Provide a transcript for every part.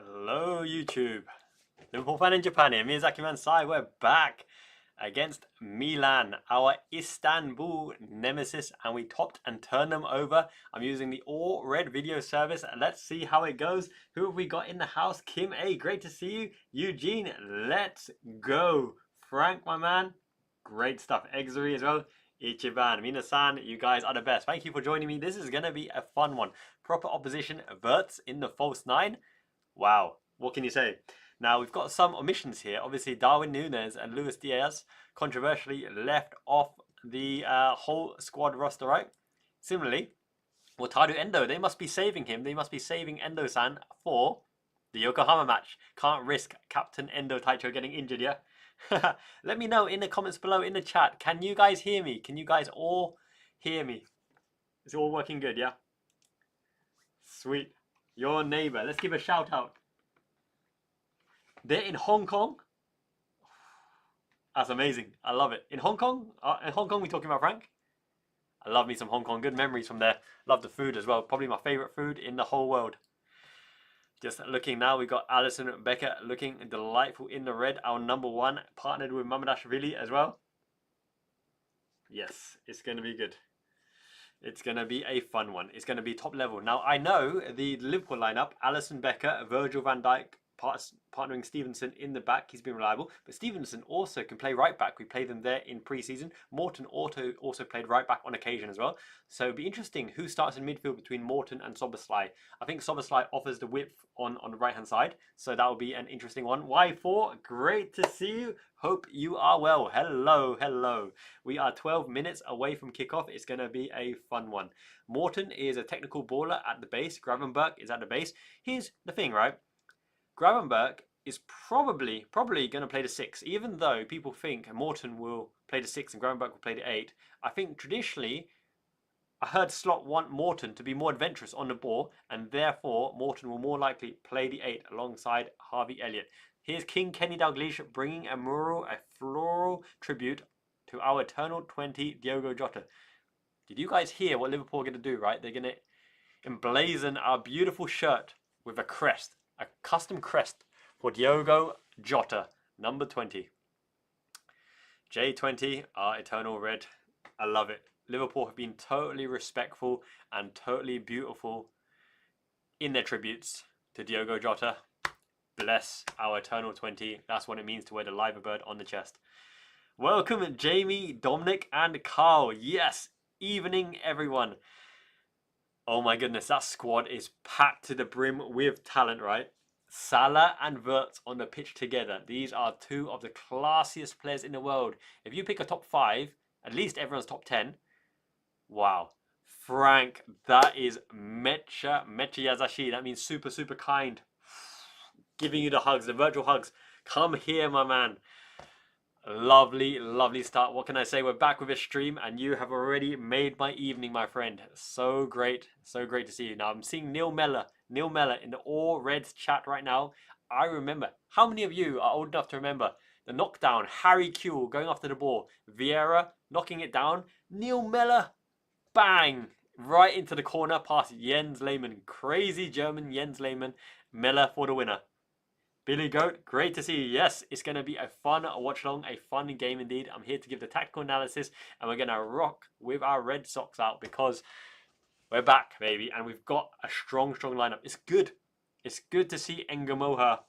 Hello YouTube, Liverpool fan in Japan here, Miyazaki Man Sai. We're back against Milan, our Istanbul nemesis, and we topped and turned them over. I'm using the all red video service. Let's see how it goes. Who have we got in the house? Kim A, great to see you. Eugene, let's go. Frank, my man, great stuff. Exuri as well. Ichiban, Minasan, you guys are the best. Thank you for joining me. This is going to be a fun one. Proper opposition, Verts in the false nine. Wow, what can you say? Now, we've got some omissions here. Obviously, Darwin Núñez and Luis Diaz controversially left off the whole squad roster, right? Similarly, Wataru Endo, they must be saving him. They must be saving Endo-san for the Yokohama match. Can't risk Captain Endo Taicho getting injured, yeah? Let me know in the comments below, in the chat. Can you guys hear me? Can you guys all hear me? Is it all working good, yeah? Sweet. Your neighbor. Let's give a shout out. They're in Hong Kong. That's amazing. I love it. In Hong Kong? In Hong Kong, we talking about Frank? I love me some Hong Kong. Good memories from there. Love the food as well. Probably my favorite food in the whole world. Just looking now, we got Alison Becker looking delightful in the red. Our number one, partnered with Mamadashvili as well. Yes, it's going to be good. It's going to be a fun one. It's going to be top level. Now, I know the Liverpool lineup, Alison Becker, Virgil van Dijk, partnering Stevenson in the back. He's been reliable. But Stevenson also can play right back. We played them there in pre-season. Morton also played right back on occasion as well. So it'll be interesting who starts in midfield between Morton and Szoboszlai. I think Szoboszlai offers the width on the right-hand side. So that will be an interesting one. Y4, great to see you. Hope you are well. Hello, hello. We are 12 minutes away from kickoff. It's going to be a fun one. Morton is a technical baller at the base. Gravenberch is at the base. Here's the thing, right? Gravenberch is probably going to play the 6, even though people think Morton will play the 6 and Gravenberch will play the 8. I think traditionally, I heard Slot want Morton to be more adventurous on the ball, and therefore Morton will more likely play the 8 alongside Harvey Elliott. Here's King Kenny Dalglish bringing a floral tribute to our eternal 20, Diogo Jota. Did you guys hear what Liverpool are going to do, right? They're going to emblazon our beautiful shirt with a crest. A custom crest for Diogo Jota, number 20. J20, our eternal red. I love it. Liverpool have been totally respectful and totally beautiful in their tributes to Diogo Jota. Bless our eternal 20. That's what it means to wear the liver bird on the chest. Welcome, Jamie, Dominic, and Carl. Yes, evening, everyone. Oh my goodness, that squad is packed to the brim with talent, right? Salah and Wirtz on the pitch together. These are two of the classiest players in the world. If you pick a top 5, at least everyone's top 10. Wow. Frank, that is Mecha Yazashi. That means super, super kind. Giving you the hugs, the virtual hugs. Come here, my man. Lovely, lovely start. What can I say? We're back with a stream and you have already made my evening, my friend. So great to see you. Now, I'm seeing Neil Mellor in the All Reds chat right now. I remember. How many of you are old enough to remember the knockdown? Harry Kewell going after the ball. Vieira knocking it down. Neil Mellor, bang! Right into the corner past Jens Lehmann. Crazy German Jens Lehmann. Mellor for the winner. Billy Goat, great to see you. Yes, it's going to be a fun watch along, a fun game indeed. I'm here to give the tactical analysis and we're going to rock with our Red Sox out because we're back, baby. And we've got a strong lineup. It's good. It's good to see Ngomoha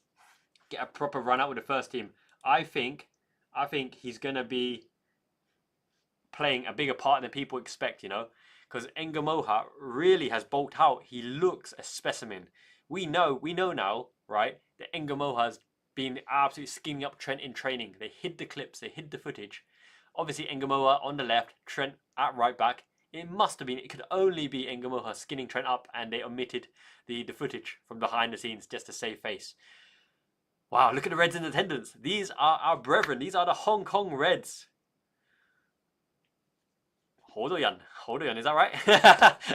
get a proper run out with the first team. I think he's going to be playing a bigger part than people expect, you know, because Ngomoha really has bulked out. He looks a specimen. We know now, right, that Ngomoha's been absolutely skinning up Trent in training. They hid the clips, they hid the footage. Obviously, Ngomoha on the left, Trent at right back. It could only be Ngomoha skinning Trent up, and they omitted the footage from behind the scenes just to save face. Wow, look at the Reds in attendance. These are our brethren. These are the Hong Kong Reds. Hodoyan, is that right?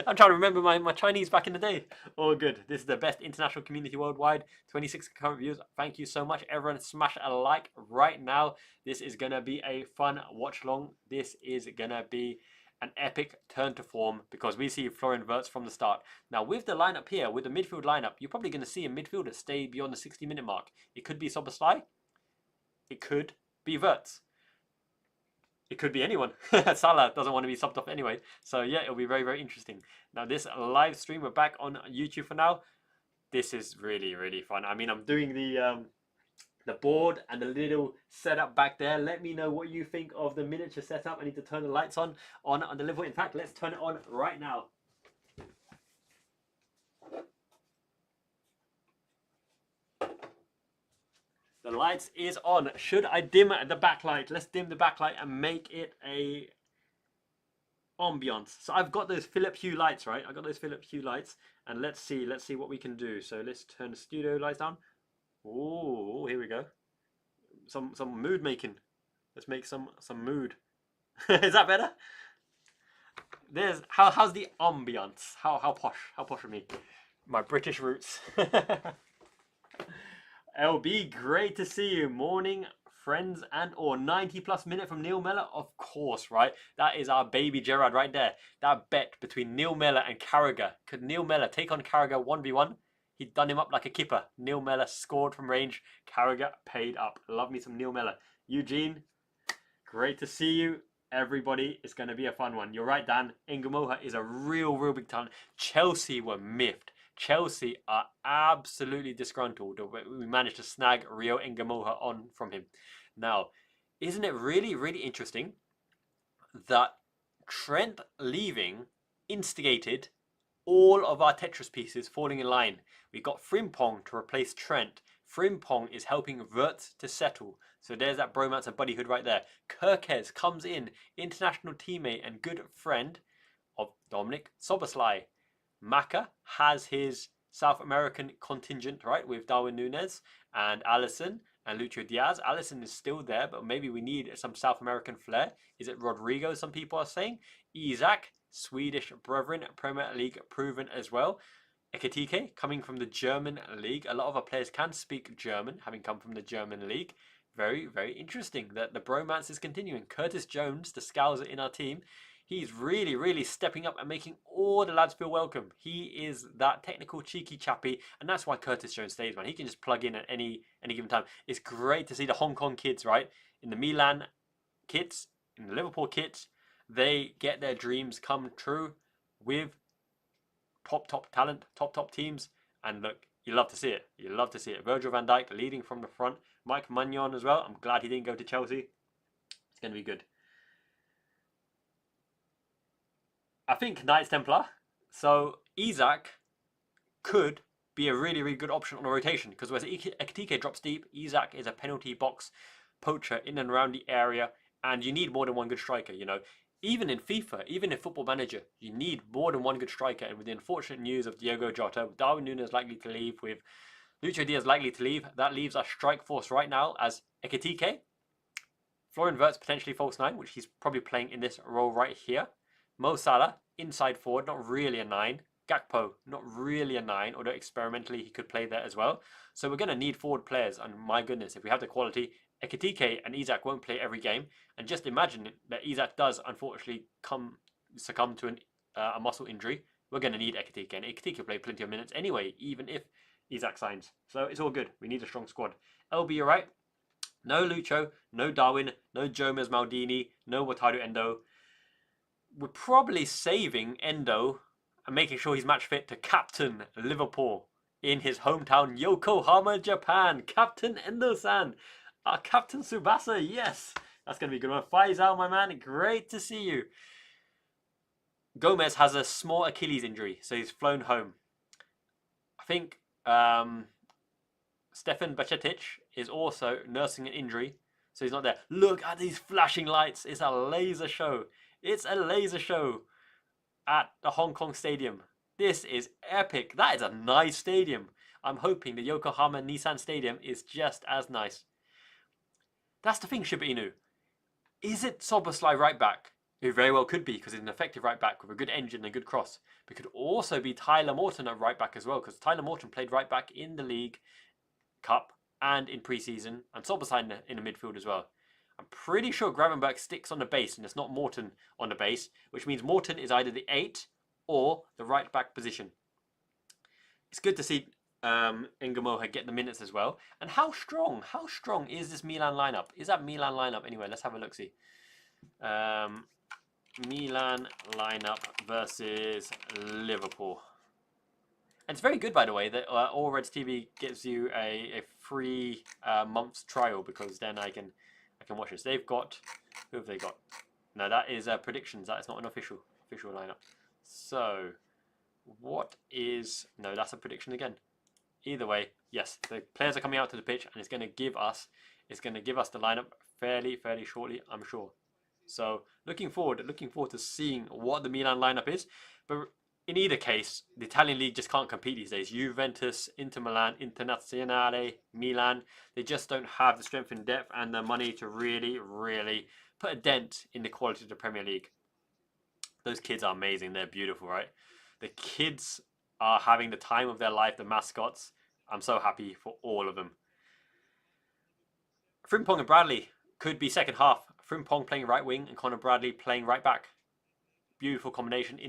I'm trying to remember my Chinese back in the day. All good. This is the best international community worldwide. 26 current views. Thank you so much. Everyone smash a like right now. This is going to be a fun watch along. This is going to be an epic turn to form because we see Florian Wirtz from the start. Now, with the lineup here, with the midfield lineup, you're probably going to see a midfielder stay beyond the 60-minute mark. It could be Szoboszlai. It could be Wirtz. It could be anyone. Salah doesn't want to be subbed off anyway. So, yeah, it'll be very, very interesting. Now, this live stream, we're back on YouTube for now. This is really, really fun. I mean, I'm doing the board and the little setup back there. Let me know what you think of the miniature setup. I need to turn the lights on the Liverpool. In fact, let's turn it on right now. The lights is on. Should I dim the backlight? Let's dim the backlight and make it a ambiance. So I've got those Philip Hue lights, right? I got those Philip Hue lights, and let's see what we can do. So let's turn the studio lights down. Oh, here we go. Some mood making. Let's make some mood. Is that better? There's how's the ambiance? How posh? How posh of me? My British roots. LB, great to see you. Morning, friends and or 90+ minute from Neil Mellor, of course, right? That is our baby Gerrard right there. That bet between Neil Mellor and Carragher. Could Neil Mellor take on Carragher 1v1? He'd done him up like a kipper. Neil Mellor scored from range. Carragher paid up. Love me some Neil Mellor. Eugene, great to see you. Everybody, it's going to be a fun one. You're right, Dan. Ngamoha is a real big talent. Chelsea were miffed. Chelsea are absolutely disgruntled. We managed to snag Rio Ngamoha on from him. Now, isn't it really interesting that Trent leaving instigated all of our Tetris pieces falling in line? We got Frimpong to replace Trent. Frimpong is helping Wirtz to settle. So there's that bromance and buddyhood right there. Kirkes comes in, international teammate and good friend of Dominic Szoboszlai. Maka has his South American contingent, right, with Darwin Núñez and Alisson and Lucho Diaz. Alisson is still there, but maybe we need some South American flair. Is it Rodrigo, some people are saying? Isak, Swedish brethren, Premier League proven as well. Ekitike, coming from the German league. A lot of our players can speak German, having come from the German league. Very interesting that the bromance is continuing. Curtis Jones, the Scouser in our team, he's really stepping up and making all the lads feel welcome. He is that technical cheeky chappy, and that's why Curtis Jones stays, man. He can just plug in at any given time. It's great to see the Hong Kong kids, right? In the Milan kits, in the Liverpool kits, they get their dreams come true with top talent, top teams. And look, you love to see it. You love to see it. Virgil van Dijk leading from the front. Mike Maignan as well. I'm glad he didn't go to Chelsea. It's going to be good. I think Knights Templar. So Isak could be a really good option on a rotation, because whereas Ekitike drops deep, Isak is a penalty box poacher in and around the area, and you need more than one good striker, you know. Even in FIFA, even in Football Manager, you need more than one good striker. And with the unfortunate news of Diogo Jota, Darwin Núñez likely to leave, with Lucho Diaz likely to leave, that leaves our strike force right now as Ekitike, Florian Wirtz potentially false 9, which he's probably playing in this role right here. Mo Salah, inside forward, not really a 9. Gakpo, not really a 9, although experimentally he could play there as well. So we're going to need forward players, and my goodness, if we have the quality, Ekitike and Isak won't play every game. And just imagine that Isak does unfortunately succumb to a muscle injury. We're going to need Ekitike, and Ekitike will play plenty of minutes anyway, even if Isak signs. So it's all good. We need a strong squad. LB, you're right. No Lucho, no Darwin, no Jomez Maldini, no Wataru Endo. We're probably saving Endo and making sure he's match fit to captain Liverpool in his hometown Yokohama, Japan. Captain Endo-san. Captain Tsubasa, yes. That's going to be a good one. Faisal, my man, great to see you. Gomez has a small Achilles injury, so he's flown home. I think Stefan Bajcetic is also nursing an injury, so he's not there. Look at these flashing lights. It's a laser show. It's a laser show at the Hong Kong Stadium. This is epic. That is a nice stadium. I'm hoping the Yokohama Nissan Stadium is just as nice. That's the thing, Shiba Inu. Is it Szoboszlai right back? It very well could be, because he's an effective right back with a good engine and a good cross. But it could also be Tyler Morton at right back as well, because Tyler Morton played right back in the League Cup and in pre-season, and Szoboszlai in the midfield as well. I'm pretty sure Gravenberch sticks on the base and it's not Morton on the base, which means Morton is either the 8 or the right back position. It's good to see Ngamo get the minutes as well. And how strong is this Milan lineup? Is that Milan lineup anyway? Let's have a look-see. Milan lineup versus Liverpool. And it's very good, by the way, that All Reds TV gives you a free month's trial, because then I can watch this. They've got, who have they got? No, that is predictions. That is not an official lineup. So, what is? No, that's a prediction again. Either way, yes, the players are coming out to the pitch, and it's going to give us the lineup fairly shortly, I'm sure. So looking forward to seeing what the Milan lineup is. But in either case, the Italian league just can't compete these days. Juventus, Inter Milan, Internazionale, Milan, they just don't have the strength and depth and the money to really put a dent in the quality of the Premier League. Those kids are amazing. They're beautiful, right? The kids are having the time of their life, the mascots. I'm so happy for all of them. Frimpong and Bradley could be second half. Frimpong playing right wing and Connor Bradley playing right back. Beautiful combination,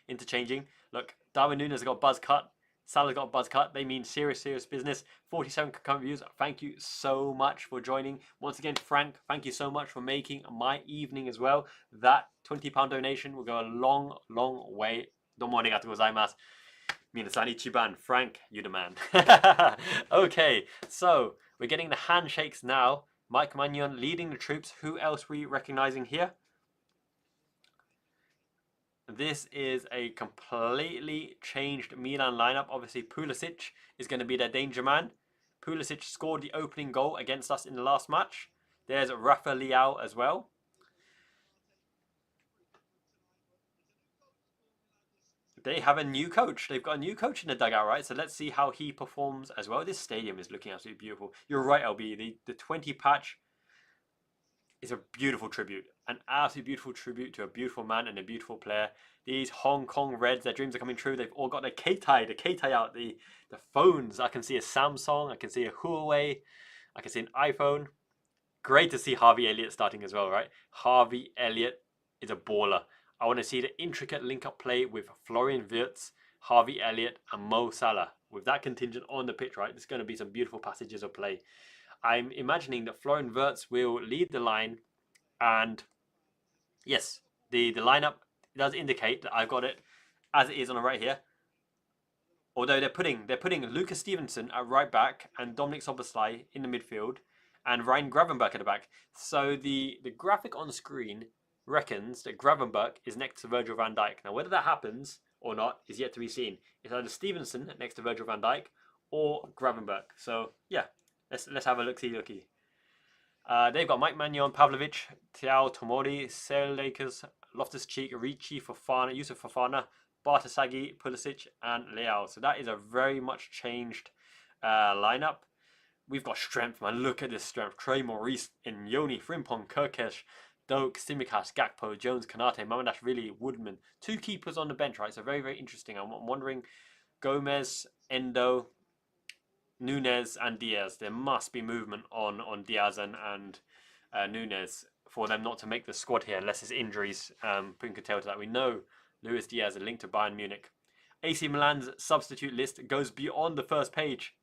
interchanging. Look, Darwin Núñez got a buzz cut. Salah's got a buzz cut. They mean serious business. 47 concurrent views. Thank you so much for joining. Once again, Frank, thank you so much for making my evening as well. That £20 donation will go a long way. Domo arigatou gozaimasu. Minasan ichiban. Frank, you the man. Okay, so we're getting the handshakes now. Mike Magnon leading the troops. Who else are we recognizing here? This is a completely changed Milan lineup. Obviously, Pulisic is going to be their danger man. Pulisic scored the opening goal against us in the last match. There's Rafa Leao as well. They have a new coach. They've got a new coach in the dugout, right? So let's see how he performs as well. This stadium is looking absolutely beautiful. You're right, LB. The 20 patch is a beautiful tribute. An absolutely beautiful tribute to a beautiful man and a beautiful player. These Hong Kong Reds, their dreams are coming true. They've all got their K-tie out. The phones. I can see a Samsung. I can see a Huawei. I can see an iPhone. Great to see Harvey Elliott starting as well, right? Harvey Elliott is a baller. I want to see the intricate link-up play with Florian Wirtz, Harvey Elliott, and Mo Salah. With that contingent on the pitch, right, there's going to be some beautiful passages of play. I'm imagining that Florian Wirtz will lead the line, and yes, the lineup does indicate that I've got it as it is on the right here. Although they're putting Lucas Stevenson at right back and Dominic Szoboszlai in the midfield, and Ryan Gravenberch at the back. So the graphic on screen reckons that Gravenberch is next to Virgil van Dijk. Now, whether that happens or not is yet to be seen. It's either Stevenson next to Virgil van Dijk or Gravenberch. So yeah, let's have a look-see. They've got Mike Magnon, Pavlovic, Thiaw, Tomori, Lakers, Loftus-Cheek, Ricci, Fofana, Yusuf Fofana, Bartasagi, Pulisic, and Leao. So that is a very much changed lineup. We've got strength, man. Look at this strength. Trey Maurice, Inyoni, Frimpong, Kirkesh, Doak, Tsimikas, Gakpo, Jones, Kanate, Mamardashvili, Woodman. 2 keepers on the bench, right? So very interesting. I'm wondering, Gomez, Endo, Núñez, and Diaz. There must be movement on Diaz and Núñez for them not to make the squad here, unless it's injuries putting curtail to that. We know Luis Diaz is linked to Bayern Munich. AC Milan's substitute list goes beyond the first page.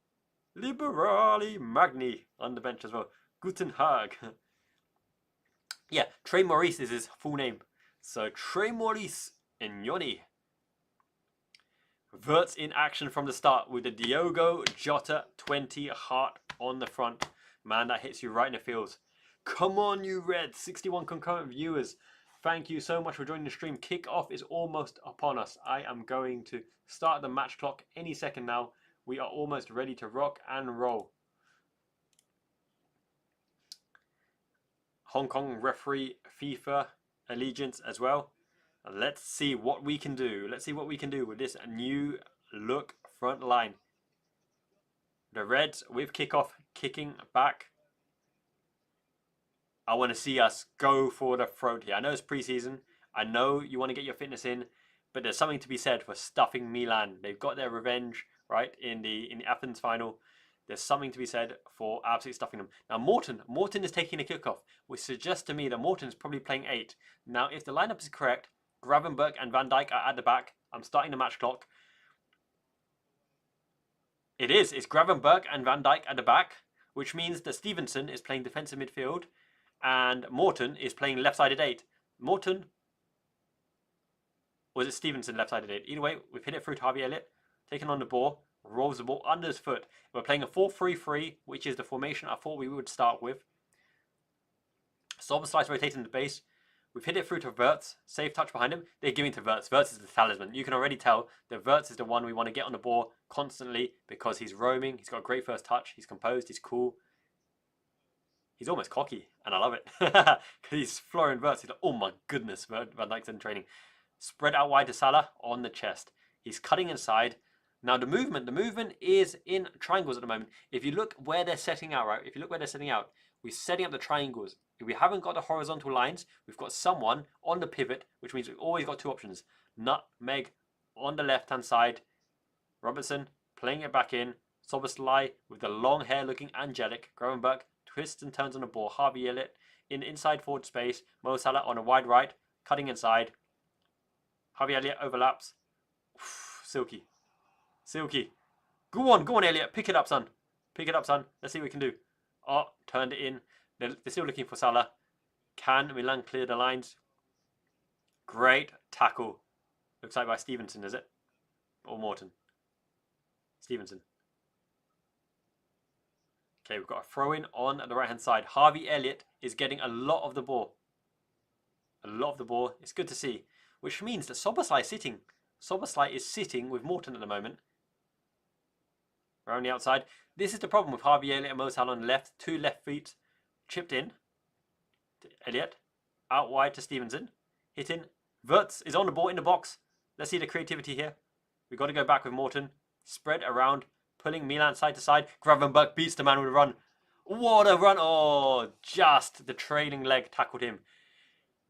Liberali Magni on the bench as well. Guten Tag. Yeah, Trey Maurice is his full name. So Trey Maurice Inyoni. Wirtz in action from the start with the Diogo Jota 20 heart on the front. Man, that hits you right in the feels. Come on, you Reds. 61 concurrent viewers. Thank you so much for joining the stream. Kickoff is almost upon us. I am going to start the match clock any second now. We are almost ready to rock and roll. Hong Kong referee FIFA allegiance as well. Let's see what we can do. Let's see what we can do with this new look front line. The Reds with Kickoff kicking back. I want to see us go for the throat here. I know it's pre-season. I know you want to get your fitness in, but there's something to be said for stuffing Milan. They've got their revenge, right, in the Athens final. There's something to be said for absolutely stuffing them. Now Morton is taking a kickoff, which suggests to me that Morton is probably playing 8. Now, if the lineup is correct, Gravenberch and Van Dijk are at the back. I'm starting the match clock. It is. It's Gravenberch and Van Dijk at the back, which means that Stevenson is playing defensive midfield and Morton is playing left-sided 8. Morton, or is it Stevenson left-sided 8? Either way, we've hit it through to Harvey Elliott, taking on the ball, rolls the ball under his foot. We're playing a 4-3-3, which is the formation I thought we would start with. Szoboszlai rotating the base. We've hit it through to Wirtz. Safe touch behind him. They're giving to Wirtz. Wirtz is the talisman. You can already tell that Wirtz is the one we want to get on the ball constantly because he's roaming. He's got a great first touch. He's composed. He's cool. He's almost cocky, and I love it. Because he's Florian Wirtz. He's like, oh my goodness, Van Dijk's in training. Spread out wide to Salah on the chest. He's cutting inside. Now the movement is in triangles at the moment. If you look where they're setting out, right? If you look where they're setting out, we're setting up the triangles. If we haven't got the horizontal lines, we've got someone on the pivot, which means we've always got 2 options. Nutmeg on the left-hand side. Robertson playing it back in. Szoboszlai with the long hair looking angelic. Gravenberch twists and turns on the ball. Harvey Elliott in inside forward space. Mo Salah on a wide right, cutting inside. Harvey Elliott overlaps. Silky. Silky. Go on, Elliott. Pick it up, son. Pick it up, son. Let's see what we can do. Oh, turned it in. They're still looking for Salah. Can Milan clear the lines? Great tackle. Looks like by Stevenson, is it? Or Morton? Stevenson. Okay, we've got a throw-in on the right-hand side. Harvey Elliott is getting a lot of the ball. A lot of the ball. It's good to see. Which means that Szoboszlai is sitting. Szoboszlai is sitting with Morton at the moment. Around the outside. This is the problem with Harvey Elliott and Mo Salah on the left. 2 left feet. Chipped in to Elliott, out wide to Stevenson, hitting. Wirtz is on the ball in the box. Let's see the creativity here. We've got to go back with Morton. Spread around, pulling Milan side to side. Gravenberch beats the man with a run. What a run! Oh, just the trailing leg tackled him.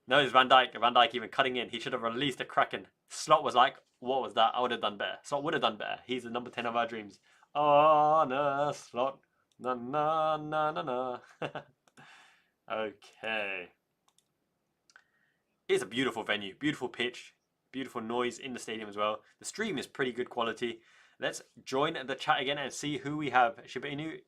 No, it's Van Dijk. Van Dijk even cutting in. He should have released a Kraken. Slot was like, what was that? I would have done better. Slot would have done better. He's the number 10 of our dreams. Arne Slot. Na na na na na. Okay. It's a beautiful venue, beautiful pitch, beautiful noise in the stadium as well. The stream is pretty good quality. Let's join the chat again and see who we have. Shibinu.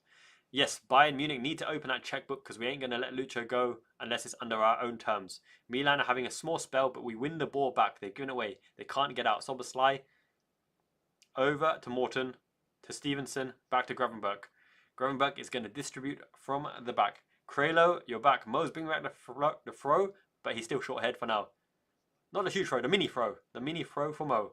Yes, Bayern Munich need to open that checkbook because we ain't going to let Lucho go unless it's under our own terms. Milan are having a small spell, but we win the ball back. They're giving it away. They can't get out. Szoboszlai over to Morton, to Stevenson, back to Gravenberch. Gravenberch is going to distribute from the back. Kralo, you're back. Mo's bringing back the throw, but he's still short head for now. Not the huge throw, the mini throw. The mini throw for Mo.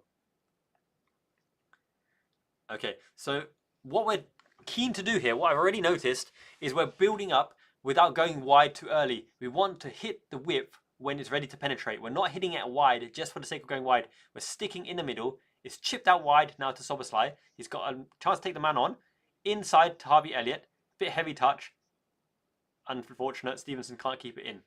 Okay, so what we're keen to do here, what I've already noticed, is we're building up without going wide too early. We want to hit the width when it's ready to penetrate. We're not hitting it wide just for the sake of going wide. We're sticking in the middle. It's chipped out wide now to Szoboszlai. He's got a chance to take the man on. Inside to Harvey Elliott. Bit heavy touch. Unfortunate, Stevenson can't keep it in.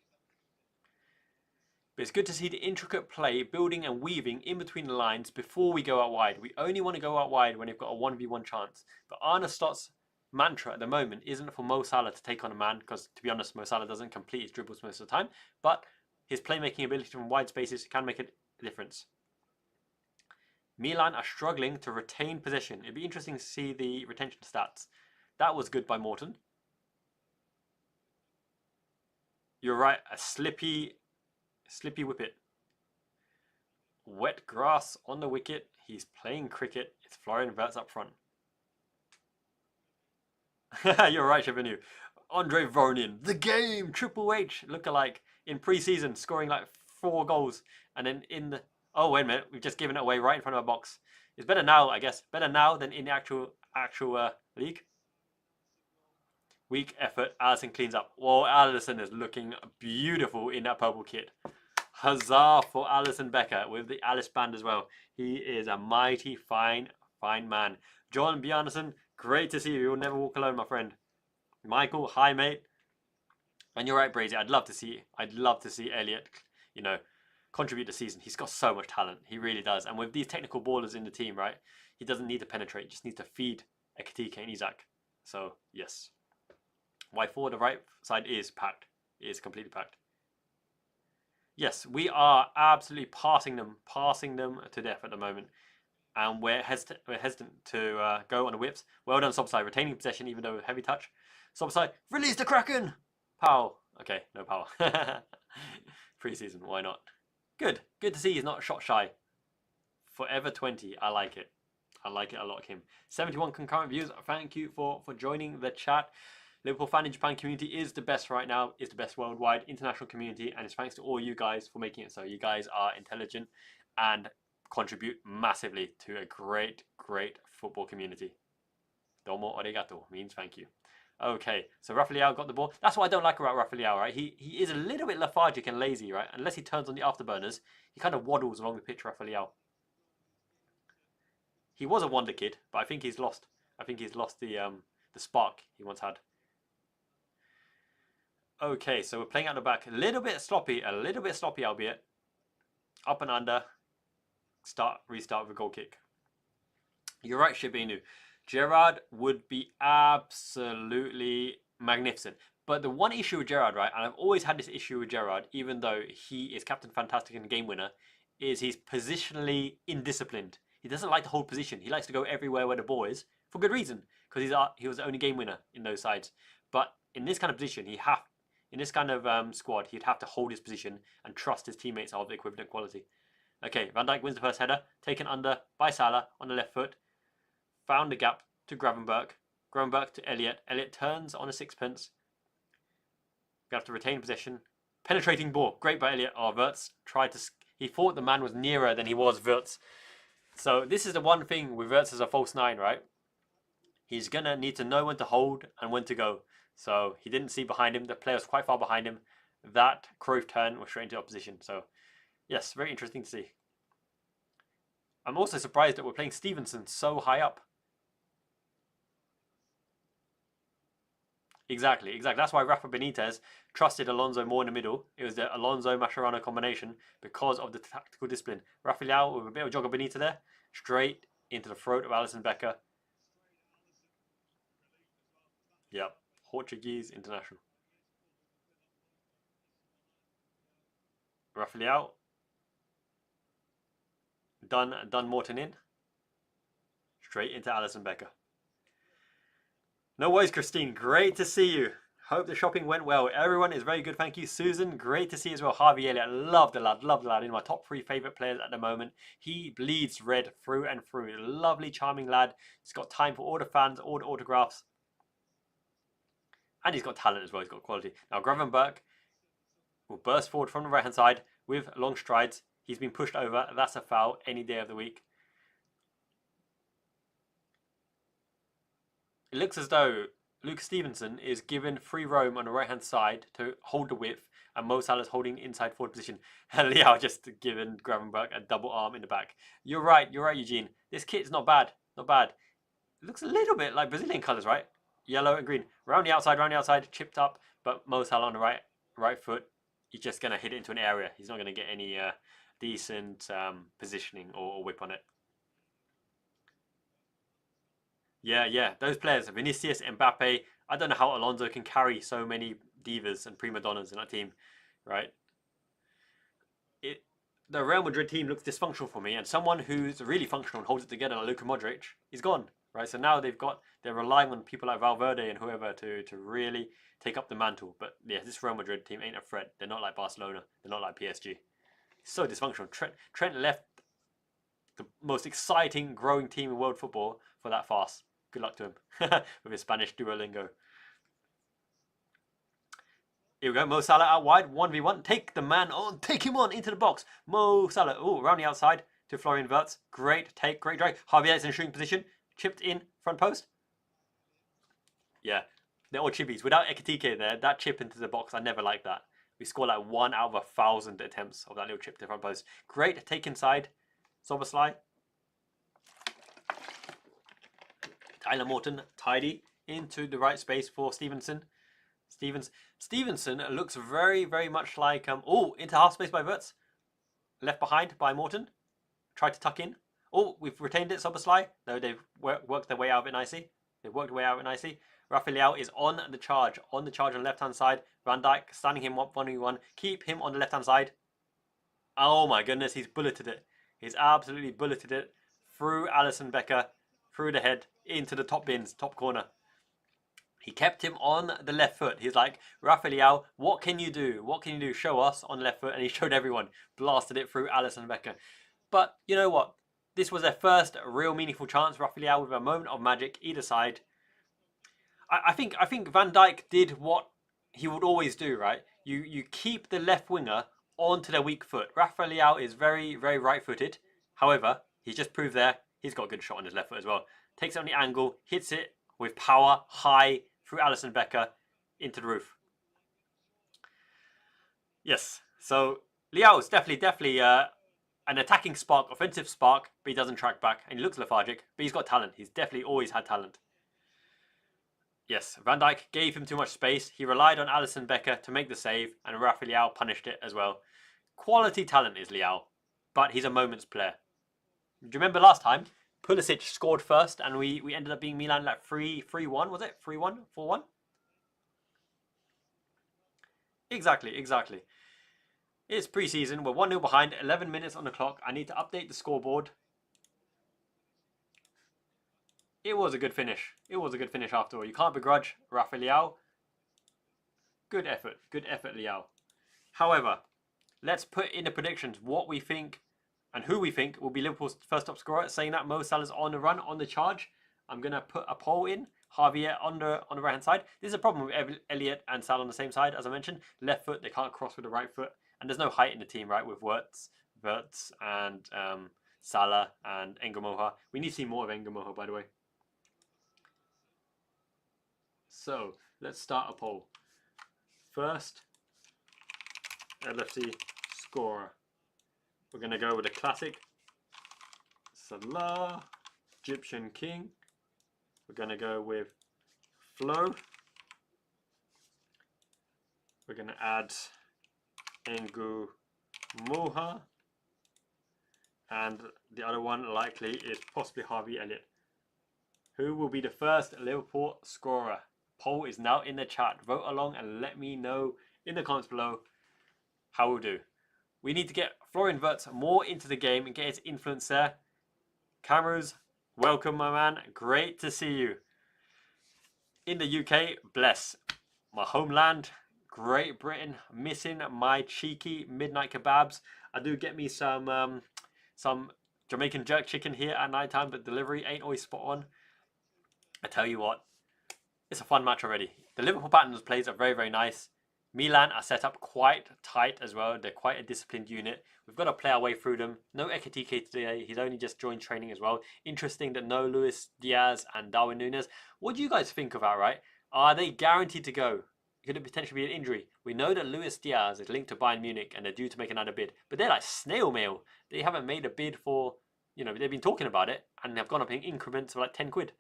But it's good to see the intricate play, building and weaving in between the lines before we go out wide. We only want to go out wide when you've got a 1v1 chance. But Arne Slot's mantra at the moment isn't for Mo Salah to take on a man, because to be honest, Mo Salah doesn't complete his dribbles most of the time. But his playmaking ability from wide spaces can make a difference. Milan are struggling to retain possession. It'd be interesting to see the retention stats. That was good by Morton. You're right, a slippy whippet. Wet grass on the wicket. He's playing cricket. It's Florian Wirtz up front. You're right, Shibinu. Andre Voronin, the game, Triple H, lookalike in pre-season, scoring like 4 goals. And then in the... Oh, wait a minute. We've just given it away right in front of our box. It's better now, I guess. Better now than in the actual league. Weak effort. Alisson cleans up. Whoa, Alisson is looking beautiful in that purple kit. Huzzah for Alisson Becker with the Alice band as well. He is a mighty fine man. John Bjarnason, great to see you. You'll never walk alone, my friend. Michael, hi mate. And you're right, Brazy. I'd love to see Elliott, you know, contribute this season. He's got so much talent. He really does. And with these technical ballers in the team, right, he doesn't need to penetrate. He just needs to feed Ekitike and Isak. So yes, Y4, the right side is packed. It is completely packed. Yes, we are absolutely passing them to death at the moment. And we're hesitant to go on the whips. Well done, Szoboszlai, retaining possession even though heavy touch. Szoboszlai, release the Kraken! Pow. Okay, no power. Pre-season, why not? Good to see he's not shot shy. Forever 20, I like it. I like it a lot, Kim. 71 concurrent views. Thank you for joining the chat. Liverpool Fan in Japan community is the best right now, is the best worldwide international community, and it's thanks to all you guys for making it so. You guys are intelligent and contribute massively to a great football community. Domo arigato means thank you. Okay, so Rafael got the ball. That's what I don't like about Rafael, right? He is a little bit lethargic and lazy, right? Unless he turns on the afterburners, he kind of waddles along the pitch, Rafael. He was a wonder kid, but I think he's lost. I think he's lost the spark he once had. Okay, so we're playing out the back. A little bit sloppy, albeit. Up and under. Restart with a goal kick. You're right, Shibinu. Gerrard would be absolutely magnificent. But the one issue with Gerrard, right, and I've always had this issue with Gerrard, even though he is Captain Fantastic and game winner, is he's positionally indisciplined. He doesn't like to hold position. He likes to go everywhere where the ball is, for good reason, because he was the only game winner in those sides. But in this kind of position, in this kind of squad, he'd have to hold his position and trust his teammates are of the equivalent quality. Okay, Van Dijk wins the first header, taken under by Salah on the left foot. Found the gap to Gravenberch. Gravenberch to Elliott. Elliott turns on a sixpence. We have to retain possession. Penetrating ball. Great by Elliott. Oh, Wirtz tried to... He thought the man was nearer than he was, Wirtz. So this is the one thing with Wirtz as a false nine, right? He's going to need to know when to hold and when to go. So he didn't see behind him. The player was quite far behind him. That Cruyff turn was straight into opposition. So yes, very interesting to see. I'm also surprised that we're playing Stevenson so high up. Exactly. That's why Rafa Benitez trusted Alonso more in the middle. It was the Alonso-Mascherano combination because of the tactical discipline. Rafael with a bit of Jogger Benita there. Straight into the throat of Alisson Becker. Yep. Portuguese international. Rafael. Done Morton in. Straight into Alisson Becker. No worries, Christine. Great to see you. Hope the shopping went well. Everyone is very good. Thank you. Susan, great to see you as well. Harvey Elliott, love the lad. Love the lad. In my top 3 favourite players at the moment. He bleeds red through and through. Lovely, charming lad. He's got time for all the fans, all the autographs. And he's got talent as well. He's got quality. Now, Gravenberch will burst forward from the right-hand side with long strides. He's been pushed over. That's a foul any day of the week. It looks as though Luke Stevenson is given free roam on the right-hand side to hold the width, and Mo Salah's holding inside forward position. Liao just given Gravenberch a double arm in the back. You're right, Eugene. This kit's not bad. Not bad. It looks a little bit like Brazilian colours, right? Yellow and green. Round the outside, chipped up, but Mo Salah on the right foot. He's just going to hit it into an area. He's not going to get any decent positioning or whip on it. Yeah, those players, Vinicius, Mbappe. I don't know how Alonso can carry so many divas and prima donnas in that team, right? The Real Madrid team looks dysfunctional for me, and someone who's really functional and holds it together like Luka Modric is gone, right? So now they're relying on people like Valverde and whoever to really take up the mantle. But yeah, this Real Madrid team ain't a threat. They're not like Barcelona. They're not like PSG. It's so dysfunctional. Trent left the most exciting, growing team in world football for that farce. Good luck to him with his Spanish Duolingo. Here we go. Mo Salah out wide. 1v1. Take the man on. Take him on into the box. Mo Salah. Oh, around the outside to Florian Wirtz. Great take. Great drag. Javier is in a shooting position. Chipped in. Front post. Yeah. They're all chibbies. Without Ekitike there, that chip into the box, I never like that. We score like 1 out of 1,000 attempts of that little chip to the front post. Great take inside. Szoboszlai. Tyler Morton, tidy into the right space for Stevenson. Stevenson looks very, very much like into half space by Wirtz. Left behind by Morton. Tried to tuck in. Oh, we've retained it, Szoboszlai. No, they've worked their way out of it nicely. They worked their way out nicely. Rafael is on the charge on the left-hand side. Van Dijk standing him up 1v1. Keep him on the left-hand side. Oh my goodness, he's bulleted it. He's absolutely bulleted it through Alisson Becker, through the head, into the top bins, top corner. He kept him on the left foot. He's like, Rafael, what can you do? What can you do? Show us on the left foot. And he showed everyone. Blasted it through Alisson Becker. But you know what? This was their first real meaningful chance. Rafael with a moment of magic either side. I think Van Dijk did what he would always do, right? You keep the left winger onto their weak foot. Rafael is very, very right-footed. However, he's just proved there he's got a good shot on his left foot as well. Takes it on the angle, hits it with power, high, through Alisson Becker into the roof. Yes, so Leao is definitely an attacking spark, offensive spark, but he doesn't track back, and he looks lethargic, but he's got talent. He's definitely always had talent. Yes, Van Dijk gave him too much space. He relied on Alisson Becker to make the save, and Rafael punished it as well. Quality talent is Leao, but he's a moments player. Do you remember last time? Pulisic scored first, and we ended up being Milan like 3-1, was it? 3-1? 4-1? Exactly. It's pre-season. We're 1-0 behind, 11 minutes on the clock. I need to update the scoreboard. It was a good finish. It was a good finish after all. You can't begrudge Rafael. Good effort, Leao. However, let's put in the predictions what we think and who we think will be Liverpool's first top scorer. Saying that Mo Salah's on the run, on the charge. I'm going to put a poll in. Javier on the right-hand side. This is a problem with Elliott and Salah on the same side, as I mentioned. Left foot, they can't cross with the right foot. And there's no height in the team, right, with Wirtz and Salah and Engamoha. We need to see more of Engamoha, by the way. So, let's start a poll. First LFC scorer. We're going to go with a classic. Salah, Egyptian King. We're going to go with Flo. We're going to add Engu Moha. And the other one likely is possibly Harvey Elliott. Who will be the first Liverpool scorer? Poll is now in the chat. Vote along and let me know in the comments below how we'll do. We need to get Florian Wirtz more into the game and get his influence there. Cameras, welcome my man. Great to see you. In the UK, bless. My homeland, Great Britain, missing my cheeky midnight kebabs. I do get me some Jamaican jerk chicken here at night time, but delivery ain't always spot on. I tell you what, it's a fun match already. The Liverpool Patterns plays are very, very nice. Milan are set up quite tight as well. They're quite a disciplined unit. We've got to play our way through them. No Ekitike today. He's only just joined training as well. Interesting that no Luis Diaz and Darwin Núñez. What do you guys think of that, right? Are they guaranteed to go? Could it potentially be an injury? We know that Luis Diaz is linked to Bayern Munich and they're due to make another bid. But they're like snail mail. They haven't made a bid for, you know, they've been talking about it and they've gone up in increments of like 10 quid.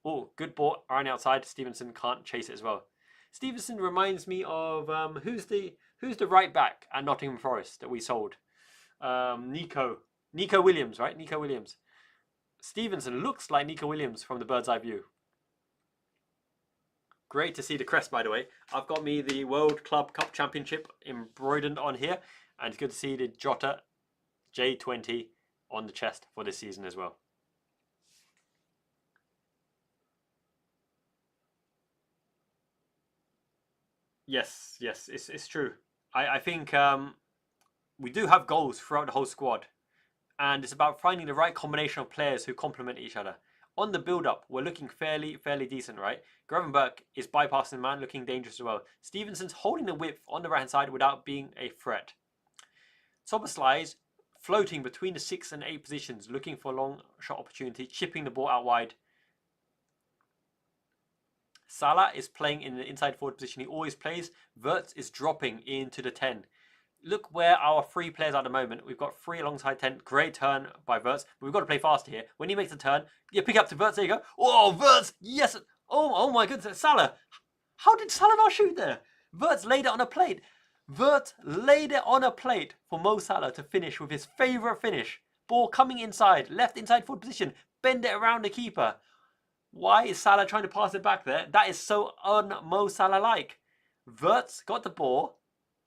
Oh, good ball. Arne outside. Stevenson can't chase it as well. Stevenson reminds me of who's the right back at Nottingham Forest that we sold? Nico Williams, right? Nico Williams. Stevenson looks like Nico Williams from the bird's eye view. Great to see the crest, by the way. I've got me the World Club Cup Championship embroidered on here, and it's good to see the Jota J20 on the chest for this season as well. Yes, it's true. I think we do have goals throughout the whole squad. And it's about finding the right combination of players who complement each other. On the build-up, we're looking fairly decent, right? Gravenberch is bypassing the man, looking dangerous as well. Stevenson's holding the width on the right-hand side without being a threat. Szoboszlai is floating between the 6 and 8 positions, looking for a long shot opportunity, chipping the ball out wide. Salah is playing in the inside forward position he always plays. Wirtz is dropping into the 10. Look where our 3 players are at the moment. We've got 3 alongside 10. Great turn by Wirtz. But we've got to play faster here. When he makes a turn, you pick up to Wirtz. There you go. Oh, Wirtz. Yes. Oh my goodness. Salah. How did Salah not shoot there? Wirtz laid it on a plate. Wirtz laid it on a plate for Mo Salah to finish with his favourite finish. Ball coming inside. Left inside forward position. Bend it around the keeper. Why is Salah trying to pass it back there? That is so un-Mo Salah-like. Wirtz got the ball,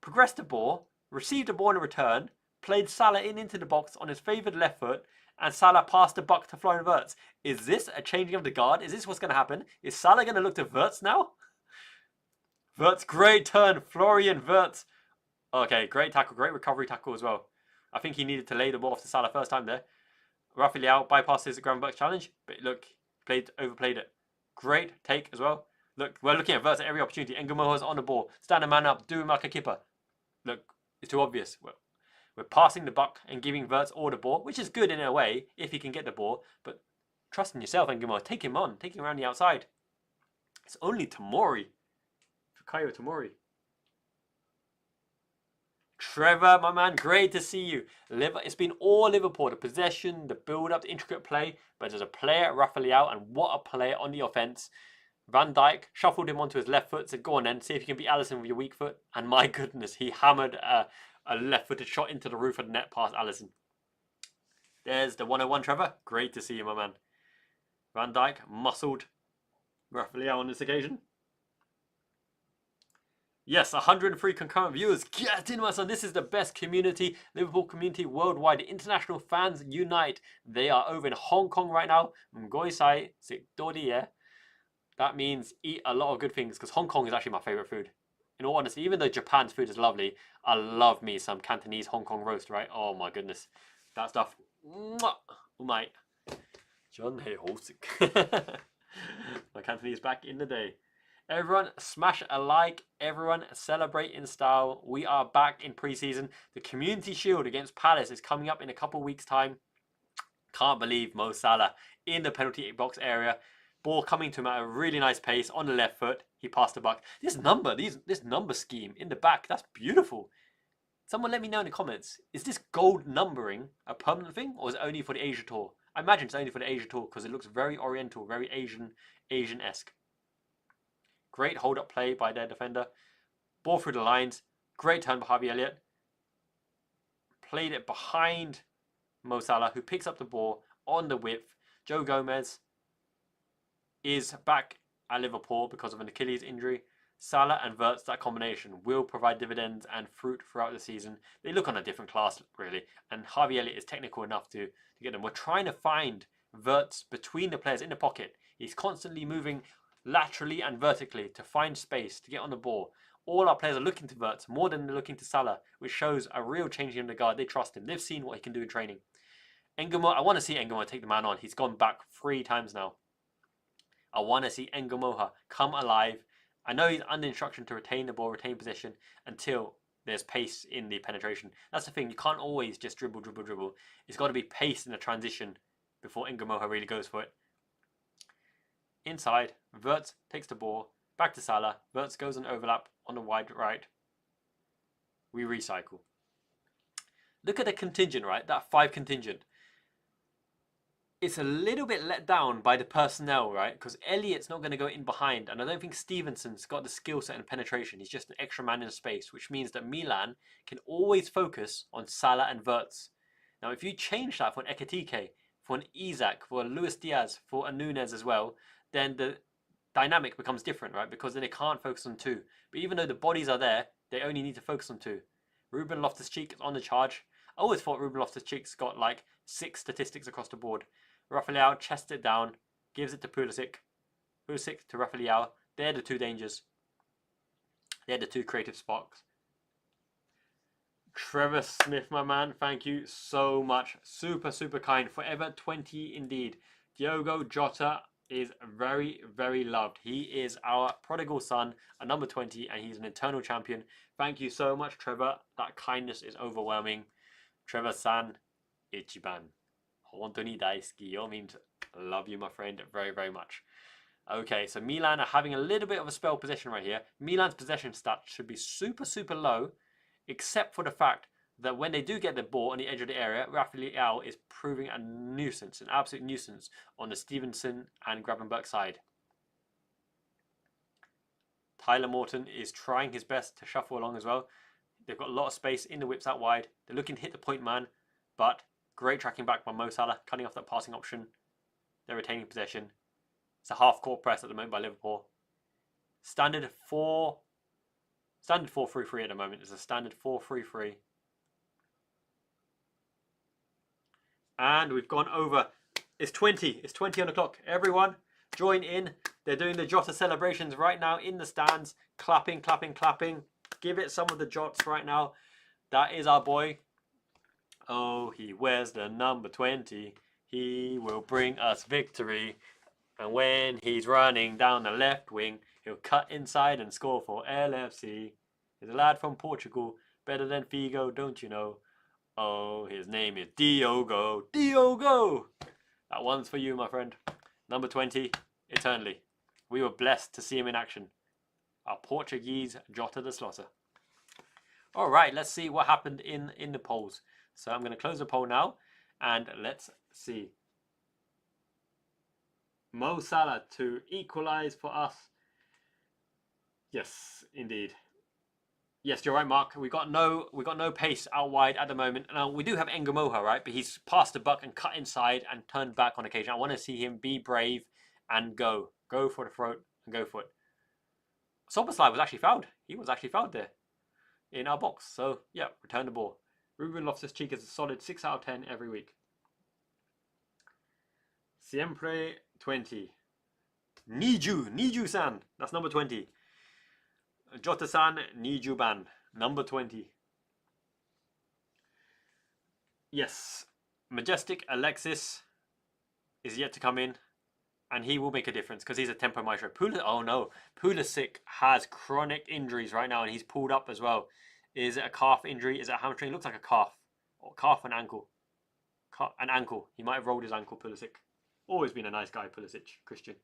progressed the ball, received the ball in return, played Salah into the box on his favoured left foot, and Salah passed the buck to Florian Wirtz. Is this a changing of the guard? Is this what's going to happen? Is Salah going to look to Wirtz now? Wirtz, great turn. Florian Wirtz. Okay, great tackle, great recovery tackle as well. I think he needed to lay the ball off to Salah first time there. Rafael bypasses the Gravenberch challenge, but look, overplayed it. Great take as well. Look, we're looking at Wirtz at every opportunity. Ngumoha's on the ball. Stand a man up, do him like a keeper. Look, it's too obvious. We're passing the buck and giving Wirtz all the ball, which is good in a way, if he can get the ball. But trust in yourself, Ngumoha. Take him on. Take him around the outside. It's only Tomori. Fikayo Tomori. Trevor, my man, great to see you. It's been all Liverpool. The possession, the build-up, the intricate play. But there's a player, Rafael, and what a player on the offence. Van Dijk shuffled him onto his left foot, said, go on then, see if you can beat Alisson with your weak foot. And my goodness, he hammered a left-footed shot into the roof of the net past Alisson. There's the 101, Trevor. Great to see you, my man. Van Dijk muscled Rafael on this occasion. Yes, 103 concurrent viewers. Get in, my son. This is the best community, Liverpool community worldwide. International fans unite. They are over in Hong Kong right now. Mgoisai Sikdodi, yeah. That means eat a lot of good things, because Hong Kong is actually my favourite food. In all honesty, even though Japan's food is lovely, I love me some Cantonese Hong Kong roast, right? Oh my goodness. That stuff. Mwah! Umai. John Hei Hosik. My Cantonese back in the day. Everyone smash a like. Everyone celebrate in style. We are back in pre-season. The Community Shield against Palace is coming up in a couple of weeks' time. Can't believe Mo Salah in the penalty box area. Ball coming to him at a really nice pace on the left foot. He passed the buck. This number scheme in the back, that's beautiful. Someone let me know in the comments. Is this gold numbering a permanent thing, or is it only for the Asia Tour? I imagine it's only for the Asia Tour because it looks very oriental, very Asian-esque. Great hold-up play by their defender. Ball through the lines. Great turn by Harvey Elliott. Played it behind Mo Salah, who picks up the ball on the width. Joe Gomez is back at Liverpool because of an Achilles injury. Salah and Wirtz, that combination, will provide dividends and fruit throughout the season. They look on a different class, really. And Harvey Elliott is technical enough to get them. We're trying to find Wirtz between the players in the pocket. He's constantly moving laterally and vertically to find space to get on the ball. All our players are looking to Wirtz more than they're looking to Salah, which shows a real change in the guard. They trust him. They've seen what he can do in training. Ngumoha, I want to see Ngumoha take the man on. He's gone back 3 times now. I want to see Ngumoha come alive. I know he's under instruction to retain the ball, retain possession until there's pace in the penetration. That's the thing. You can't always just dribble. It's got to be pace in the transition before Ngumoha really goes for it. Inside, Wirtz takes the ball, back to Salah. Wirtz goes on overlap on the wide right. We recycle. Look at the contingent, right? That 5 contingent. It's a little bit let down by the personnel, right? Because Elliott's not going to go in behind. And I don't think Stevenson's got the skill set and penetration. He's just an extra man in space, which means that Milan can always focus on Salah and Wirtz. Now, if you change that for an Ekitike, for an Isak, for a Luis Diaz, for a Nunez as well, then the dynamic becomes different, right? Because then they can't focus on 2. But even though the bodies are there, they only need to focus on 2. Ruben Loftus-Cheek is on the charge. I always thought Ruben Loftus-Cheek's got like 6 statistics across the board. Rafael chests it down, gives it to Pulisic. Pulisic to Rafael. They're the 2 dangers. They're the 2 creative sparks. Trevor Smith, my man, thank you so much. Super, super kind. Forever 20 indeed. Diogo Jota is very, very loved. He is our prodigal son, a number 20, and he's an eternal champion. Thank you so much, Trevor. That kindness is overwhelming. Trevor-san, Ichiban. Hontoni daisuki yo means love you, my friend, very, very much. Okay, so Milan are having a little bit of a spell possession right here. Milan's possession stats should be super, super low, except for the fact that when they do get the ball on the edge of the area, Rafael is proving a nuisance, an absolute nuisance on the Stevenson and Gravenberch side. Tyler Morton is trying his best to shuffle along as well. They've got a lot of space in the whips out wide. They're looking to hit the point man, but great tracking back by Mo Salah, cutting off that passing option. They're retaining possession. It's a half-court press at the moment by Liverpool. Standard 4-3-3 at the moment. It's a standard 4-3-3. And we've gone over. It's 20. It's 20 on the clock. Everyone, join in. They're doing the Jota celebrations right now in the stands. Clapping, clapping, clapping. Give it some of the Jots right now. That is our boy. Oh, he wears the number 20. He will bring us victory. And when he's running down the left wing, he'll cut inside and score for LFC. He's a lad from Portugal. Better than Figo, don't you know? Oh, his name is Diogo. Diogo! That one's for you, my friend. Number 20, eternally. We were blessed to see him in action. Our Portuguese Jota the Slaughter. All right, let's see what happened in the polls. So I'm going to close the poll now, and let's see. Mo Salah to equalise for us. Yes, indeed. Yes, you're right, Mark. We got no pace out wide at the moment. Now we do have Engamoha, right? But he's passed the buck and cut inside and turned back on occasion. I want to see him be brave and go for the throat and go for it. Szoboszlai was actually fouled. He was actually fouled there in our box. So yeah, return the ball. Ruben Loftus-Cheek is a solid 6 out of 10 every week. Siempre 20. Niju-san. That's number 20. Jota-san Niju-ban. Number 20. Yes. Majestic Alexis is yet to come in. And he will make a difference because he's a tempo maestro. Oh no. Pulisic has chronic injuries right now and he's pulled up as well. Is it a calf injury? Is it a hamstring? It looks like a calf. Or calf and ankle. An ankle. He might have rolled his ankle, Pulisic. Always been a nice guy, Pulisic. Christian.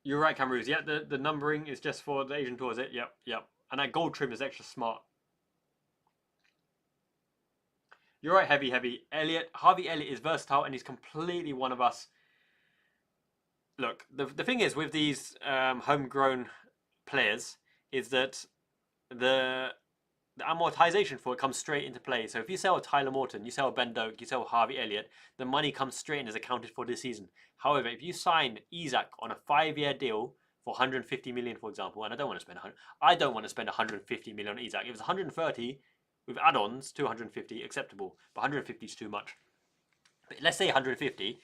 You're right, Cameroons. Yeah, the numbering is just for the Asian tour, is it? Yep. And that gold trim is extra smart. You're right, Heavy. Harvey Elliott is versatile and he's completely one of us. Look, the thing is with these homegrown players is that the amortization for it comes straight into play. So if you sell a Tyler Morton, you sell a Ben Doak, you sell a Harvey Elliott, the money comes straight in as accounted for this season. However, if you sign Isak on a 5-year deal for 150 million, for example, and I don't want to spend 150 million on Isak. If it's 130 with add-ons to 150, acceptable, but 150 is too much. But let's say 150.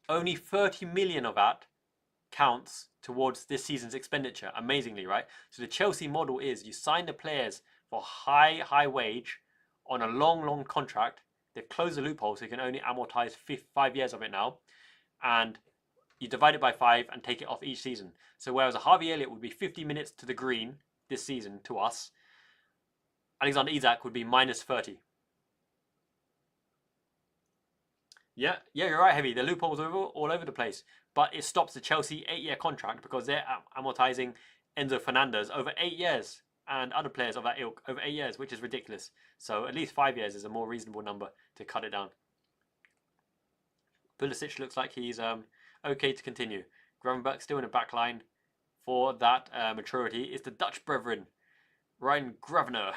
Only 30 million of that counts towards this season's expenditure, amazingly, right? So the Chelsea model is you sign the players for high wage on a long contract. They've closed the loophole so you can only amortize 5 years of it now. And you divide it by 5 and take it off each season. So whereas a Harvey Elliott would be 50 minutes to the green this season to us, Alexander Isak would be minus 30. Yeah, you're right, Heavy. The loopholes are all over the place. But it stops the Chelsea 8-year contract because they're amortizing Enzo Fernandez over 8 years and other players of that ilk over 8 years, which is ridiculous. So at least 5 years is a more reasonable number to cut it down. Pulisic looks like he's okay to continue. Gravenberch still in the back line for that maturity. Is the Dutch brethren. Ryan Gravener.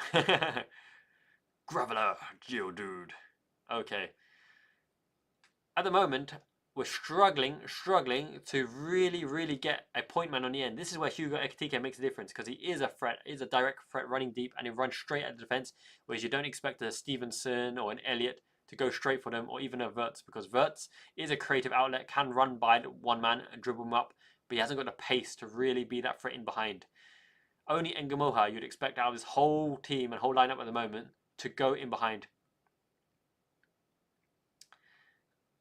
Gravener, Geodude. Okay. At the moment, we're struggling to really get a point man on the end. This is where Hugo Ekitike makes a difference because he is a threat, is a direct threat running deep and he runs straight at the defense, whereas you don't expect a Stevenson or an Elliott to go straight for them or even a Wirtz because Wirtz is a creative outlet, can run by one man and dribble him up, but he hasn't got the pace to really be that threat in behind. Only Engamoha you'd expect out of his whole team and whole lineup at the moment to go in behind.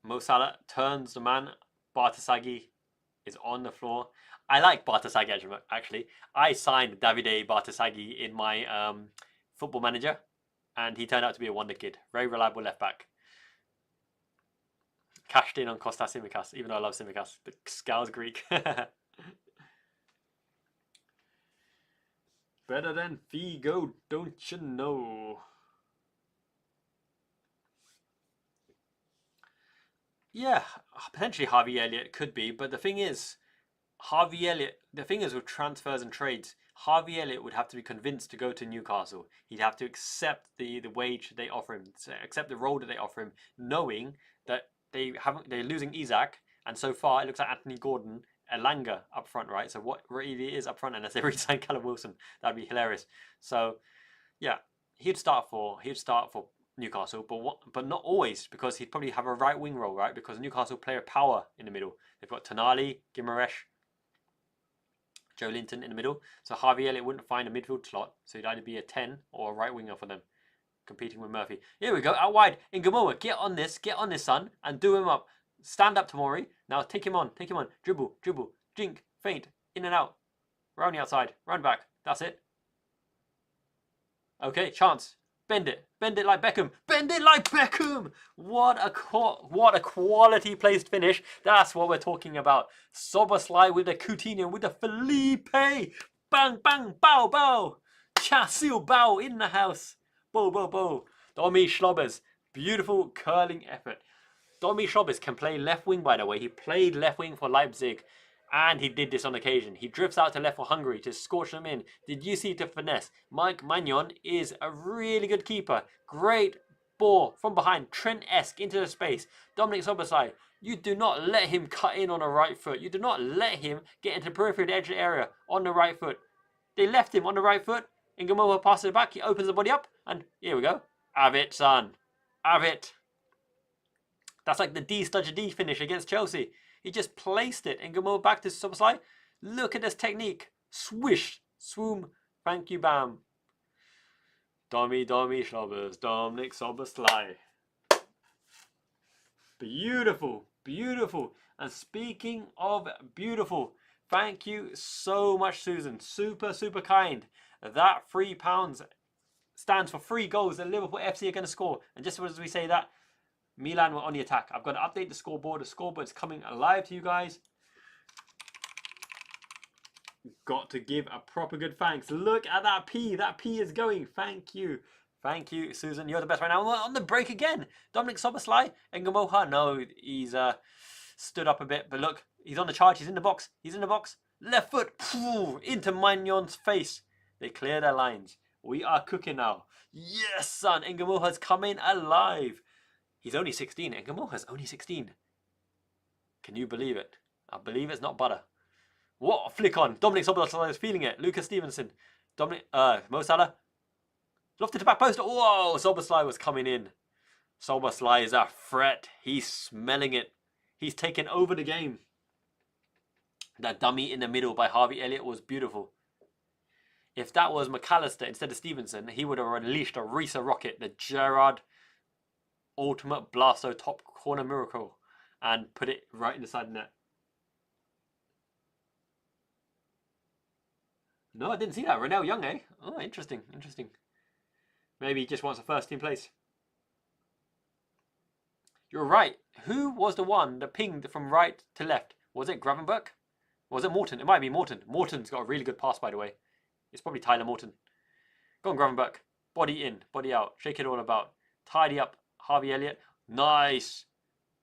Mo Salah turns the man. Bartasagi is on the floor. I like Bartasagi actually. I signed Davide Bartasagi in my football manager and he turned out to be a wonder kid. Very reliable left back. Cashed in on Kostas Tsimikas, even though I love Tsimikas. The Scow's Greek. Better than Figo, don't you know? Yeah, potentially Harvey Elliott could be, but the thing is, Harvey Elliott, the thing is with transfers and trades, Harvey Elliott would have to be convinced to go to Newcastle. He'd have to accept the wage they offer him, accept the role that they offer him, knowing that they're losing Isak, and so far it looks like Anthony Gordon, Elanga up front, right? So what really is up front, unless they re-sign Callum Wilson, that'd be hilarious. So yeah, he'd start for Newcastle, but not always, because he'd probably have a right wing role, right? Because Newcastle play a power in the middle. They've got Tonali, Guimaraes, Joe Linton in the middle. So Harvey Elliott wouldn't find a midfield slot, so he'd either be a 10 or a right winger for them, competing with Murphy. Here we go, out wide. Ngamoa, get on this, son, and do him up. Stand up, Tomori. Now take him on. Dribble, jink, feint, in and out. Round the outside, round back. That's it. Okay, chance. Bend it like Beckham. What a quality placed finish. That's what we're talking about. Szoboszlai with the Coutinho, with the Felipe. Bang, bang, bow, bow. Chasil bow in the house. Bo. Domi Schlobbers. Beautiful curling effort. Domi Schlobbers can play left wing, by the way. He played left wing for Leipzig, and he did this on occasion. He drifts out to left for Hungary to scorch them in. Did you see the finesse? Mike Maignan is a really good keeper. Great ball from behind, Trent-esque into the space. Dominic Szoboszlai, you do not let him cut in on the right foot. You do not let him get into the periphery of the edge of the area on the right foot. They left him on the right foot. Ngamoa passes it back. He opens the body up, and here we go. Have it, son. Have it. That's like the D finish against Chelsea. He just placed it. Ngamoa back to Szoboszlai. Look at this technique. Swish. Swoom. Thank you, bam. Domi Schlobbers. Dominic Szoboszlai. Beautiful. And speaking of beautiful, thank you so much, Susan. Super kind. That £3 stands for 3 goals that Liverpool FC are going to score. And just as we say that, Milan were on the attack. I've got to update the scoreboard. The scoreboard's coming alive to you guys. Got to give a proper good thanks. Look at that P. That P is going. Thank you, Susan. You're the best right now. We're on the break again. Dominic Szoboszlai. Ngamoha. No, he's stood up a bit. But look, he's on the charge. He's in the box. Left foot. Into Magnon's face. They clear their lines. We are cooking now. Yes, son. Ngamoha's coming alive. He's only 16. Ngamoha's only 16. Can you believe it? I believe it's not butter. What a flick on. Dominic Szoboszlai is feeling it. Lucas Stevenson. Mo Salah. Lofted to back post. Whoa, Szoboszlai was coming in. Szoboszlai is a threat. He's smelling it. He's taken over the game. That dummy in the middle by Harvey Elliott was beautiful. If that was McAllister instead of Stevenson, he would have unleashed a Risa rocket. The Gerrard ultimate blasto top corner miracle, and put it right in the side of the net. No, I didn't see that. Ronell Young, eh? Oh, interesting. Maybe he just wants a first team place. You're right. Who was the one that pinged from right to left? Was it Gravenberch? Was it Morton? It might be Morton. Morton's got a really good pass, by the way. It's probably Tyler Morton. Go on, Gravenberch. Body in, body out. Shake it all about. Tidy up. Harvey Elliott. Nice.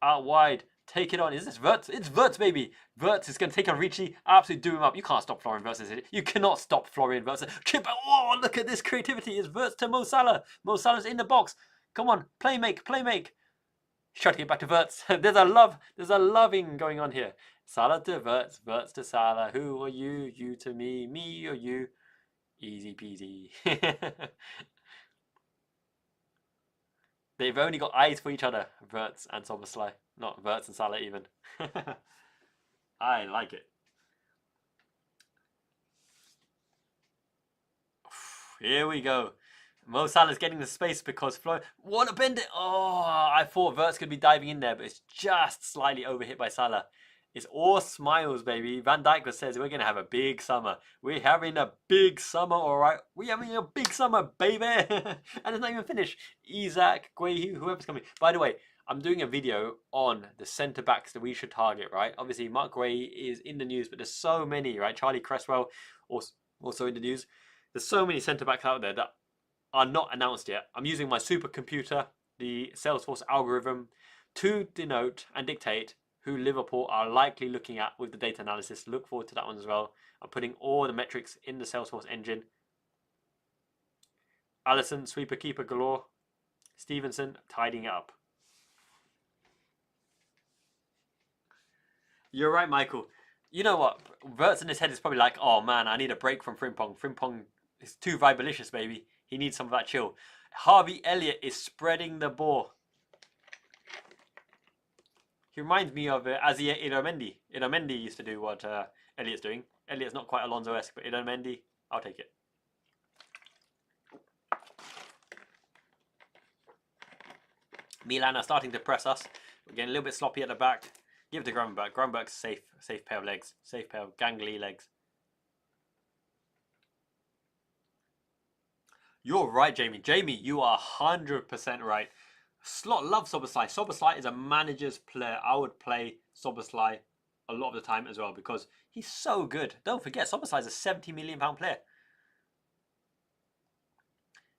Out wide. Take it on. Is this Wirtz? It's Wirtz, baby. Wirtz is going to take on Ricci. Absolutely do him up. You can't stop Florian Wirtz. You cannot stop Florian Wirtz. Chip. Oh, look at this creativity. It's Wirtz to Mo Salah. Mo Salah's in the box. Come on. Play make. He's trying to get back to Wirtz. There's a loving going on here. Salah to Wirtz. Wirtz to Salah. Who are you? You to me. Me or you? Easy peasy. They've only got eyes for each other, Wirtz and Szoboszlai. Not Wirtz and Salah even. I like it. Here we go. Mo Salah's getting the space because Florian... What a bend it! Oh, I thought Wirtz could be diving in there, but it's just slightly overhit by Salah. It's all smiles, baby. Van Dijk says we're going to have a big summer. We're having a big summer, all right? We're having a big summer, baby. And it's not even finished. Isak, Guehi, whoever's coming. By the way, I'm doing a video on the centre-backs that we should target, right? Obviously, Mark Guehi is in the news, but there's so many, right? Charlie Cresswell also in the news. There's so many centre-backs out there that are not announced yet. I'm using my supercomputer, the Salesforce algorithm, to denote and dictate who Liverpool are likely looking at with the data analysis. Look forward to that one as well. I'm putting all the metrics in the Salesforce engine. Alisson, sweeper keeper galore. Stevenson, tidying it up. You're right, Michael. You know what? Verts in his head is probably like, oh man, I need a break from Frimpong. Frimpong is too vibalicious, baby. He needs some of that chill. Harvey Elliott is spreading the ball. He reminds me of Azia Idomendi. Idomendi used to do what Elliott's doing. Elliott's not quite Alonso-esque, but Idomendi, I'll take it. Milan are starting to press us. We're getting a little bit sloppy at the back. Give it to Grunberg. Grunberg's safe pair of legs. Safe pair of gangly legs. You're right, Jamie. Jamie, you are 100% right. Slot loves Szoboszlai. Szoboszlai is a manager's player. I would play Szoboszlai a lot of the time as well because he's so good. Don't forget, Szoboszlai is a £70 million player.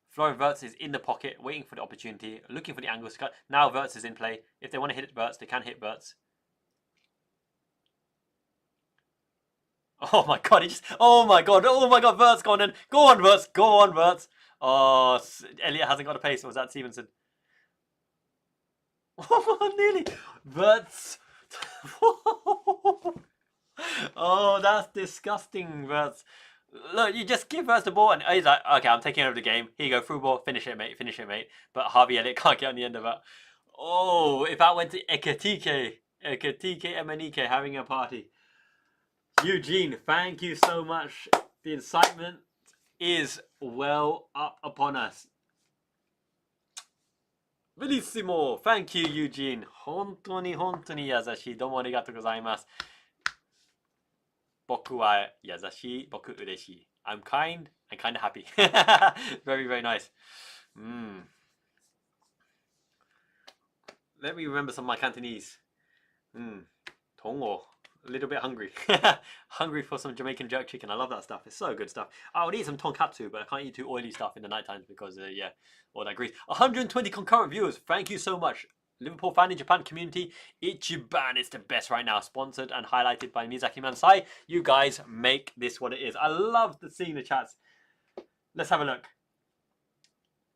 Florian Wirtz is in the pocket, waiting for the opportunity, looking for the angles to cut. Now Wirtz is in play. If they want to hit Wirtz, they can hit Wirtz. Oh my god, oh my god, Wirtz, go on then. Go on, Wirtz. Oh, Elliott hasn't got a pace. Or was that Stevenson? Oh, nearly. Wirtz. Oh, that's disgusting, Wirtz. Look, you just give Wirtz the ball and he's like, okay, I'm taking over the game. Here you go, through ball, finish it, mate. But Harvey Elliott can't get on the end of it. Oh, if that went to Ekatike MNEK having a party. Eugene, thank you so much. The incitement is well up upon us. Bellissimo. Thank you, Eugene. Hontoni yazashi. Domo arigatou gozaimasu. Boku wa yazashi. Boku ureshi. I'm kind and kind of happy. Very, very nice. Let me remember some of my Cantonese. Tongo. A little bit hungry. Hungry for some Jamaican jerk chicken. I love that stuff. It's so good stuff. I would eat some tonkatsu, but I can't eat too oily stuff in the night times because, yeah, all that grease. 120 concurrent viewers. Thank you so much. Liverpool fan in Japan community. Ichiban is the best right now. Sponsored and highlighted by Mizaki Mansai. You guys make this what it is. I love seeing the chats. Let's have a look.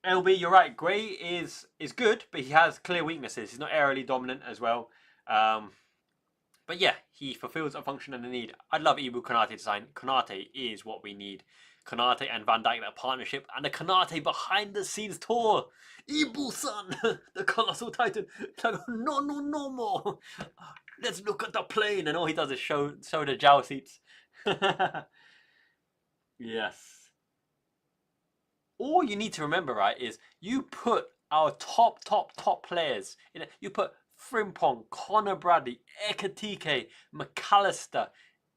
LB, you're right. Gray is good, but he has clear weaknesses. He's not aerially dominant as well. But yeah, he fulfills a function and a need. I'd love Ibu Konate design. Konate is what we need. Konate and Van Dijk, that partnership, and the Konate behind the scenes tour. Ibu-san, the colossal titan. No more. Let's look at the plane. And all he does is show the Jow seats. Yes. All you need to remember, right, is you put our top players. You put Frimpong, Connor Bradley, Ekatike, McAllister,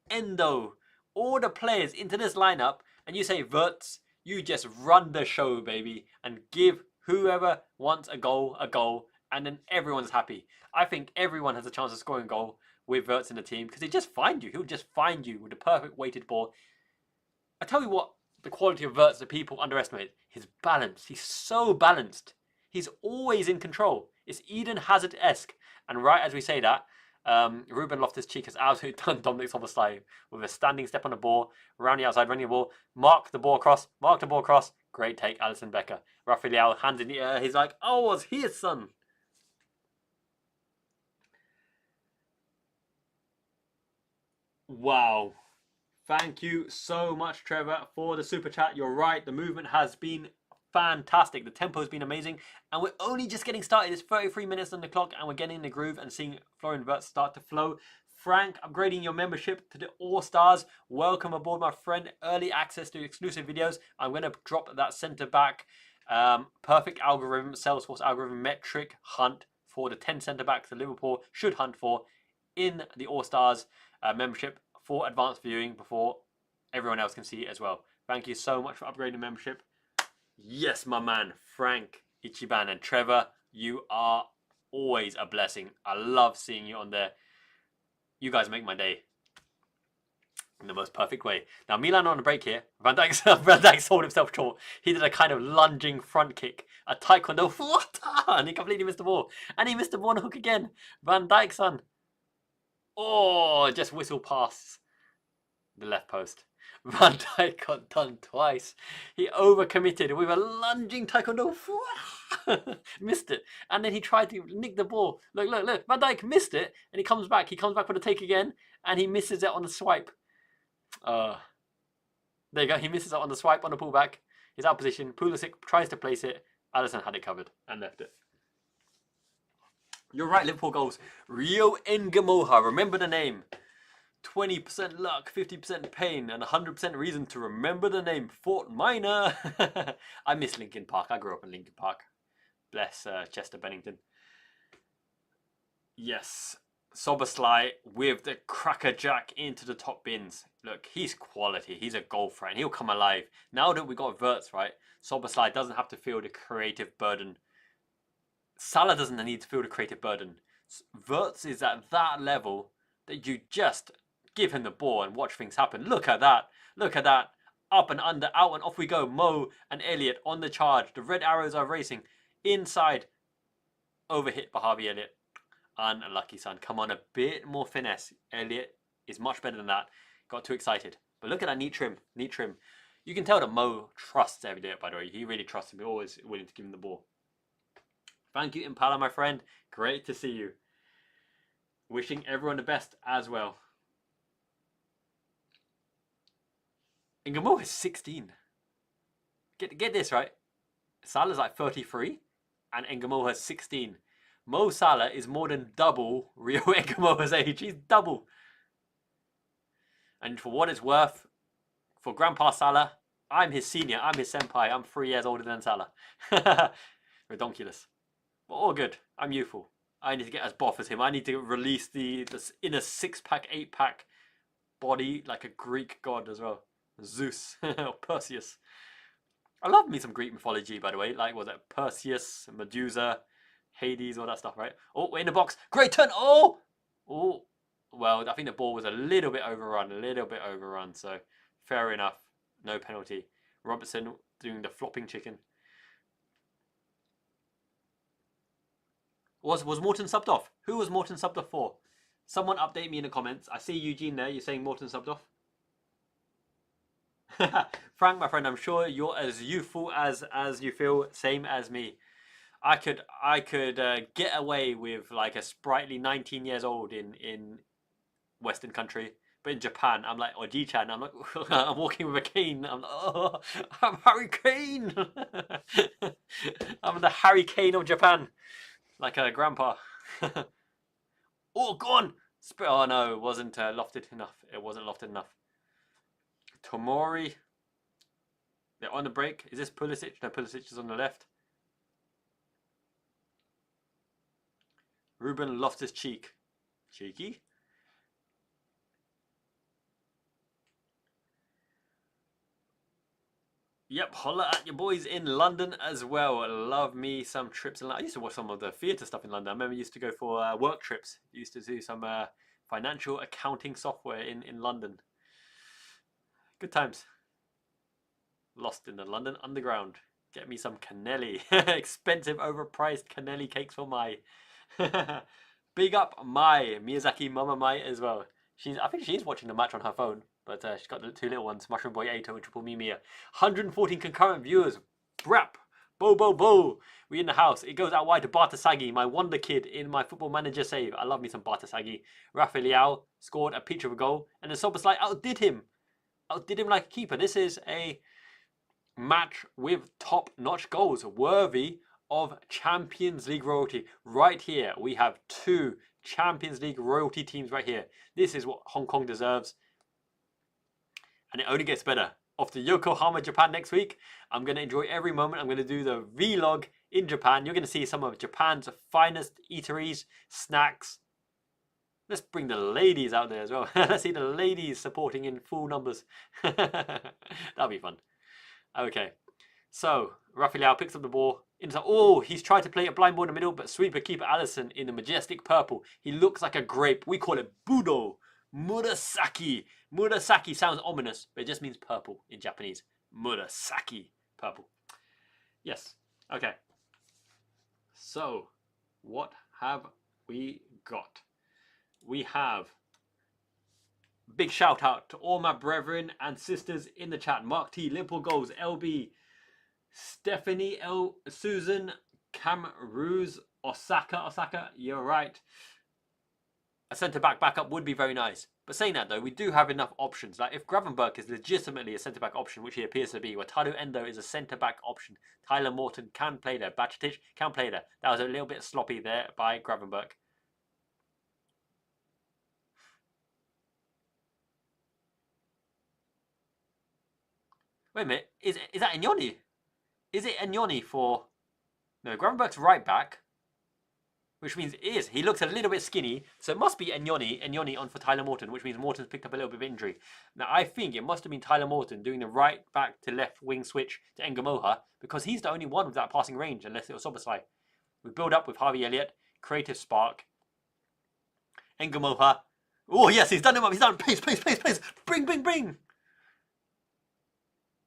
Endo, all the players into this lineup, and you say, Wirtz, you just run the show, baby, and give whoever wants a goal, and then everyone's happy. I think everyone has a chance of scoring a goal with Wirtz in the team, because he'll just find you. He'll just find you with the perfect weighted ball. I tell you what, the quality of Wirtz that people underestimate, his balance. He's so balanced. He's always in control. It's Eden Hazard-esque. And right as we say that, Ruben Loftus-Cheek has absolutely done Dominic Szoboszlai with a standing step on the ball, around the outside, running the ball, mark the ball across, great take, Alisson Becker. Rafael hands in the air, he's like, I was here, son. Wow. Thank you so much, Trevor, for the super chat. You're right, the movement has been fantastic. The tempo has been amazing, and we're only just getting started. It's 33 minutes on the clock, and we're getting in the groove and seeing Florian Wirtz start to flow. Frank, upgrading your membership to the All-Stars. Welcome aboard, my friend. Early access to exclusive videos. I'm going to drop that centre-back perfect algorithm, Salesforce algorithm metric hunt for the 10 centre-backs that Liverpool should hunt for in the All-Stars membership for advanced viewing before everyone else can see it as well. Thank you so much for upgrading membership. Yes, my man, Frank, Ichiban, and Trevor, you are always a blessing. I love seeing you on there. You guys make my day in the most perfect way. Now, Milan on a break here. Van Dijk sold himself short. He did a kind of lunging front kick, a taekwondo, and he completely missed the ball. And he missed the one hook again. Van Dijk, son. Oh, just whistle past the left post. Van Dijk got done twice. He overcommitted with a lunging taekwondo. Missed it. And then he tried to nick the ball. Look, look, look. Van Dijk missed it. And he comes back. He comes back for the take again. And he misses it on the swipe. There you go. He misses it on the swipe on the pullback. He's out of position. Pulisic tries to place it. Alisson had it covered and left it. You're right, Liverpool goals. Rio YNWA. Remember the name. 20% luck, 50% pain, and 100% reason to remember the name Fort Minor. I miss Linkin Park. I grew up in Linkin Park. Bless Chester Bennington. Yes. Szoboszlai with the crackerjack into the top bins. Look, he's quality. He's a goal threat, and he'll come alive. Now that we got Wirtz, right, Szoboszlai doesn't have to feel the creative burden. Salah doesn't need to feel the creative burden. Wirtz is at that level that you just give him the ball and watch things happen. Look at that. Look at that. Up and under, out and off we go. Mo and Elliott on the charge. The red arrows are racing. Inside. Overhit by Harvey Elliott. Unlucky, son. Come on, a bit more finesse. Elliott is much better than that. Got too excited. But look at that neat trim. Neat trim. You can tell that Mo trusts Elliott, by the way. He really trusts him. He's always willing to give him the ball. Thank you, Impala, my friend. Great to see you. Wishing everyone the best as well. YNWA is 16. Get this, right? Salah's like 33 and YNWA has 16. Mo Salah is more than double Rio YNWA's age. He's double. And for what it's worth, for Grandpa Salah, I'm his senior. I'm his senpai. I'm 3 years older than Salah. Redonkulous. But all good. I'm youthful. I need to get as buff as him. I need to release the inner 6-pack, 8-pack body like a Greek god as well. Zeus or Perseus. I love me some Greek mythology, by the way. Like, was that Perseus, Medusa, Hades, all that stuff, right? Oh, we're in the box. Great turn. Oh! Oh. Well, I think the ball was a little bit overrun. So, fair enough. No penalty. Robertson doing the flopping chicken. Was Morton subbed off? Who was Morton subbed off for? Someone update me in the comments. I see Eugene there. You're saying Morton subbed off? Frank, my friend, I'm sure you're as youthful as you feel, same as me. I could get away with like a sprightly 19 years old in Western country, but in Japan, I'm like, or G-Chan, I'm like, I'm walking with a cane. I'm like, oh, I'm Harry Kane. I'm the Harry Kane of Japan, like a grandpa. Oh, go on. Oh no, it wasn't lofted enough. It wasn't lofted enough. Tomori. They're on the break. Is this Pulisic? No, Pulisic is on the left. Ruben Loftus-Cheek. Cheeky. Yep, holla at your boys in London as well. Love me some trips in London. I used to watch some of the theatre stuff in London. I remember I used to go for work trips. Used to do some financial accounting software in London. Good times. Lost in the London Underground. Get me some cannelli. Expensive, overpriced cannelli cakes for my. Big up my Miyazaki Mama Mai as well. I think she's watching the match on her phone, but she's got the 2 little ones, Mushroom Boy Ato and Triple Mimia. 114 concurrent viewers. Brap. Bo. We in the house. It goes out wide to Bartasagi, my wonder kid in my Football Manager save. I love me some Bartasagi. Rafael scored a peach of a goal, and then Szoboszlai outdid him. Outdid him like a keeper. This is a match with top-notch goals, worthy of Champions League royalty. Right here, we have 2 Champions League royalty teams right here. This is what Hong Kong deserves. And it only gets better. Off to Yokohama, Japan next week. I'm going to enjoy every moment. I'm going to do the vlog in Japan. You're going to see some of Japan's finest eateries, snacks. Let's bring the ladies out there as well. Let's see the ladies supporting in full numbers. That'll be fun. Okay. So, Rafael picks up the ball. Oh, he's tried to play a blind ball in the middle, but sweeper keeper Alisson in the majestic purple. He looks like a grape. We call it Budo. Murasaki. Murasaki sounds ominous, but it just means purple in Japanese. Murasaki. Purple. Yes. Okay. So, what have we got? We have Big shout out to all my brethren and sisters in the chat. Mark T, Liverpool goals, LB, Stephanie L, Susan, Cam Ruse, Osaka, you're right. A centre-back backup would be very nice. But saying that though, we do have enough options. Like if Gravenberch is legitimately a centre-back option, which he appears to be, Wataru Endo is a centre-back option. Tyler Morton can play there. Bajcetic can play there. That was a little bit sloppy there by Gravenberch. Wait a minute, is that Enyoni? Is it Enyoni for... No, Gravenberch's right back. Which means it is. He looks a little bit skinny. So it must be Enyoni on for Tyler Morton, which means Morton's picked up a little bit of injury. Now, I think it must have been Tyler Morton doing the right back to left wing switch to Ngamoha, because he's the only one with that passing range, unless it was Szoboszlai. We build up with Harvey Elliott. Creative spark. Ngamoha. Oh, yes, he's done him up. He's done. Pace. Bring.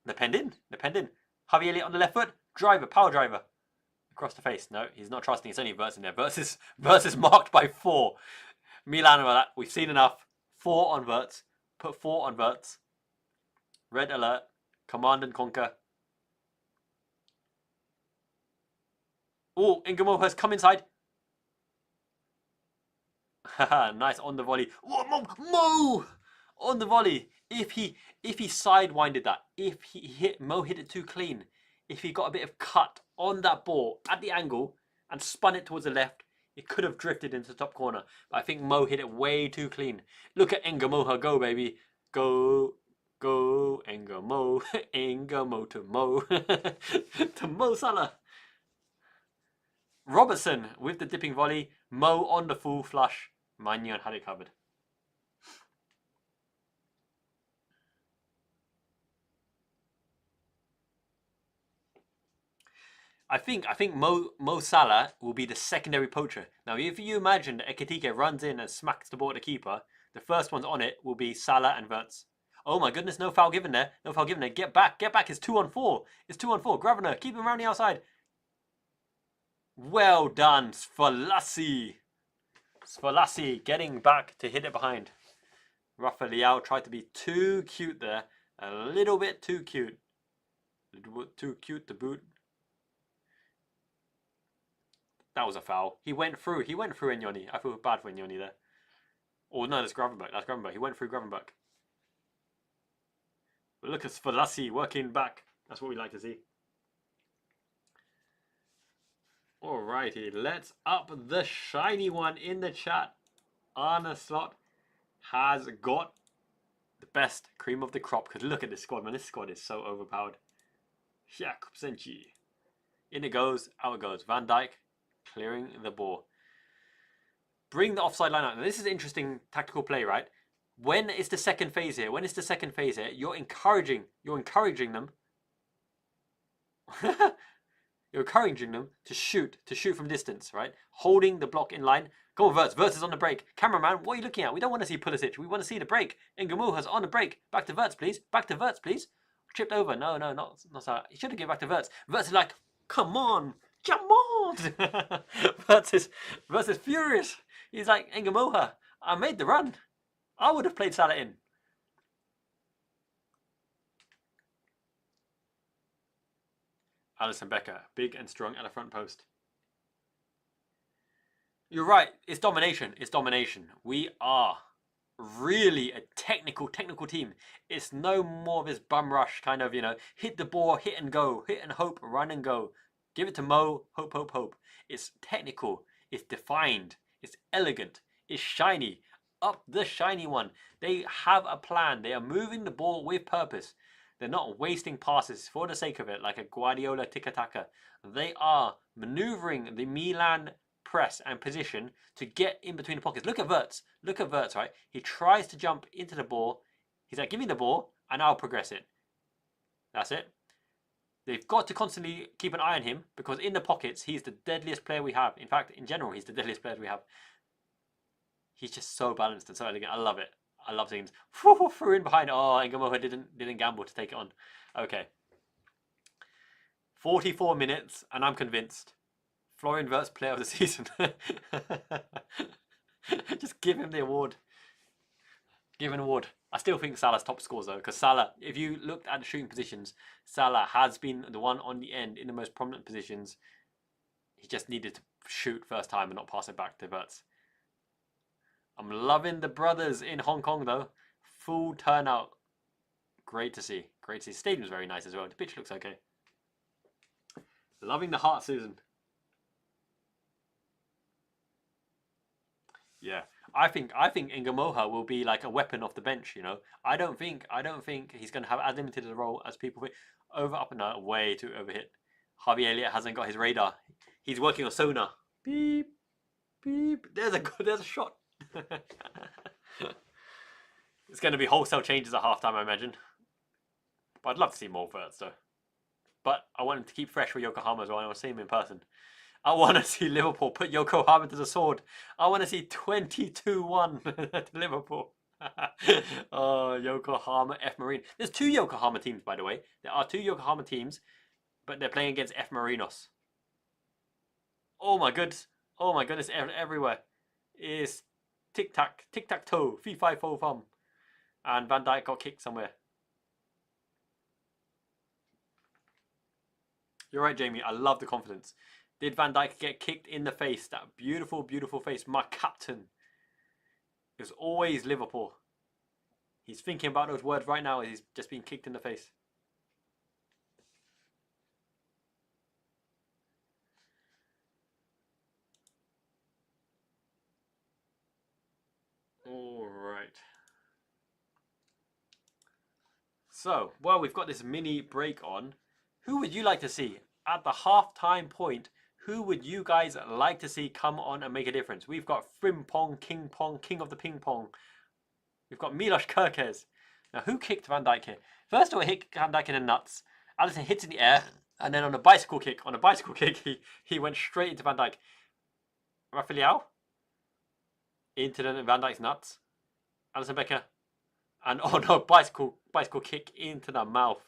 Depending. Harvey Elliott on the left foot. Power driver. Across the face. No, he's not trusting. It's only Verts in there. Verts is marked by 4. Milan, we've seen enough. 4 on Verts. Put 4 on Verts. Red alert. Command and conquer. Oh, Ngamoha has come inside. Haha, nice on the volley. Oh, Mo! On the volley. If he sidewinded that, Mo hit it too clean. If he got a bit of cut on that ball at the angle and spun it towards the left, it could have drifted into the top corner. But I think Mo hit it way too clean. Look at Ngamoha go, baby. Go, Ngamo. Ngamo to Mo. To Mo Salah. Robertson with the dipping volley. Mo on the full flush. Mannion had it covered. I think Mo Salah will be the secondary poacher. Now, if you imagine that Ekitike runs in and smacks the ball at the keeper, the first ones on it will be Salah and Verts. Oh my goodness, no foul given there. Get back. It's 2-on-4. It's 2-on-4. Gravner, keep him around the outside. Well done, Szoboszlai. Szoboszlai getting back to hit it behind. Rafa Leao tried to be too cute there. A little bit too cute. A little bit too cute to boot. That was a foul. He went through Enyoni. I feel bad for Enyoni there. Oh no, that's Gravenberch. He went through Gravenberch. But look at Szoboszlai working back. That's what we like to see. Alrighty, let's up the shiny one in the chat. Arne Slot has got the best cream of the crop. Because look at this squad, man. This squad is so overpowered. Jakub Senchi. In it goes, out it goes. Van Dijk clearing the ball. Bring the offside line out. Now, this is interesting tactical play, right? When it's the second phase here, you're encouraging them. You're encouraging them to shoot from distance, right? Holding the block in line. Go on, Verts. Verts is on the break. Cameraman, what are you looking at? We don't want to see Pulisic. We want to see the break. Ngamoha's on the break. Back to Verts, please. Tripped over. No, not so. He should have given back to Verts. Verts is like, come on. Verts is furious. He's like, Ngamoha, I made the run. I would have played Salah in. Alisson Becker, big and strong at the front post. You're right. It's domination. We are really a technical team. It's no more of this bum rush kind of, hit the ball, hit and go, hit and hope, run and go. Give it to Mo, hope. It's technical. It's defined. It's elegant. It's shiny. Up the shiny one. They have a plan. They are moving the ball with purpose. They're not wasting passes for the sake of it, like a Guardiola tiki-taka. They are maneuvering the Milan press and position to get in between the pockets. Look at Verts, right? He tries to jump into the ball. He's like, give me the ball, and I'll progress it. That's it. They've got to constantly keep an eye on him, because in the pockets, he's the deadliest player we have. In fact, in general, he's the deadliest player we have. He's just so balanced and so elegant. I love it. I love seeing him through in behind. Oh, Ngamoha didn't gamble to take it on. Okay. 44 minutes, and I'm convinced. Florian Wirtz, player of the season. Just give him the award. Give an award. I still think Salah's top scores though, because Salah, if you looked at the shooting positions, Salah has been the one on the end in the most prominent positions. He just needed to shoot first time and not pass it back to Wirtz. I'm loving the brothers in Hong Kong though. Full turnout. Great to see. Great to see. Stadium's very nice as well. The pitch looks okay. Loving the heart, Susan. Yeah. I think Ngamoha will be like a weapon off the bench, you know. I don't think he's going to have as limited a role as people think. Over, up, and no, way too overhit. Harvey Elliott hasn't got his radar. He's working on sonar. Beep, beep. There's a shot. It's going to be wholesale changes at halftime, I imagine. But I'd love to see more Wirtz though. But I want him to keep fresh for Yokohama as well. I want to see him in person. I want to see Liverpool put Yokohama to the sword. I want to see 22-1 to Liverpool. Oh, Yokohama F Marine. There's 2 Yokohama teams, by the way. There are 2 Yokohama teams, but they're playing against F Marinos. Oh my goodness. Oh my goodness, everywhere. It's tic-tac-toe, fee-fi-fo-fum. And Van Dijk got kicked somewhere. You're right, Jamie. I love the confidence. Did Van Dijk get kicked in the face? That beautiful, beautiful face. My captain. It was always Liverpool. He's thinking about those words right now. He's just been kicked in the face. All right. So, while we've got this mini break on, who would you like to see at the half-time point? Who would you guys like to see come on and make a difference? We've got Frimpong, King of the Ping Pong. We've got Milos Kerkez. Now, who kicked Van Dijk here? First of all, hit Van Dijk in the nuts. Alisson hits in the air, and then on a bicycle kick, he went straight into Van Dijk. Rafael into the Van Dijk's nuts. Alisson Becker, and oh no, bicycle kick into the mouth.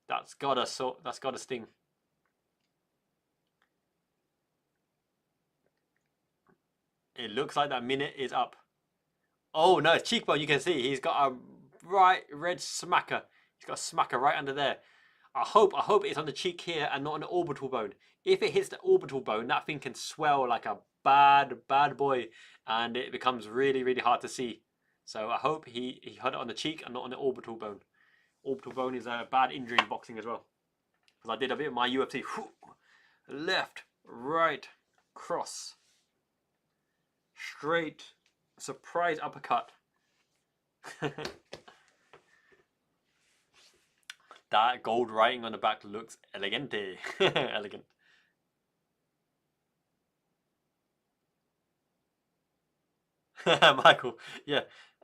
That's gotta sting. It looks like that minute is up. Oh no, it's cheekbone. You can see he's got a right red smacker. He's got a smacker right under there. I hope it's on the cheek here and not on the orbital bone. If it hits the orbital bone, that thing can swell like a bad boy, and it becomes really, really hard to see. So I hope he had it on the cheek and not on the orbital bone. Orbital bone is a bad injury in boxing as well. Because I did a bit of my UFC. Left, right, cross. Straight, surprise uppercut. That gold writing on the back looks elegante. Elegant. Michael, yeah.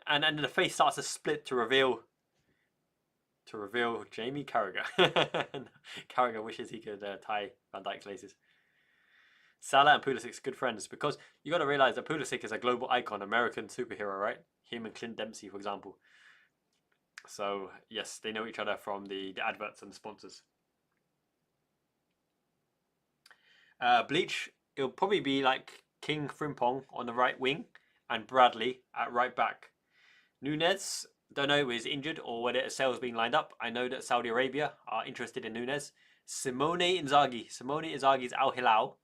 And then the face starts to split to reveal Jamie Carragher. Carragher wishes he could tie Van Dijk's laces. Salah and Pulisic good friends, because you got to realize that Pulisic is a global icon, American superhero, right? Him and Clint Dempsey, for example. So yes, they know each other from the adverts and the sponsors. Bleach, it'll probably be like King Frimpong on the right wing and Bradley at right back. Nunez, don't know if he's injured or whether a sale's being lined up. I know that Saudi Arabia are interested in Nunez. Simone Inzaghi's Al Hilal,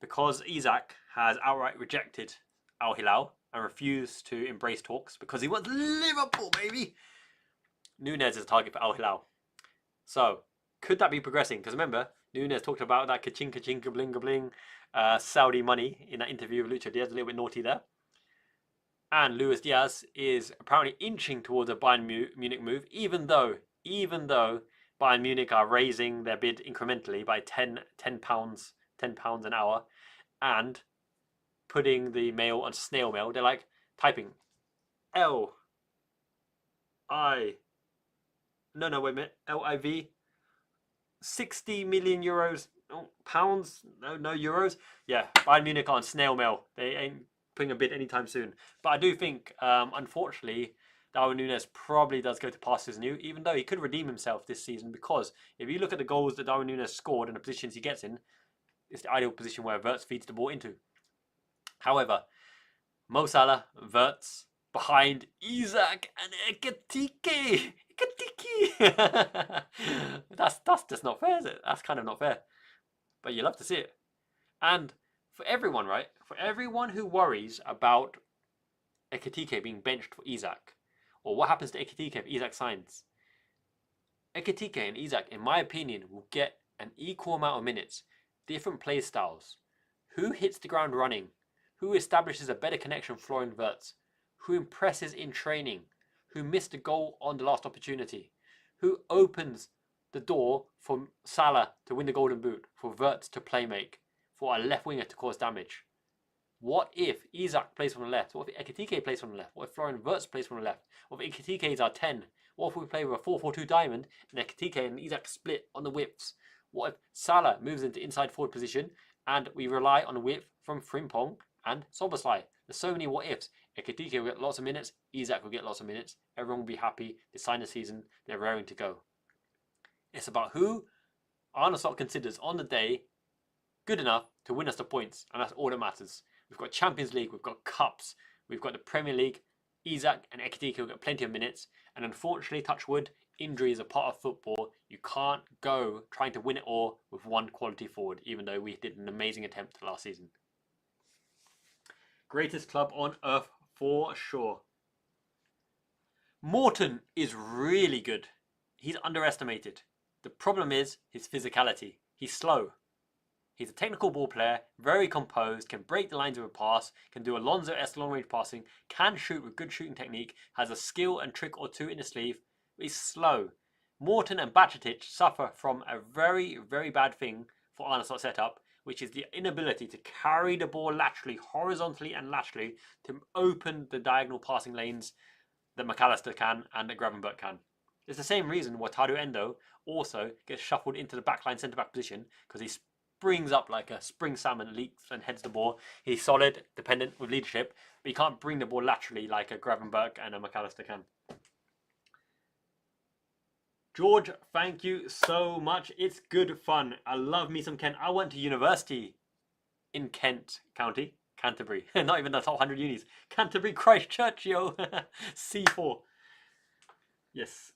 because Isaac has outright rejected Al Hilal and refused to embrace talks because he wants Liverpool, baby. Nunez is a target for Al Hilal. So, could that be progressing? Because remember, Nunez talked about that ka-ching, ka-bling, Saudi money in that interview with Lucha Diaz, a little bit naughty there. And Luis Diaz is apparently inching towards a Bayern Munich move, even though Bayern Munich are raising their bid incrementally by £10 an hour, and putting the mail on snail mail. They're like typing L-I. No, wait a minute. L-I-V. 60 million euros. Oh, pounds? No euros. Yeah, Bayern Munich are on snail mail. They ain't putting a bid anytime soon. But I do think, unfortunately, Darwin Núñez probably does go to pastures new, even though he could redeem himself this season, because if you look at the goals that Darwin Núñez scored and the positions he gets in, it's the ideal position where Wirtz feeds the ball into. However, Mo Salah, Wirtz, behind Isak and Ekitike. That's just not fair, is it? That's kind of not fair. But you love to see it. And for everyone, right? For everyone who worries about Ekitike being benched for Isak, or what happens to Ekitike if Isak signs, Ekitike and Isak, in my opinion, will get an equal amount of minutes, different play styles. Who hits the ground running? Who establishes a better connection with Florian Wirtz? Who impresses in training? Who missed a goal on the last opportunity? Who opens the door for Salah to win the Golden Boot, for Wirtz to play make, for a left winger to cause damage? What if Isak plays from the left? What if Ekitike plays from the left? What if Florian Wirtz plays from the left? What if Ekitike is our 10? What if we play with a 4-4-2 diamond and Ekitike and Isak split on the widths? What if Salah moves into inside forward position and we rely on width from Frimpong and Szoboszlai? There's so many what ifs. Ekitike will get lots of minutes. Isak will get lots of minutes. Everyone will be happy. They sign the season. They're raring to go. It's about who Arne Slot considers on the day good enough to win us the points, and that's all that matters. We've got Champions League, we've got Cups, we've got the Premier League. Isak and Ekitike will get plenty of minutes, and unfortunately, touch wood, injury is a part of football. You can't go trying to win it all with one quality forward, even though we did an amazing attempt last season. Greatest club on earth for sure. Morton is really good. He's underestimated. The problem is his physicality. He's slow. He's a technical ball player, very composed, can break the lines with a pass, can do Alonso-esque long-range passing, can shoot with good shooting technique, has a skill and trick or two in the sleeve, but he's slow. Morton and Bajcetic suffer from a very, very bad thing for Arne Slot setup, which is the inability to carry the ball laterally, horizontally and laterally, to open the diagonal passing lanes that McAllister can and that Gravenberch can. It's the same reason why Tadu Endo also gets shuffled into the backline centre-back position, because he springs up like a spring salmon, leaps and heads the ball. He's solid, dependent with leadership, but he can't bring the ball laterally like a Gravenberch and a McAllister can. George, thank you so much. It's good fun. I love me some Kent. I went to university in Kent County, Canterbury. Not even the top 100 unis. Canterbury Christchurch, yo. C4. Yes.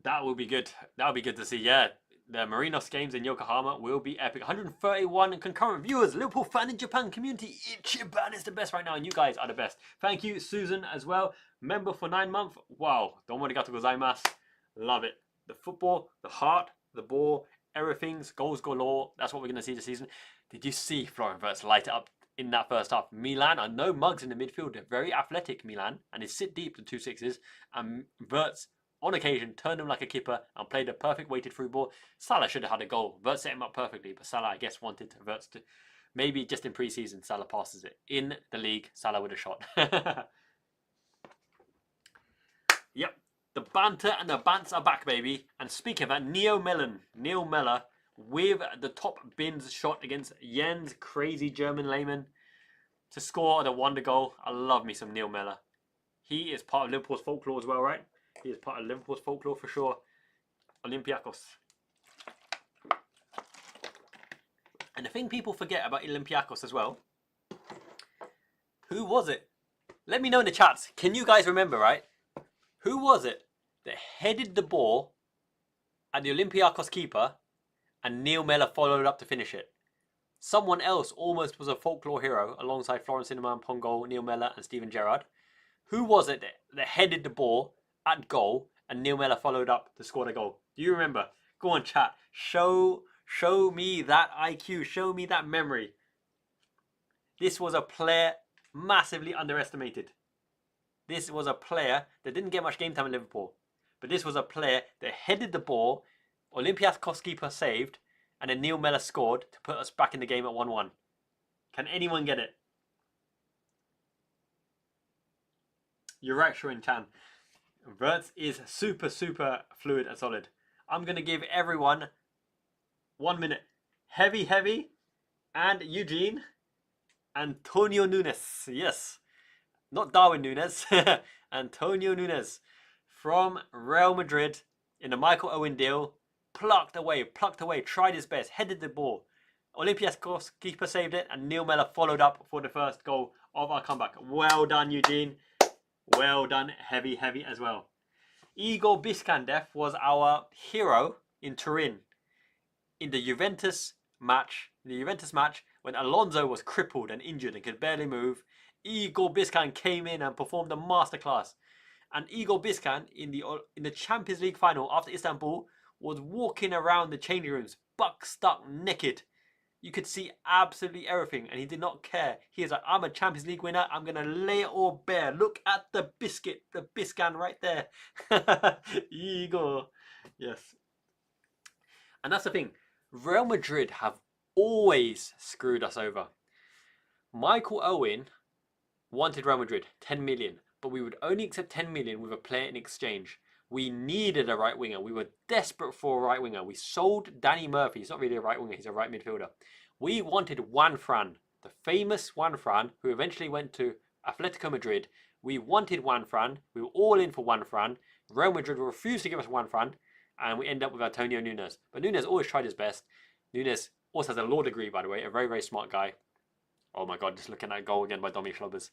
That will be good. That will be good to see. Yeah, the Marinos games in Yokohama will be epic. 131 concurrent viewers. Liverpool fan in Japan community. Ichiban is the best right now, and you guys are the best. Thank you, Susan, as well. Member for 9 months. Wow. Domarigato gozaimasu. Love it. The football, the heart, the ball, everything's goals galore. That's what we're going to see this season. Did you see Florian Wirtz light it up in that first half? Milan are no mugs in the midfield. They're very athletic, Milan, and they sit deep to 2 6s. And Wirtz, on occasion, turned him like a keeper and played a perfect weighted through ball. Salah should have had a goal. Wirtz set him up perfectly, but Salah, I guess, wanted Wirtz to. Maybe just in pre-season, Salah passes it. In the league, Salah would have shot. Yep, the banter and the bants are back, baby. And speaking of that, Neil Mellor with the top bins shot against Jens, crazy German layman, to score the wonder goal. I love me some Neil Mellor. He is part of Liverpool's folklore as well, right? He is part of Liverpool's folklore for sure. Olympiacos. And the thing people forget about Olympiacos as well, who was it? Let me know in the chats. Can you guys remember, right? Who was it that headed the ball at the Olympiacos keeper and Neil Mellor followed up to finish it? Someone else almost was a folklore hero alongside Florence Cinnamon, Pongo, Neil Mellor and Steven Gerrard. Who was it that headed the ball at goal and Neil Mellor followed up to score the goal? Do you remember? Go on, chat. Show me that IQ. Show me that memory. This was a player massively underestimated. This was a player that didn't get much game time in Liverpool. But this was a player that headed the ball, Olympiacos keeper saved, and then Neil Mellor scored to put us back in the game at 1-1. Can anyone get it? You're right, Shuin Chan. Wirtz is super fluid and solid. I'm going to give everyone 1 minute. Heavy, and Eugene. Antonio Nunes. Yes. Not Darwin Nunes. Antonio Nunes from Real Madrid in the Michael Owen deal. Plucked away, tried his best, headed the ball. Olympiacos keeper saved it, and Neil Mellor followed up for the first goal of our comeback. Well done, Eugene. Well done. Heavy, heavy as well. Igor Biskandev was our hero in Turin in the Juventus match. When Alonso was crippled and injured and could barely move, Igor Biskan came in and performed a masterclass. And Igor Biskan in the Champions League final after Istanbul was walking around the changing rooms, buck stuck naked. You could see absolutely everything, and he did not care. He was like, I'm a Champions League winner. I'm going to lay it all bare. Look at the biscuit, the Biscan right there. Igor. Yes. And that's the thing. Real Madrid have always screwed us over. Michael Owen wanted Real Madrid, 10 million. But we would only accept 10 million with a player in exchange. We needed a right winger. We were desperate for a right winger. We sold Danny Murphy. He's not really a right winger. He's a right midfielder. We wanted Juan Fran, the famous Juan Fran, who eventually went to Atletico Madrid. We wanted Juan Fran. We were all in for Juan Fran. Real Madrid refused to give us Juan Fran, and we end up with Antonio Nunes. But Nunes always tried his best. Nunes also has a law degree, by the way. A very, very smart guy. Oh my God, just looking at that goal again by Domi Schlobbers.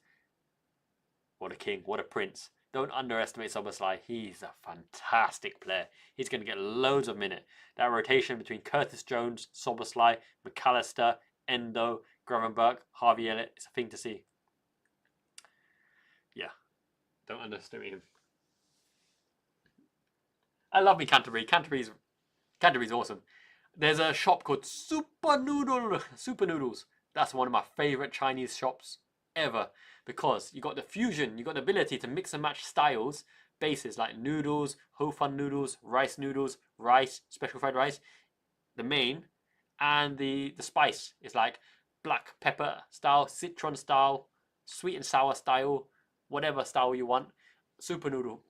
What a king. What a prince. Don't underestimate Szoboszlai. He's a fantastic player. He's going to get loads of minutes. That rotation between Curtis Jones, Szoboszlai, McAllister, Endo, Gravenberch, Harvey Elliott, it's a thing to see. Yeah, don't underestimate him. I love me Canterbury. Canterbury's awesome. There's a shop called Super Noodles. That's one of my favourite Chinese shops ever. Because you got the fusion, you got the ability to mix and match styles, bases like noodles, ho fun noodles, rice, special fried rice, the main, and the spice is like black pepper style, citron style, sweet and sour style, whatever style you want. Super noodle,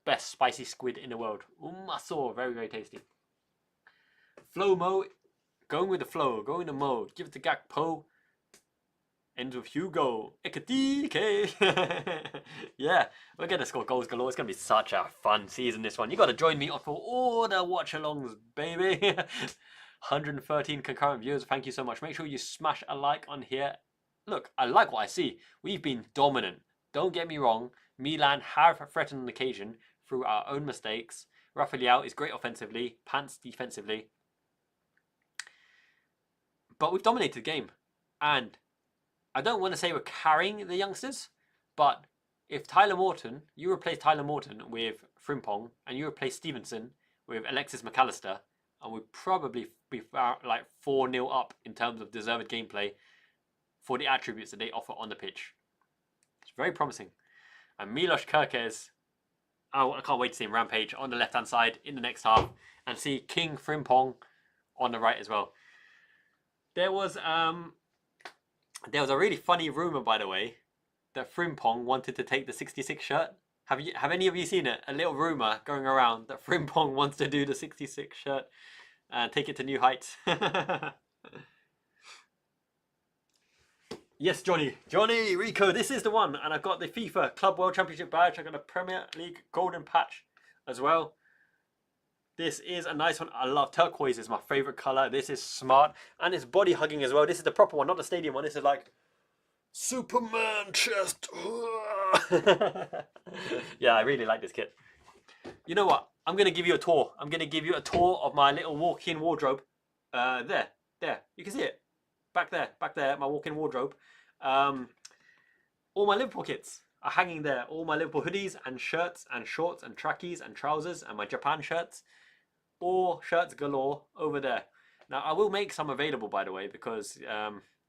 best spicy squid in the world. Umaso, very, very tasty. Flow Mo, going with the flow, going the mode, give it to Gakpo. Ends with Hugo. Ekatike. Yeah, we're going to score goals galore. It's going to be such a fun season, this one. You got to join me for all the watch-alongs, baby. 113 concurrent viewers. Thank you so much. Make sure you smash a like on here. Look, I like what I see. We've been dominant. Don't get me wrong. Milan have threatened on occasion through our own mistakes. Rafael is great offensively. Pants defensively. But we've dominated the game. And I don't want to say we're carrying the youngsters, but if you replace Tyler Morton with Frimpong, and you replace Stevenson with Alexis McAllister, and we'd probably be like 4-0 up in terms of deserved gameplay for the attributes that they offer on the pitch. It's very promising. And Milos Kerkez, oh, I can't wait to see him rampage on the left-hand side in the next half, and see King Frimpong on the right as well. There was a really funny rumour, by the way, that Frimpong wanted to take the 66 shirt. Have any of you seen it? A little rumour going around that Frimpong wants to do the 66 shirt and take it to new heights. Yes, Johnny, Rico, this is the one. And I've got the FIFA Club World Championship badge. I've got the Premier League golden patch as well. This is a nice one. I love turquoise. Is my favourite colour. This is smart. And it's body hugging as well. This is the proper one, not the stadium one. This is like Superman chest. Yeah, I really like this kit. You know what? I'm going to give you a tour. I'm going to give you a tour of my little walk-in wardrobe. There. You can see it. Back there, my walk-in wardrobe. All my Liverpool kits are hanging there. All my Liverpool hoodies and shirts and shorts and trackies and trousers and my Japan shirts. All shirts galore over there. Now, I will make some available, by the way, because,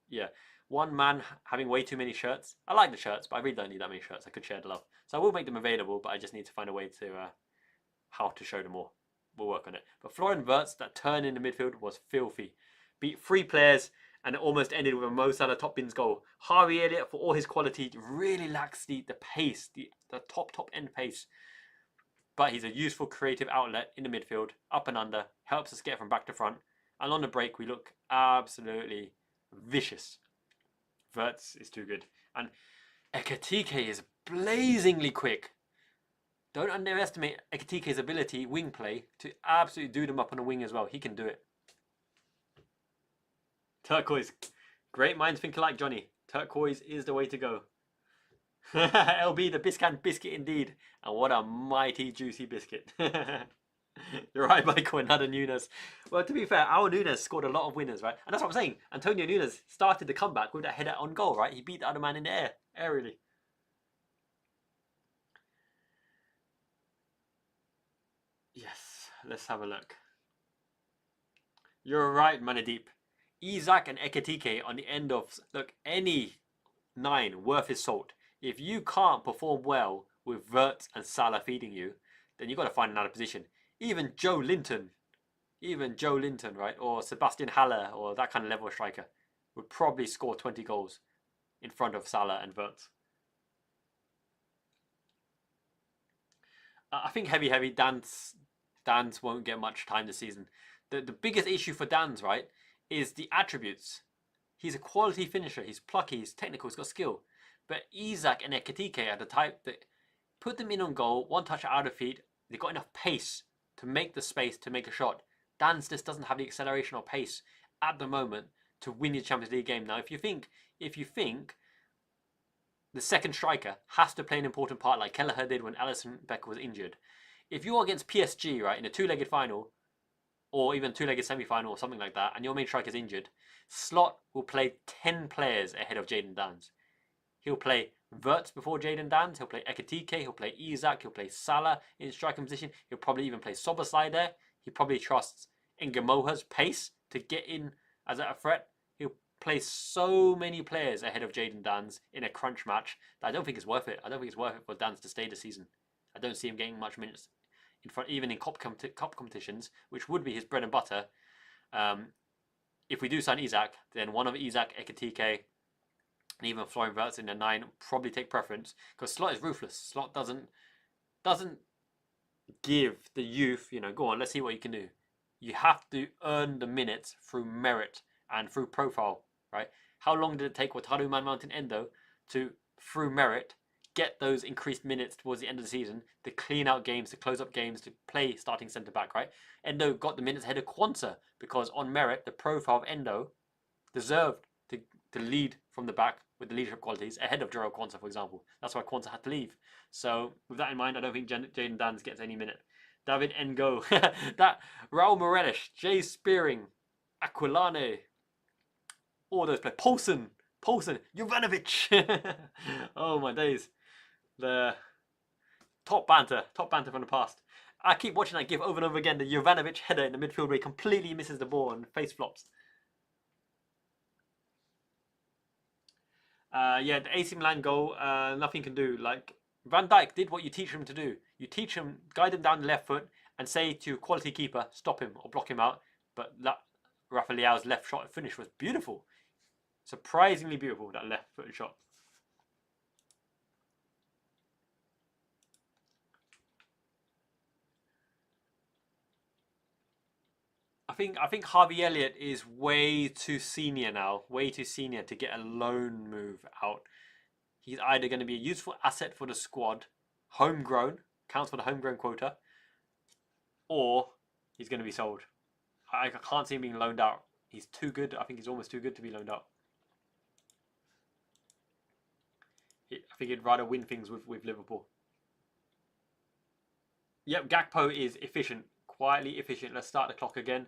yeah, one man having way too many shirts. I like the shirts, but I really don't need that many shirts. I could share the love. So I will make them available, but I just need to find a way to how to show them more. We'll work on it. But Florian Wirtz, that turn in the midfield was filthy. Beat 3 players, and it almost ended with a Mo Salah top bins goal. Harvey Elliott, for all his quality, really lacks the pace, the top end pace. But he's a useful creative outlet in the midfield, up and under, helps us get from back to front. And on the break, we look absolutely vicious. Wirtz is too good. And Ekatike is blazingly quick. Don't underestimate Ekatike's ability, wing play, to absolutely do them up on the wing as well. He can do it. Turquoise. Great minds think alike, Johnny. Turquoise is the way to go. LB, the Biscan biscuit indeed. And what a mighty juicy biscuit. You're right, Michael, another Nunes. Well, to be fair, our Nunes scored a lot of winners, right? And that's what I'm saying. Antonio Nunes started the comeback with that header on goal, right? He beat the other man in the air, aerially. Yes, let's have a look. You're right, Manadeep. Isak and Ekatike on the end of, look, any 9 worth his salt. If you can't perform well with Wirtz and Salah feeding you, then you've got to find another position. Even Joe Linton, right, or Sebastian Haller, or that kind of level of striker, would probably score 20 goals in front of Salah and Wirtz. I think heavy, Dan's won't get much time this season. The biggest issue for Dan's, right, is the attributes. He's a quality finisher. He's plucky, he's technical, he's got skill. But Isak and Ekatike are the type that put them in on goal, one touch out of feet. They've got enough pace to make the space to make a shot. Dan's just doesn't have the acceleration or pace at the moment to win your Champions League game. Now, if you think the second striker has to play an important part like Kelleher did when Alisson Becker was injured. If you're against PSG, right, in a 2-legged final, or even 2-legged semi-final or something like that, and your main striker's injured, Slot will play 10 players ahead of Jadon Danns. He'll play Wirtz before Jadon Danns, he'll play Ekatike, he'll play Isak, he'll play Salah in striking position, he'll probably even play Szoboszlai there. He probably trusts Ngamoha's pace to get in as a threat. He'll play so many players ahead of Jadon Danns in a crunch match that I don't think it's worth it. I don't think it's worth it for Danns to stay this season. I don't see him getting much minutes in front, even in cup competitions, which would be his bread and butter. If we do sign Isak, then one of Isak, Ekatike, and even Florian Wirtz in the 9 probably take preference, because Slot is ruthless. Slot doesn't give the youth, go on, let's see what you can do. You have to earn the minutes through merit and through profile, right? How long did it take Wataru Man Mountain Endo to, through merit, get those increased minutes towards the end of the season to clean out games, to close up games, to play starting centre back, right? Endo got the minutes ahead of Quansah because on merit, the profile of Endo deserved to lead from the back with the leadership qualities ahead of Jarrell Quansah, for example. That's why Quansah had to leave. So with that in mind, I don't think Jadon Danns gets any minute. David Ngo, that Raul Morelos, Jay Spearing, Aquilane, all those players. Paulson, Jovanovic. Oh my days. The top banter from the past. I keep watching that gif over and over again. The Jovanovic header in the midfield where he completely misses the ball and face flops. Yeah, the AC Milan goal, nothing can do. Like, Van Dijk did what you teach him to do. You teach him, guide him down the left foot and say to quality keeper, stop him or block him out. But Rafa Leao's left shot finish was beautiful. Surprisingly beautiful, that left footed shot. I think Harvey Elliott is way too senior now, way too senior to get a loan move out. He's either going to be a useful asset for the squad, homegrown, counts for the homegrown quota, or he's going to be sold. I can't see him being loaned out. He's too good. I think he's almost too good to be loaned out. I think he'd rather win things with Liverpool. Yep, Gakpo is efficient, quietly efficient. Let's start the clock again.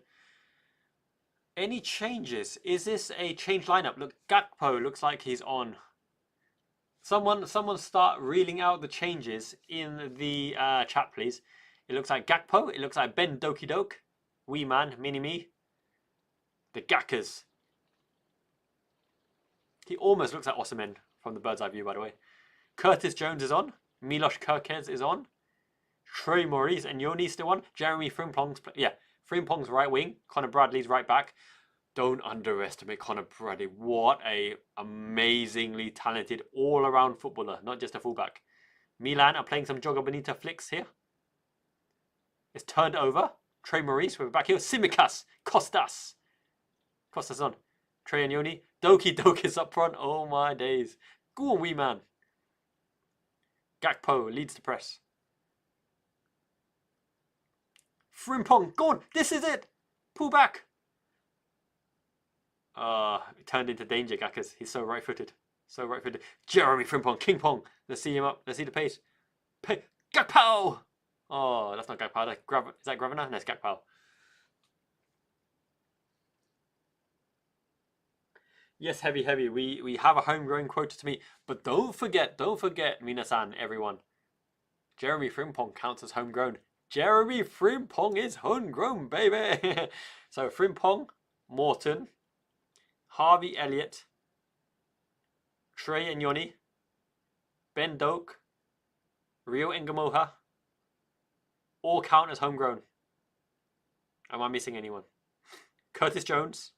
Any changes? Is this a changed lineup? Look, Gakpo looks like he's on. Someone start reeling out the changes in the chat, please. It looks like Gakpo. It looks like Ben Doki Doke. Wee Man, Mini Me. The Gakas. He almost looks like Osimhen from the bird's eye view, by the way. Curtis Jones is on. Milos Kerkez is on. Troy Maurice and Yoni still on. Jeremy Frimpong's Frimpong's right wing. Connor Bradley's right back. Don't underestimate Connor Bradley. What a amazingly talented all-around footballer, not just a fullback. Milan are playing some Joga Bonita flicks here. It's turned over. Trey Maurice, we're back here. Simicas, Costas on. Trey and Yoni. Doki Doki is up front. Oh my days. Go on, wee man. Gakpo leads the press. Frimpong, go on. This is it. Pull back. It turned into danger, Gackers. He's so right-footed. So right-footed. Jeremy Frimpong, King Pong. Let's see him up. Let's see the pace. Gakpo! Oh, that's not Gakpo. Is that Gravina? No, it's Gakpo. Yes, heavy. We have a homegrown quota to meet. But don't forget, Minasan, everyone. Jeremy Frimpong counts as homegrown. Jeremy Frimpong is homegrown, baby! So Frimpong, Morton, Harvey Elliott, Trey Nyoni, Ben Doak, Rio Ngamoha, all count as homegrown. Am I missing anyone? Curtis Jones,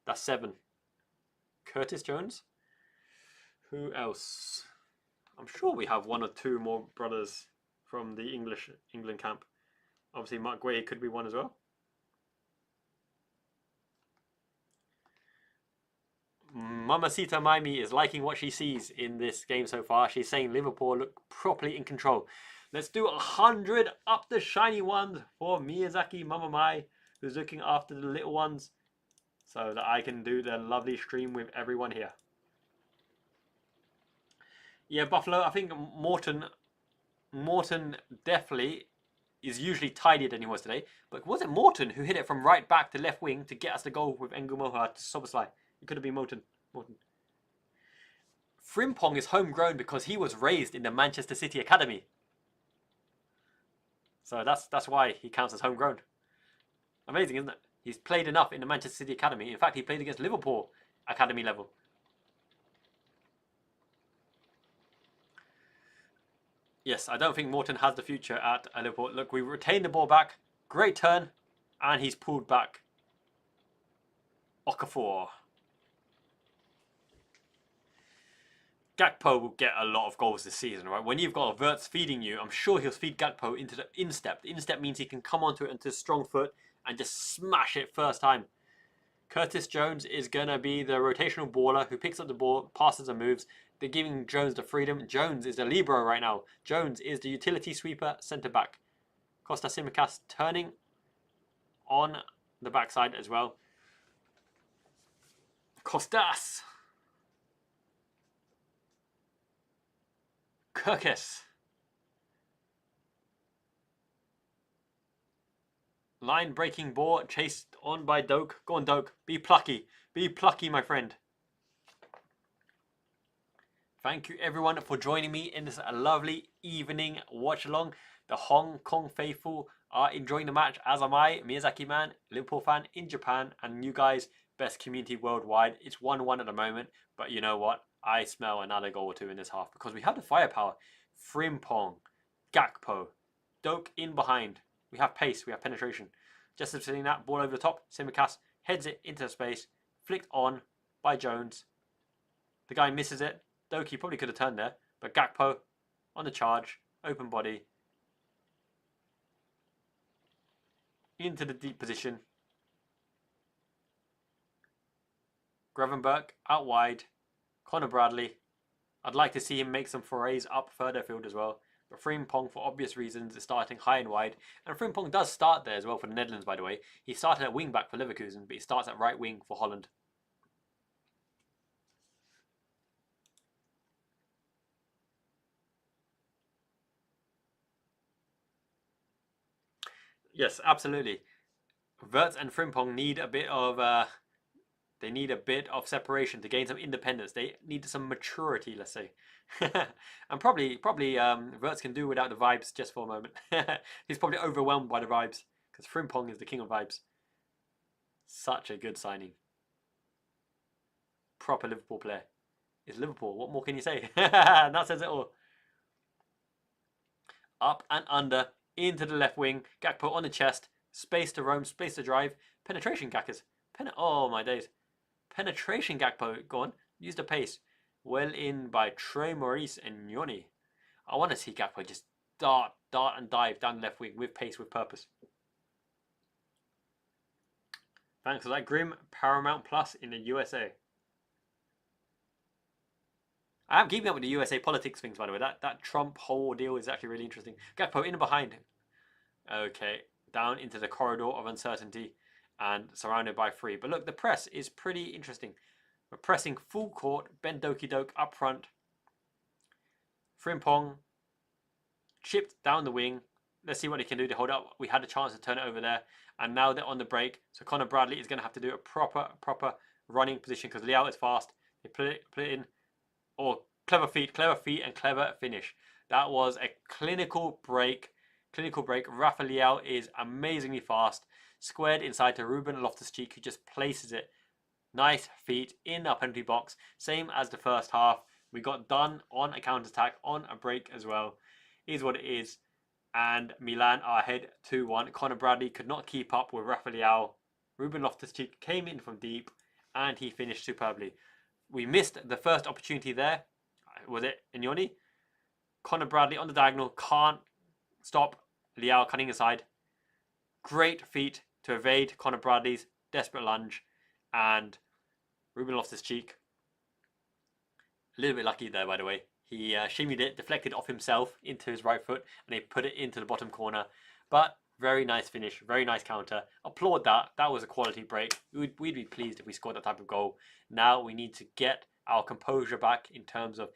that's 7. Curtis Jones. Who else? I'm sure we have 1 or 2 more brothers from the England camp. Obviously, Mark Guay could be one as well. Mamacita Maimi is liking what she sees in this game so far. She's saying Liverpool look properly in control. Let's do 100 up the shiny ones for Miyazaki Mamamai, who's looking after the little ones, so that I can do the lovely stream with everyone here. Yeah, Buffalo, I think Morton definitely is usually tidier than he was today. But was it Morton who hit it from right back to left wing to get us the goal with Ngumoha to Szoboszlai? It could have been Morton. Frimpong is homegrown because he was raised in the Manchester City Academy. So that's why he counts as homegrown. Amazing, isn't it? He's played enough in the Manchester City Academy. In fact, he played against Liverpool Academy level. Yes, I don't think Morton has the future at Liverpool. Look, we retained the ball back. Great turn. And he's pulled back. Okafor. Gakpo will get a lot of goals this season, right? When you've got Wirtz feeding you, I'm sure he'll feed Gakpo into the instep. The instep means he can come onto it into a strong foot and just smash it first time. Curtis Jones is going to be the rotational baller who picks up the ball, passes and moves. They're giving Jones the freedom. Jones is the libero right now. Jones is the utility sweeper, centre-back. Costa Simicas turning on the backside as well. Costas. Kirkus. Line breaking ball chased on by Doak. Go on, Doak. Be plucky. Be plucky, my friend. Thank you everyone for joining me in this lovely evening watch along. The Hong Kong faithful are enjoying the match, as am I, Miyazaki man, Liverpool fan in Japan, and you guys, best community worldwide. It's 1-1 at the moment, but you know what? I smell another goal or 2 in this half because we have the firepower. Frimpong, Gakpo, Doak in behind. We have pace, we have penetration. Just sitting that ball over the top, Simicas heads it into space, flicked on by Jones. The guy misses it. Doki probably could have turned there, but Gakpo on the charge, open body, into the deep position. Gravenberg out wide, Connor Bradley. I'd like to see him make some forays up further field as well. But Frimpong, for obvious reasons, is starting high and wide. And Frimpong does start there as well for the Netherlands, by the way. He started at wing back for Leverkusen, but he starts at right wing for Holland. Yes, absolutely. Wirtz and Frimpong need a bit of separation to gain some independence. They need some maturity, let's say. And probably Wirtz can do without the vibes just for a moment. He's probably overwhelmed by the vibes because Frimpong is the king of vibes. Such a good signing. Proper Liverpool player. It's Liverpool. What more can you say? That says it all. Up and under. Into the left wing. Gakpo on the chest. Space to roam. Space to drive. Penetration, Gackers. Oh, my days. Penetration, Gakpo. Go on. Use the pace. Well in by Trey Maurice and Nyoni. I want to see Gakpo just dart and dive down the left wing with pace, with purpose. Thanks for that, Grim. Paramount Plus in the USA. I am keeping up with the USA politics things, by the way. That Trump whole deal is actually really interesting. Gakpo in and behind. Okay, down into the corridor of uncertainty. and surrounded by 3. But look, the press is pretty interesting. We're pressing full court, Ben Doki Doke up front. Frimpong chipped down the wing. Let's see what he can do to hold up. We had a chance to turn it over there. And now they're on the break. So Connor Bradley is going to have to do a proper running position because Liao is fast. They put it in. Oh, clever feet, and clever finish. That was a clinical break. Rafa Liao is amazingly fast. Squared inside to Ruben Loftus-Cheek, who just places it. Nice feet in our penalty box. Same as the first half. We got done on a counter-attack, on a break as well. Is what it is. And Milan are ahead 2-1. Connor Bradley could not keep up with Rafa Liao. Ruben Loftus-Cheek came in from deep and he finished superbly. We missed the first opportunity there. Was it Inyoni? Connor Bradley on the diagonal can't stop Liao cutting aside. Great feat to evade Connor Bradley's desperate lunge. And Ruben Loftus-Cheek, a little bit lucky there, by the way. He shimmied it, deflected off himself into his right foot, and he put it into the bottom corner. But very nice finish, very nice counter. Applaud that. That was a quality break. We'd be pleased if we scored that type of goal. Now we need to get our composure back in terms of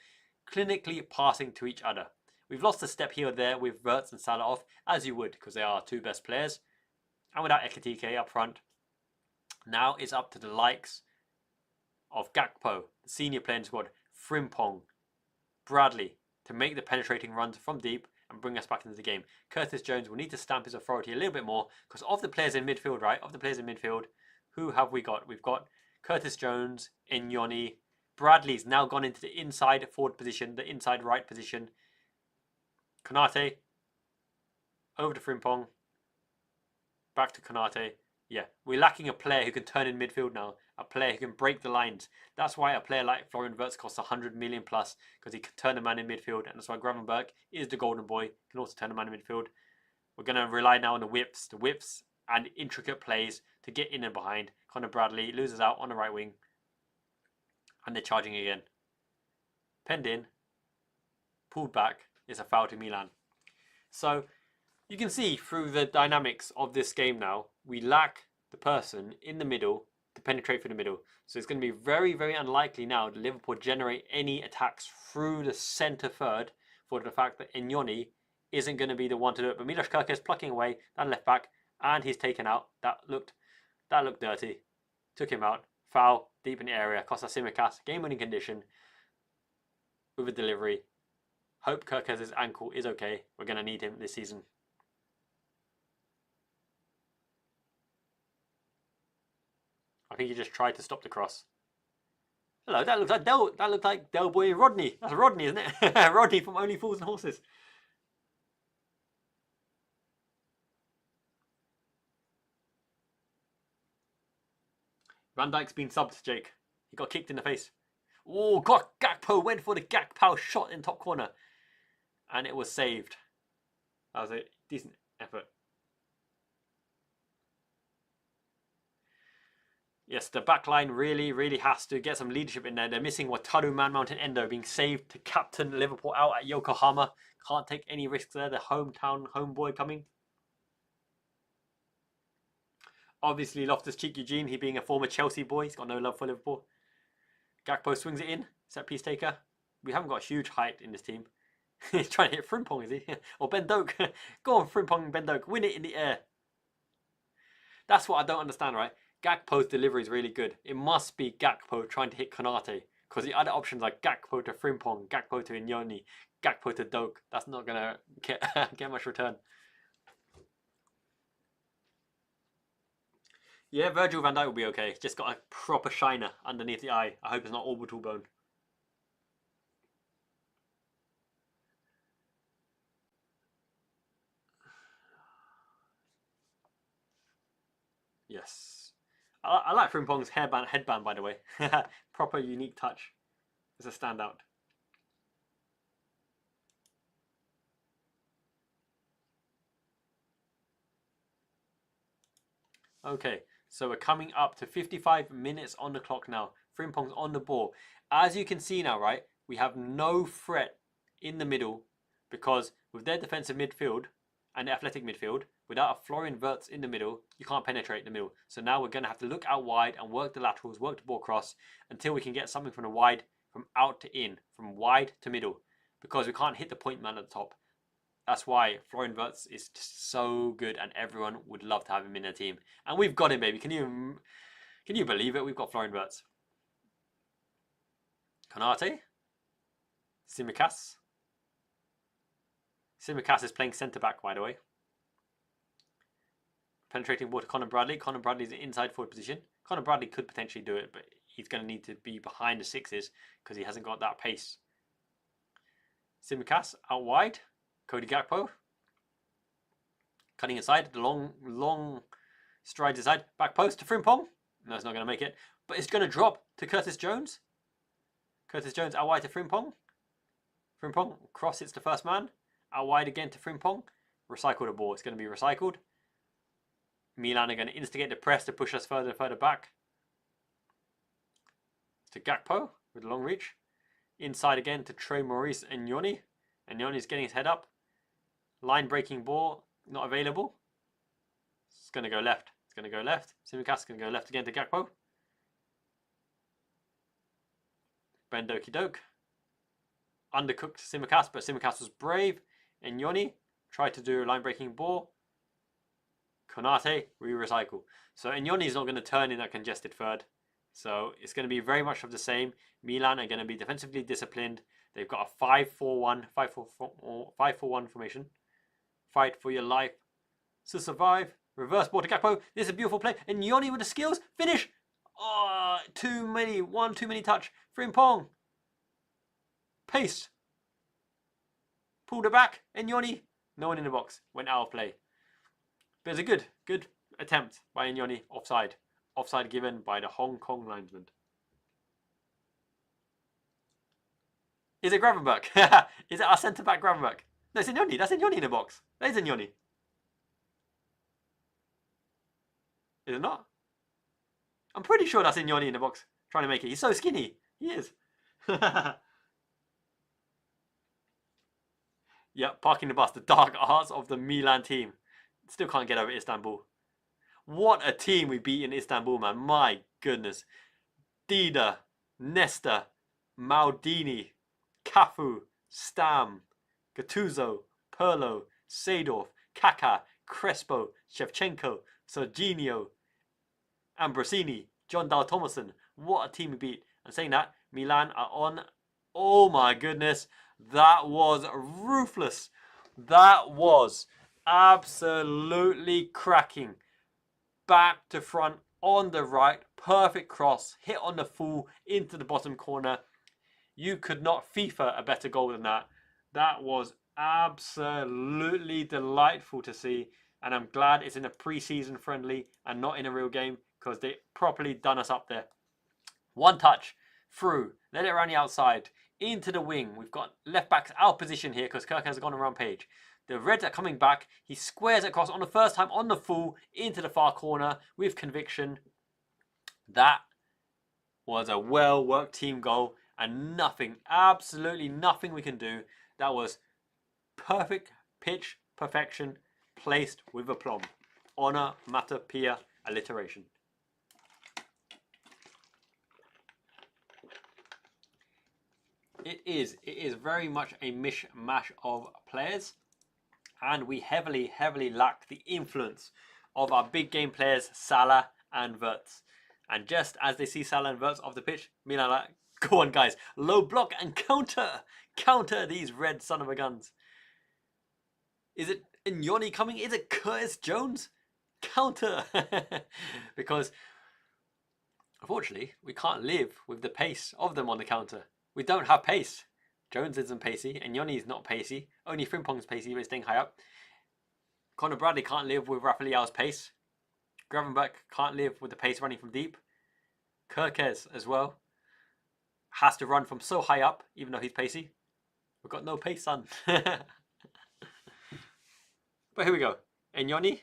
clinically passing to each other. We've lost a step here or there with Wirtz and Salah off, as you would, because they are our 2 best players. And without Ekitike up front. Now it's up to the likes of Gakpo, the senior player in the squad, Frimpong, Bradley, to make the penetrating runs from deep and bring us back into the game. Curtis Jones will need to stamp his authority a little bit more, because of the players in midfield, right? Of the players in midfield, who have we got? We've got Curtis Jones, Inyoni. Bradley's now gone into the inside forward position, the inside right position. Konate, over to Frimpong, back to Konate. Yeah, we're lacking a player who can turn in midfield now. A player who can break the lines. That's why a player like Florian Wirtz costs 100 million plus, because he can turn a man in midfield. And that's why Gravenberch is the golden boy. Can also turn a man in midfield. We're going to rely now on the whips and intricate plays to get in and behind. Connor Bradley loses out on the right wing. And they're charging again. Penned in. Pulled back. It's a foul to Milan. So you can see through the dynamics of this game now, we lack the person in the middle to penetrate through the middle. So it's going to be very, very unlikely now that Liverpool generate any attacks through the centre third, for the fact that Inyoni isn't going to be the one to do it. But Milos Kerkez plucking away that left back, and he's taken out. That looked dirty. Took him out. Foul deep in the area. Costa Simicas, game-winning condition with a delivery. Hope Kerkez's ankle is okay. We're going to need him this season. I think he just tried to stop the cross. Hello, that looks like Del Boy Rodney. That's Rodney, isn't it? Rodney from Only Fools and Horses. Van Dijk's been subbed, Jake. He got kicked in the face. Oh, God, Gakpo went for the Gakpo shot in top corner. And it was saved. That was a decent effort. Yes, the back line really has to get some leadership in there. They're missing Wataru Man Mountain Endo being saved to captain Liverpool out at Yokohama. Can't take any risks there. The homeboy coming. Obviously, Loftus-Cheek Eugene, he being a former Chelsea boy. He's got no love for Liverpool. Gakpo swings it in. Set piece taker. We haven't got huge height in this team. He's trying to hit Frimpong, is he? Or Ben Doak. Go on, Frimpong and Ben Doak. Win it in the air. That's what I don't understand, right? Gakpo's delivery is really good. It must be Gakpo trying to hit Konate, because the other options are Gakpo to Frimpong, Gakpo to Inyoni, Gakpo to Doak. That's not going to get much return. Yeah, Virgil van Dijk will be okay. Just got a proper shiner underneath the eye. I hope it's not orbital bone. Yes. I like Frimpong's headband, by the way. Proper unique touch. It's a standout. Okay, so we're coming up to 55 minutes on the clock now. Frimpong's on the ball. As you can see now, right, we have no threat in the middle, because with their defensive midfield and athletic midfield, without a Florian Wirtz in the middle, you can't penetrate the middle. So now we're going to have to look out wide and work the laterals, work the ball cross until we can get something from the wide, from out to in, from wide to middle, because we can't hit the point man at the top. That's why Florian Wirtz is just so good, and everyone would love to have him in their team. And we've got him, baby. Can you believe it? We've got Florian Wirtz. Konate. Tsimikas. Tsimikas is playing centre-back, by the way. Penetrating ball to Conor Bradley. Conor Bradley's in inside forward position. Conor Bradley could potentially do it, but he's going to need to be behind the sixes because he hasn't got that pace. Tsimikas out wide. Cody Gakpo. Cutting inside. The long strides inside. Back post to Frimpong. No, it's not going to make it. But it's going to drop to Curtis Jones. Curtis Jones out wide to Frimpong. Frimpong cross hits the first man. Out wide again to Frimpong. Recycle the ball. It's going to be recycled. Milan are going to instigate the press to push us further and further back. To Gakpo with a long reach. Inside again to Trey Maurice and Yoni. And Yoni's getting his head up. Line breaking ball not available. It's going to go left. It's going to go left. Tsimikas is going to go left again to Gakpo. Bend Doki Doke. Undercooked Tsimikas, but Tsimikas was brave. And Yoni tried to do a line breaking ball. Konate, recycle. So Inyoni is not going to turn in that congested third. So it's going to be very much of the same. Milan are going to be defensively disciplined. They've got a 5-4-1 formation. Fight for your life to survive. Reverse ball to Gakpo. This is a beautiful play. And Yoni with the skills. Finish. Oh, too many touch. Frimpong. Pace. Pulled it back. And Yoni. No one in the box. Went out of play. But it's a good attempt by Inyoni. Offside. Offside given by the Hong Kong linesman. Is it Gravenberch? Is it our centre-back Gravenberch? No, it's Inyoni. That's Inyoni in the box. That is Inyoni. Is it not? I'm pretty sure that's Inyoni in the box. Trying to make it. He's so skinny. He is. Yeah, parking the bus. The dark arts of the Milan team. Still can't get over Istanbul. What a team we beat in Istanbul, man. My goodness. Dida, Nesta, Maldini, Cafu, Stam, Gattuso, Pirlo, Seedorf, Kaká, Crespo, Shevchenko, Serginho, Ambrosini, John Dal Thomason. What a team we beat. And saying that, Milan are on. Oh my goodness. That was ruthless. That was absolutely cracking. Back to front on the right. Perfect cross. Hit on the full into the bottom corner. You could not FIFA a better goal than that. That was absolutely delightful to see. And I'm glad it's in a pre-season friendly and not in a real game, because they properly done us up there. One touch. Through. Let it around the outside. Into the wing. We've got left backs out of position here because Kirk has gone around Page. The Reds are coming back. He squares it across on the first time on the full into the far corner with conviction. That was a well-worked team goal and nothing, absolutely nothing we can do. That was perfect pitch perfection placed with aplomb. Onomatopoeia alliteration. It is very much a mishmash of players, and we heavily lack the influence of our big game players Salah and Wirtz. And just as they see Salah and Wirtz off the pitch, Milan are like, go on guys, low block and counter these red son of a guns. Is it Inyoni coming? Is it Curtis Jones? Counter. Because unfortunately we can't live with the pace of them on the counter. We don't have pace. Jones isn't pacey, and Inyoni is not pacey. Only Frimpong's pacey, but he's staying high up. Conor Bradley can't live with Rafa Leao's pace. Gravenberch can't live with the pace running from deep. Kirkes as well has to run from so high up, even though he's pacey. We've got no pace, son. But here we go. Inyoni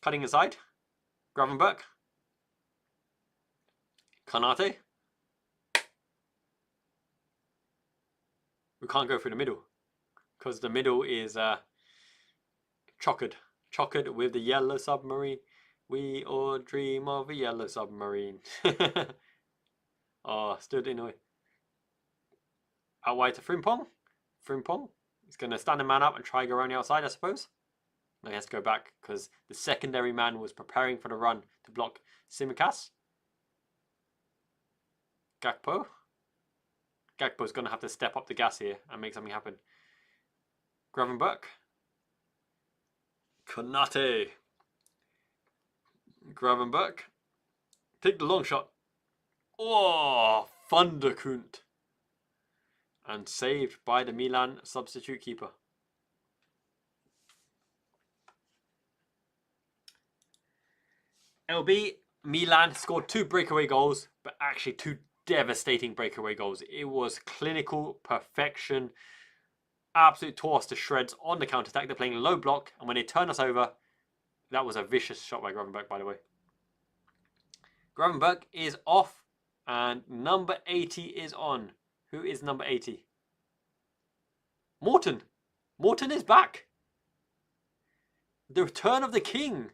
cutting inside. Gravenberch. Konate. We can't go through the middle because the middle is Chockered with the yellow submarine. We all dream of a yellow submarine. Oh, stood in a way. Out wide to Frimpong. Frimpong is going to stand a man up and try to go around the outside, I suppose. No, he has to go back because the secondary man was preparing for the run to block Tsimikas. Gakpo. Gakpo's going to have to step up the gas here and make something happen. Gravenberch. Konate. Gravenberch. Take the long shot. Oh, Thunderkunt. And saved by the Milan substitute keeper. LB, Milan scored 2 breakaway goals, but actually 2 devastating breakaway goals. It was clinical perfection. Absolute tore us to shreds on the counter-attack. They're playing low block, and when they turn us over, that was a vicious shot by Gravenberch, by the way. Gravenberch is off, and number 80 is on. Who is number 80? Morton. Morton is back. The return of the king.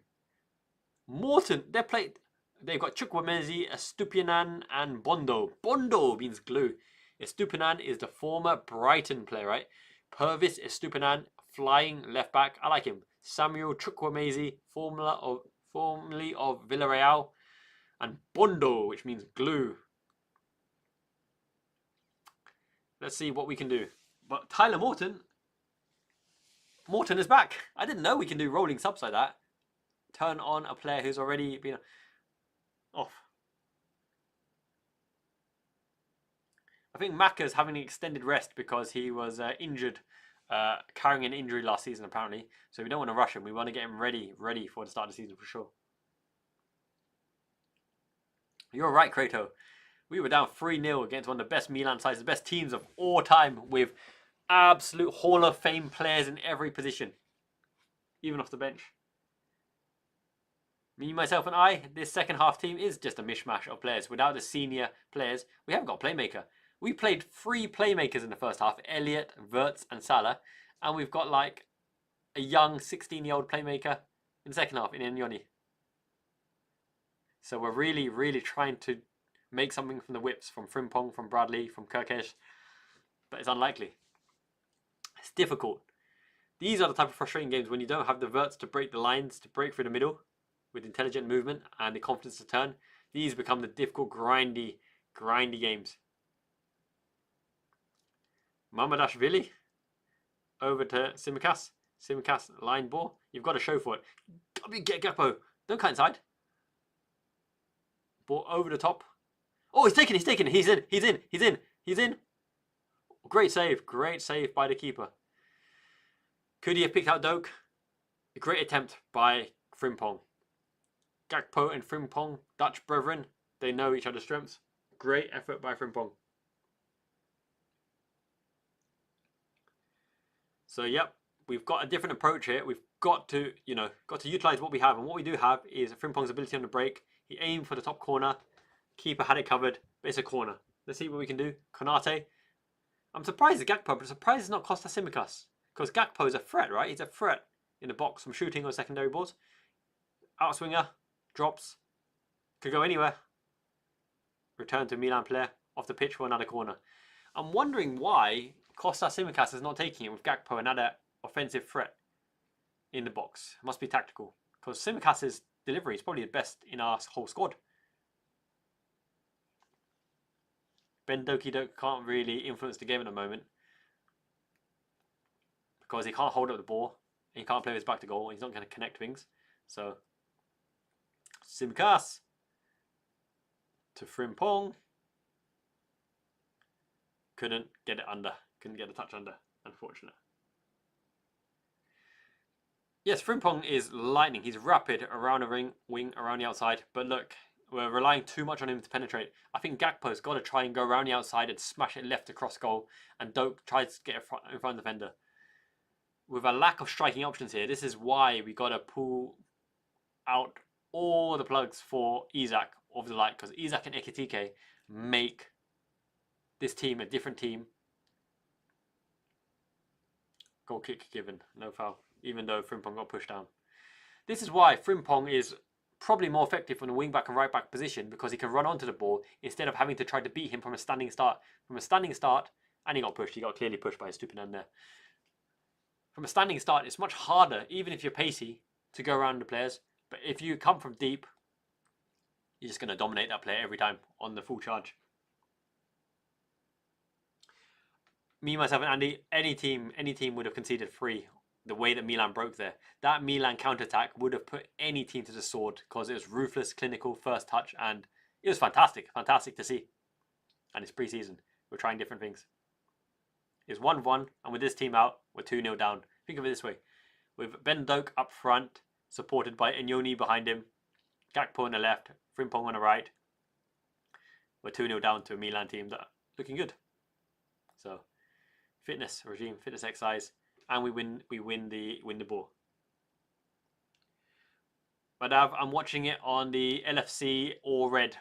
Morton. They've got Chukwuemezi, Estupiñán, and Bondo. Bondo means glue. Estupiñán is the former Brighton player, right? Purvis Estupiñán, flying left back. I like him. Samuel Chukwuemezi, formerly of Villarreal. And Bondo, which means glue. Let's see what we can do. But Tyler Morton is back. I didn't know we can do rolling subs like that. Turn on a player who's already been off. I think Maka's having an extended rest because he was injured, carrying an injury last season apparently. So we don't want to rush him. We want to get him ready for the start of the season for sure. You're right, Krato. We were down 3-0 against one of the best Milan sides, the best teams of all time, with absolute Hall of Fame players in every position, even off the bench. Me, myself, and I, this second half team is just a mishmash of players. Without the senior players, we haven't got a playmaker. We played 3 playmakers in the first half, Elliot, Wirtz, and Salah, and we've got like a young 16-year-old playmaker in the second half in Nyoni. So we're really, really trying to make something from the whips, from Frimpong, from Bradley, from Kirkesh, but it's unlikely. It's difficult. These are the type of frustrating games when you don't have the Wirtz to break the lines, to break through the middle with intelligent movement and the confidence to turn. These become the difficult, grindy games. Mamadashvili over to Tsimikas. Tsimikas line ball. You've got to show for it. Get Gakpo. Don't cut inside. Ball over the top. Oh, he's taken. He's in. Great save by the keeper. Could he have picked out Doak? A great attempt by Frimpong. Gakpo and Frimpong, Dutch brethren, they know each other's strengths. Great effort by Frimpong. So yep, we've got a different approach here. We've got to, utilize what we have, and what we do have is Frimpong's ability on the break. He aimed for the top corner. Keeper had it covered, but it's a corner. Let's see what we can do. Konate. I'm surprised at Gakpo, but I'm surprised it's not Costa Tsimikas. Because Gakpo is a threat, right? He's a threat in the box from shooting on secondary balls. Outswinger. Drops. Could go anywhere. Return to Milan player. Off the pitch for another corner. I'm wondering why Costa Tsimikas is not taking it with Gakpo, another offensive threat in the box. It must be tactical. Because Tsimikas' delivery is probably the best in our whole squad. Ben Doki Doke can't really influence the game at the moment. Because he can't hold up the ball. And he can't play with his back to goal. And he's not going to connect things. So, Tsimikas to Frimpong. Couldn't get it under. Couldn't get the touch under. Unfortunate. Yes, Frimpong is lightning. He's rapid around the wing, around the outside. But look, we're relying too much on him to penetrate. I think Gakpo's got to try and go around the outside and smash it left across goal. And Doak tries to get in front of the defender. With a lack of striking options here, this is why we got to pull out all the plugs for Isak of the light. Because Isak and Ekitike make this team a different team. Goal kick given. No foul. even though Frimpong got pushed down. This is why Frimpong is probably more effective from the wing-back and right-back position, because he can run onto the ball instead of having to try to beat him from a standing start. From a standing start, and he got pushed. He got clearly pushed by his stupid end there. From a standing start, it's much harder, even if you're pacey, to go around the players. But if you come from deep, you're just going to dominate that player every time on the full charge. Me, myself, and Andy, any team would have conceded 3 the way that Milan broke there. That Milan counter-attack would have put any team to the sword, because it was ruthless, clinical, first touch, and it was fantastic. Fantastic to see. And it's pre-season. We're trying different things. It's 1-1, and with this team out, we're 2-0 down. Think of it this way. With Ben Doak up front, supported by Enyoni behind him, Gakpo on the left, Frimpong on the right. We're 2-0 down to a Milan team that are looking good. So, fitness regime, fitness exercise, and we win the ball. But I'm watching it on the LFC All Red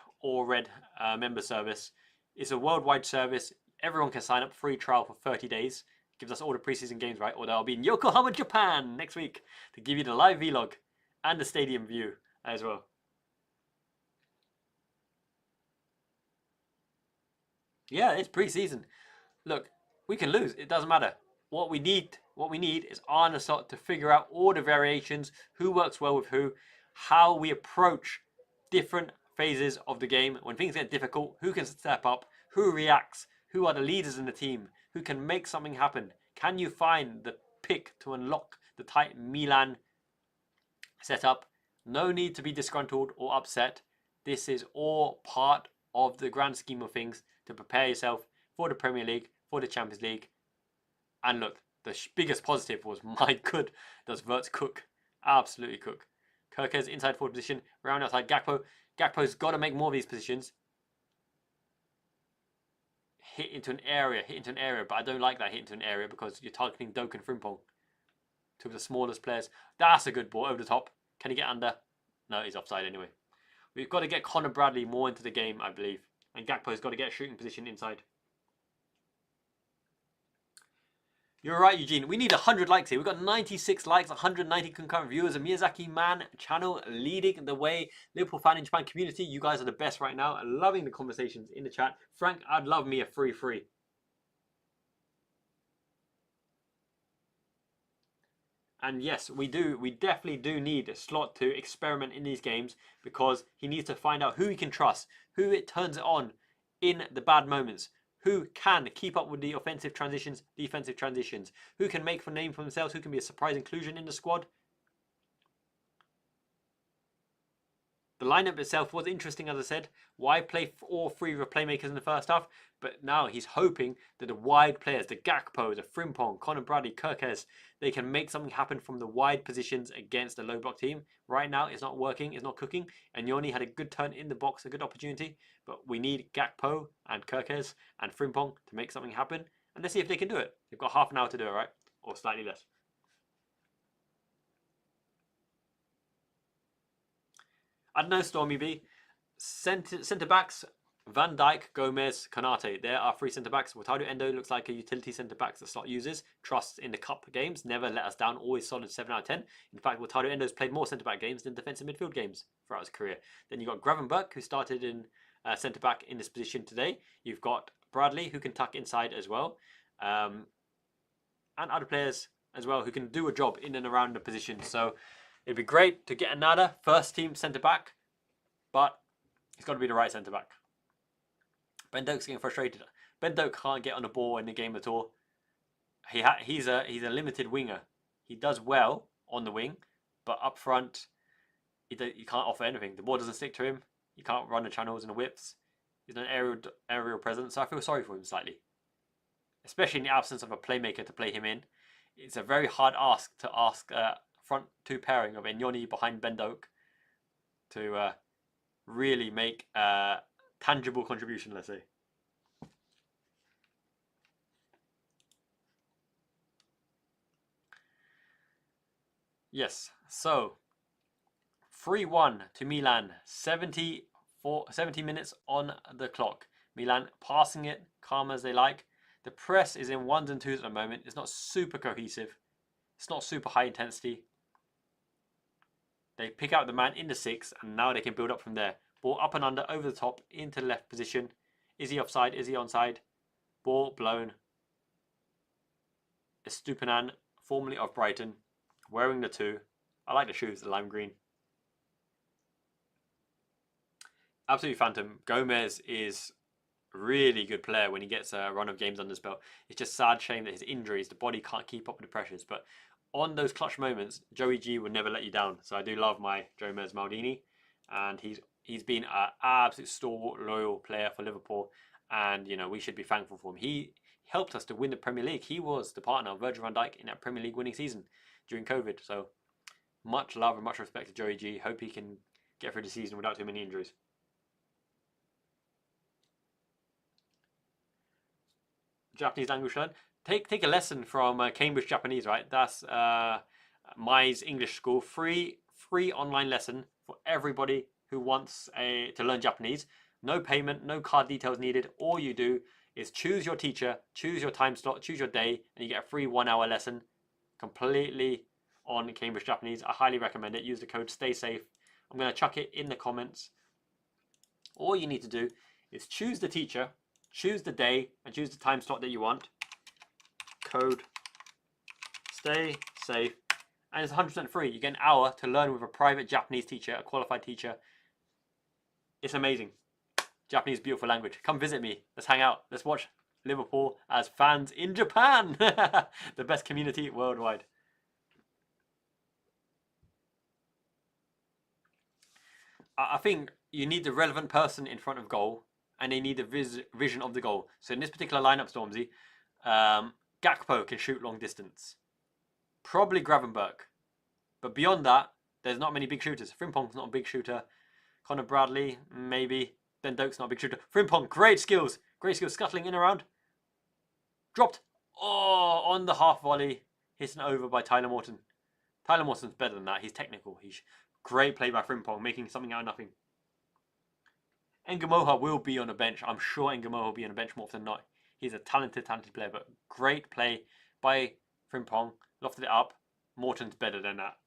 member service. It's a worldwide service. Everyone can sign up, free trial for 30 days. Gives us all the preseason games, right? Or I'll be in Yokohama, Japan next week to give you the live vlog and the stadium view as well. Yeah, it's preseason. Look, we can lose. It doesn't matter. What we need is Arne Slot to figure out all the variations, who works well with who, how we approach different phases of the game. When things get difficult, who can step up, who reacts, who are the leaders in the team, who can make something happen. Can you find the pick to unlock the tight Milan setup? No need to be disgruntled or upset. This is all part of the grand scheme of things to prepare yourself for the Premier League, for the Champions League. And look, the biggest positive was, my good, does Wirtz cook. Absolutely cook. Kirkes inside forward position, round outside Gakpo. Gakpo's got to make more of these positions. Hit into an area, but I don't like that hit into an area because you're targeting Doak and Frimpong, two of the smallest players. That's a good ball over the top. Can he get under? No, he's offside anyway. We've got to get Connor Bradley more into the game, I believe. And Gakpo's got to get a shooting position inside. You're right, Eugene. We need 100 likes here. We've got 96 likes, 190 concurrent viewers. A Miyazaki Man channel leading the way. Liverpool Fan in Japan community. You guys are the best right now. I'm loving the conversations in the chat. Frank, I'd love me a free. And yes, we do. We definitely do need a Slot to experiment in these games, because he needs to find out who he can trust, who it turns it on in the bad moments, who can keep up with the offensive transitions, defensive transitions, who can make a name for themselves, who can be a surprise inclusion in the squad. The lineup itself was interesting, as I said. Why play all 3 of the playmakers in the first half? But now he's hoping that the wide players, the Gakpo, the Frimpong, Connor Bradley, Kirkes, they can make something happen from the wide positions against a low block team. Right now, it's not working, it's not cooking. And Yoni had a good turn in the box, a good opportunity. But we need Gakpo and Kirkes and Frimpong to make something happen. And let's see if they can do it. They've got half an hour to do it, right? Or slightly less. I don't know, Stormy B. Centre backs, Van Dijk, Gomez, Konate. There are 3 centre backs. Wataru Endo looks like a utility centre back that Slot uses. Trusts in the cup games. Never let us down. Always solid 7 out of 10. In fact, Wataru Endo's played more centre back games than defensive midfield games throughout his career. Then you've got Gravenberch, who started in centre back in this position today. You've got Bradley, who can tuck inside as well. And other players as well who can do a job in and around the position. So it'd be great to get another first team centre back, but it's got to be the right centre back. Ben Doak's getting frustrated. Ben Doak can't get on the ball in the game at all. He's a limited winger. He does well on the wing, but up front, he can't offer anything. The ball doesn't stick to him. He can't run the channels and the whips. He's an aerial presence, so I feel sorry for him slightly. Especially in the absence of a playmaker to play him in. It's a very hard ask to ask front 2 pairing of Enyoni behind Ben Doak to really make a tangible contribution, let's say. Yes, so 3-1 to Milan, 70 minutes on the clock. Milan passing it, calm as they like. The press is in 1s and 2s at the moment. It's not super cohesive. It's not super high intensity. They pick out the man in the 6, and now they can build up from there. Ball up and under, over the top, into the left position. Is he offside? Is he onside? Ball blown. Estupinan, formerly of Brighton, wearing the 2. I like the shoes, the lime green. Absolutely phantom. Gomez is a really good player when he gets a run of games under his belt. It's just sad shame that his injuries, the body can't keep up with the pressures. But on those clutch moments, Joey G will never let you down. So I do love my Gomez Maldini, and he's been an absolute stalwart, loyal player for Liverpool, and you know we should be thankful for him. He helped us to win the Premier League. He was the partner of Virgil van Dijk in that Premier League winning season during COVID. So much love and much respect to Joey G. Hope he can get through the season without too many injuries. Japanese language learn. Take a lesson from Cambridge Japanese, right? That's Mai's English school. Free online lesson for everybody who wants to learn Japanese. No payment, no card details needed. All you do is choose your teacher, choose your time slot, choose your day, and you get a free 1 hour lesson completely on Cambridge Japanese. I highly recommend it. Use the code STAYSAFE. I'm going to chuck it in the comments. All you need to do is choose the teacher, choose the day, and choose the time slot that you want. Code STAYSAFE, and it's 100% free. You get an hour to learn with a private Japanese teacher, a qualified teacher. It's amazing. Japanese, beautiful language. Come visit me. Let's hang out. Let's watch Liverpool as fans in Japan. The best community worldwide. I think you need the relevant person in front of goal, and they need the vision of the goal. So in this particular lineup, Stormzy, Gakpo can shoot long distance. Probably Gravenberch. But beyond that, there's not many big shooters. Frimpong's not a big shooter. Connor Bradley, maybe. Ben Doak's not a big shooter. Frimpong, great skills. Great skills, scuttling in around. Dropped. Oh, on the half volley. Hidden over by Tyler Morton. Tyler Morton's better than that. He's technical. He's great play by Frimpong, making something out of nothing. Ngamoha will be on the bench. I'm sure Ngamoha will be on the bench more often than not. He's a talented player, but great play by Frimpong. Lofted it up. Morton's better than that.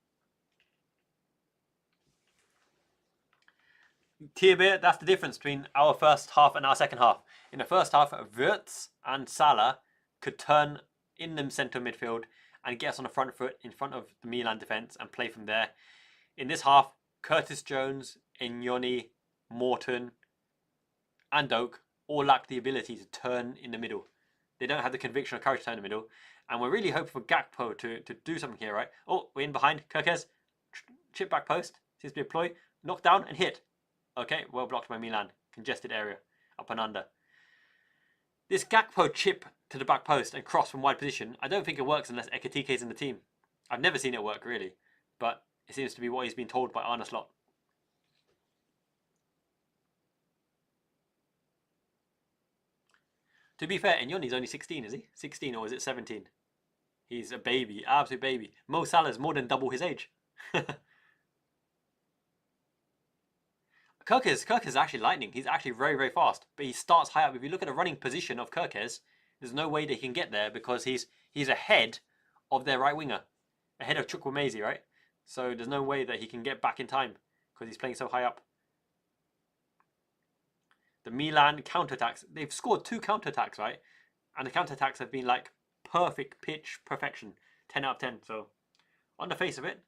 Tierbeer, that's the difference between our first half and our second half. In the first half, Wirtz and Salah could turn in the centre midfield and get us on the front foot in front of the Milan defence and play from there. In this half, Curtis Jones, Inyoni, Morton and Doak all lack the ability to turn in the middle. They don't have the conviction or courage to turn in the middle. And we're really hoping for Gakpo to do something here, right? Oh, we're in behind. Kirkes, chip back post. Seems to be a ploy. Knock down and hit. Okay, well blocked by Milan. Congested area. Up and under. This Gakpo chip to the back post and cross from wide position, I don't think it works unless Ekitike's in the team. I've never seen it work, really. But it seems to be what he's been told by Arne Slot. To be fair, Inyoni's only 16, is he? 16 or is it 17? He's a baby, absolute baby. Mo Salah's more than double his age. Kirkes is actually lightning. He's actually very fast. But he starts high up. If you look at the running position of Kirkes, there's no way that he can get there because he's ahead of their right winger. Ahead of Chukwuemezi, right? So there's no way that he can get back in time because he's playing so high up. The Milan counterattacks. They've scored 2 counterattacks, right? And the counterattacks have been like perfect pitch perfection. 10 out of 10. So on the face of it,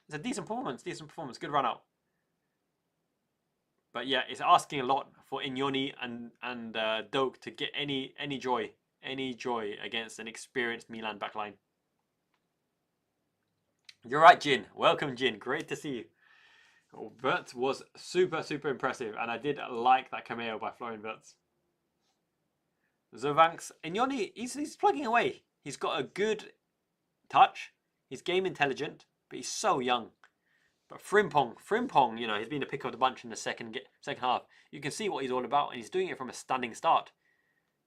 it's a decent performance. Good run out. But yeah, it's asking a lot for Inyoni and Doak to get any joy against an experienced Milan backline. You're right, Jin. Welcome, Jin. Great to see you. Wirtz was super impressive, and I did like that cameo by Florian Wirtz. Zovanks, Inyoni, he's plugging away. He's got a good touch. He's game intelligent, but he's so young. But Frimpong, you know, he's been the pick of the bunch in the second half. You can see what he's all about, and he's doing it from a standing start.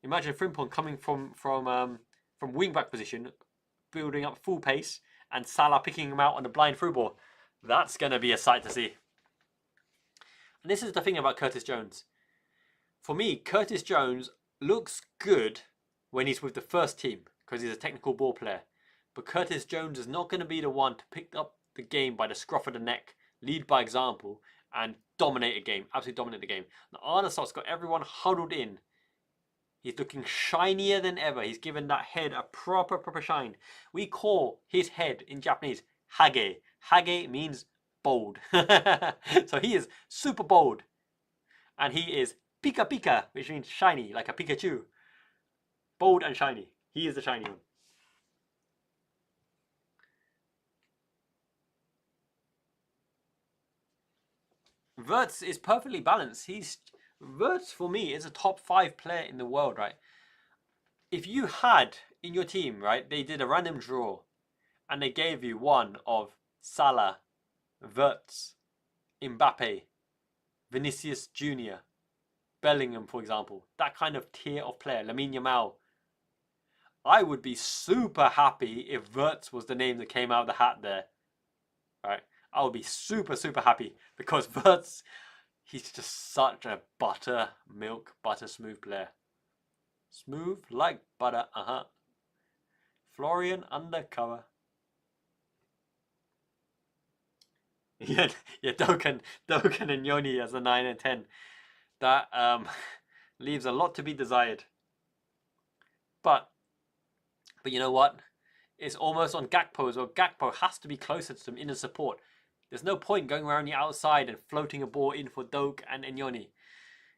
Imagine Frimpong coming from wing back position, building up full pace, and Salah picking him out on the blind through ball. That's going to be a sight to see. And this is the thing about Curtis Jones. For me, Curtis Jones looks good when he's with the first team because he's a technical ball player. But Curtis Jones is not going to be the one to pick up the game by the scruff of the neck, lead by example, and dominate a game. Absolutely dominate the game. Now, Arne Slot's got everyone huddled in. He's looking shinier than ever. He's given that head a proper shine. We call his head in Japanese Hage. Hage means bold. So he is super bold. And he is Pika Pika, which means shiny, like a Pikachu. Bold and shiny. He is the shiny one. Wirtz is perfectly balanced. Wirtz, for me, is a top 5 player in the world, right? If you had in your team, right, they did a random draw and they gave you one of Salah, Wirtz, Mbappe, Vinicius Jr., Bellingham, for example, that kind of tier of player, Lamine Yamal, I would be super happy if Wirtz was the name that came out of the hat there, right? I would be super happy because Wirtz, he's just such a buttermilk, butter smooth player. Smooth like butter, Florian undercover. Yeah, Doken and Yoni as a 9 and 10. That leaves a lot to be desired. But you know what? It's almost on Gakpo as well. Gakpo has to be closer to them in the support. There's no point going around the outside and floating a ball in for Doak and Enyoni.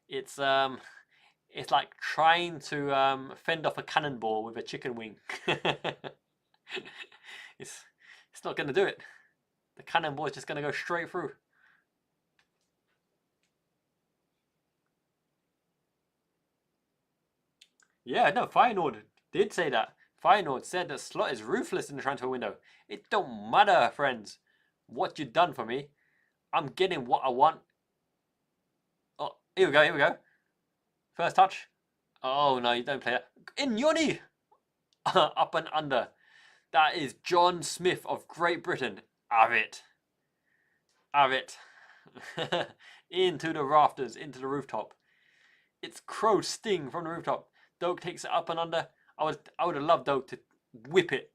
It's like trying to fend off a cannonball with a chicken wing. It's not going to do it. The cannonball is just going to go straight through. Yeah, no, Feyenoord did say that. Feyenoord said that Slot is ruthless in the transfer window. It don't matter, friends, what you done for me. I'm getting what I want. Oh, here we go. First touch. Oh, no, you don't play that. Enyoni! Up and under. That is John Smith of Great Britain. Have it. Into the rafters, into the rooftop. It's Crow Sting from the rooftop. Doak takes it up and under. I would have loved Doak to whip it.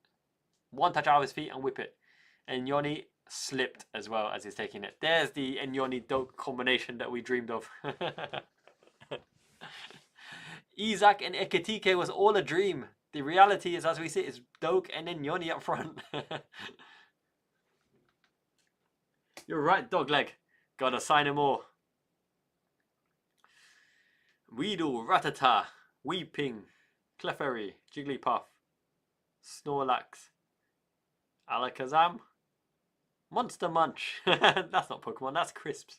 One touch out of his feet and whip it. And Enyoni slipped as well as he's taking it. There's the Enyoni Doak combination that we dreamed of. Isak and Ekitike was all a dream. The reality is, as we see, is Doak and Enyoni up front. You're right, Dogleg. Gotta sign him more. Weedle, Ratata, Weeping, Clefairy, Jigglypuff, Snorlax, Alakazam, Monster Munch. That's not Pokemon, that's Crisps.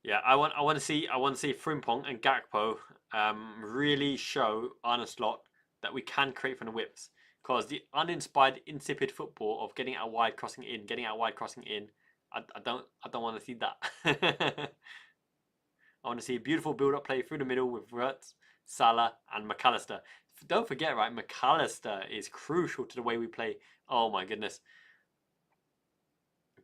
Yeah, I want to see Frimpong and Gakpo really show Arne Slot that we can create from the whips. Because the uninspired, insipid football of getting out wide, crossing in, I don't want to see that. I want to see a beautiful build-up play through the middle with Wirtz, Salah, and McAllister. Don't forget, right, McAllister is crucial to the way we play. Oh my goodness.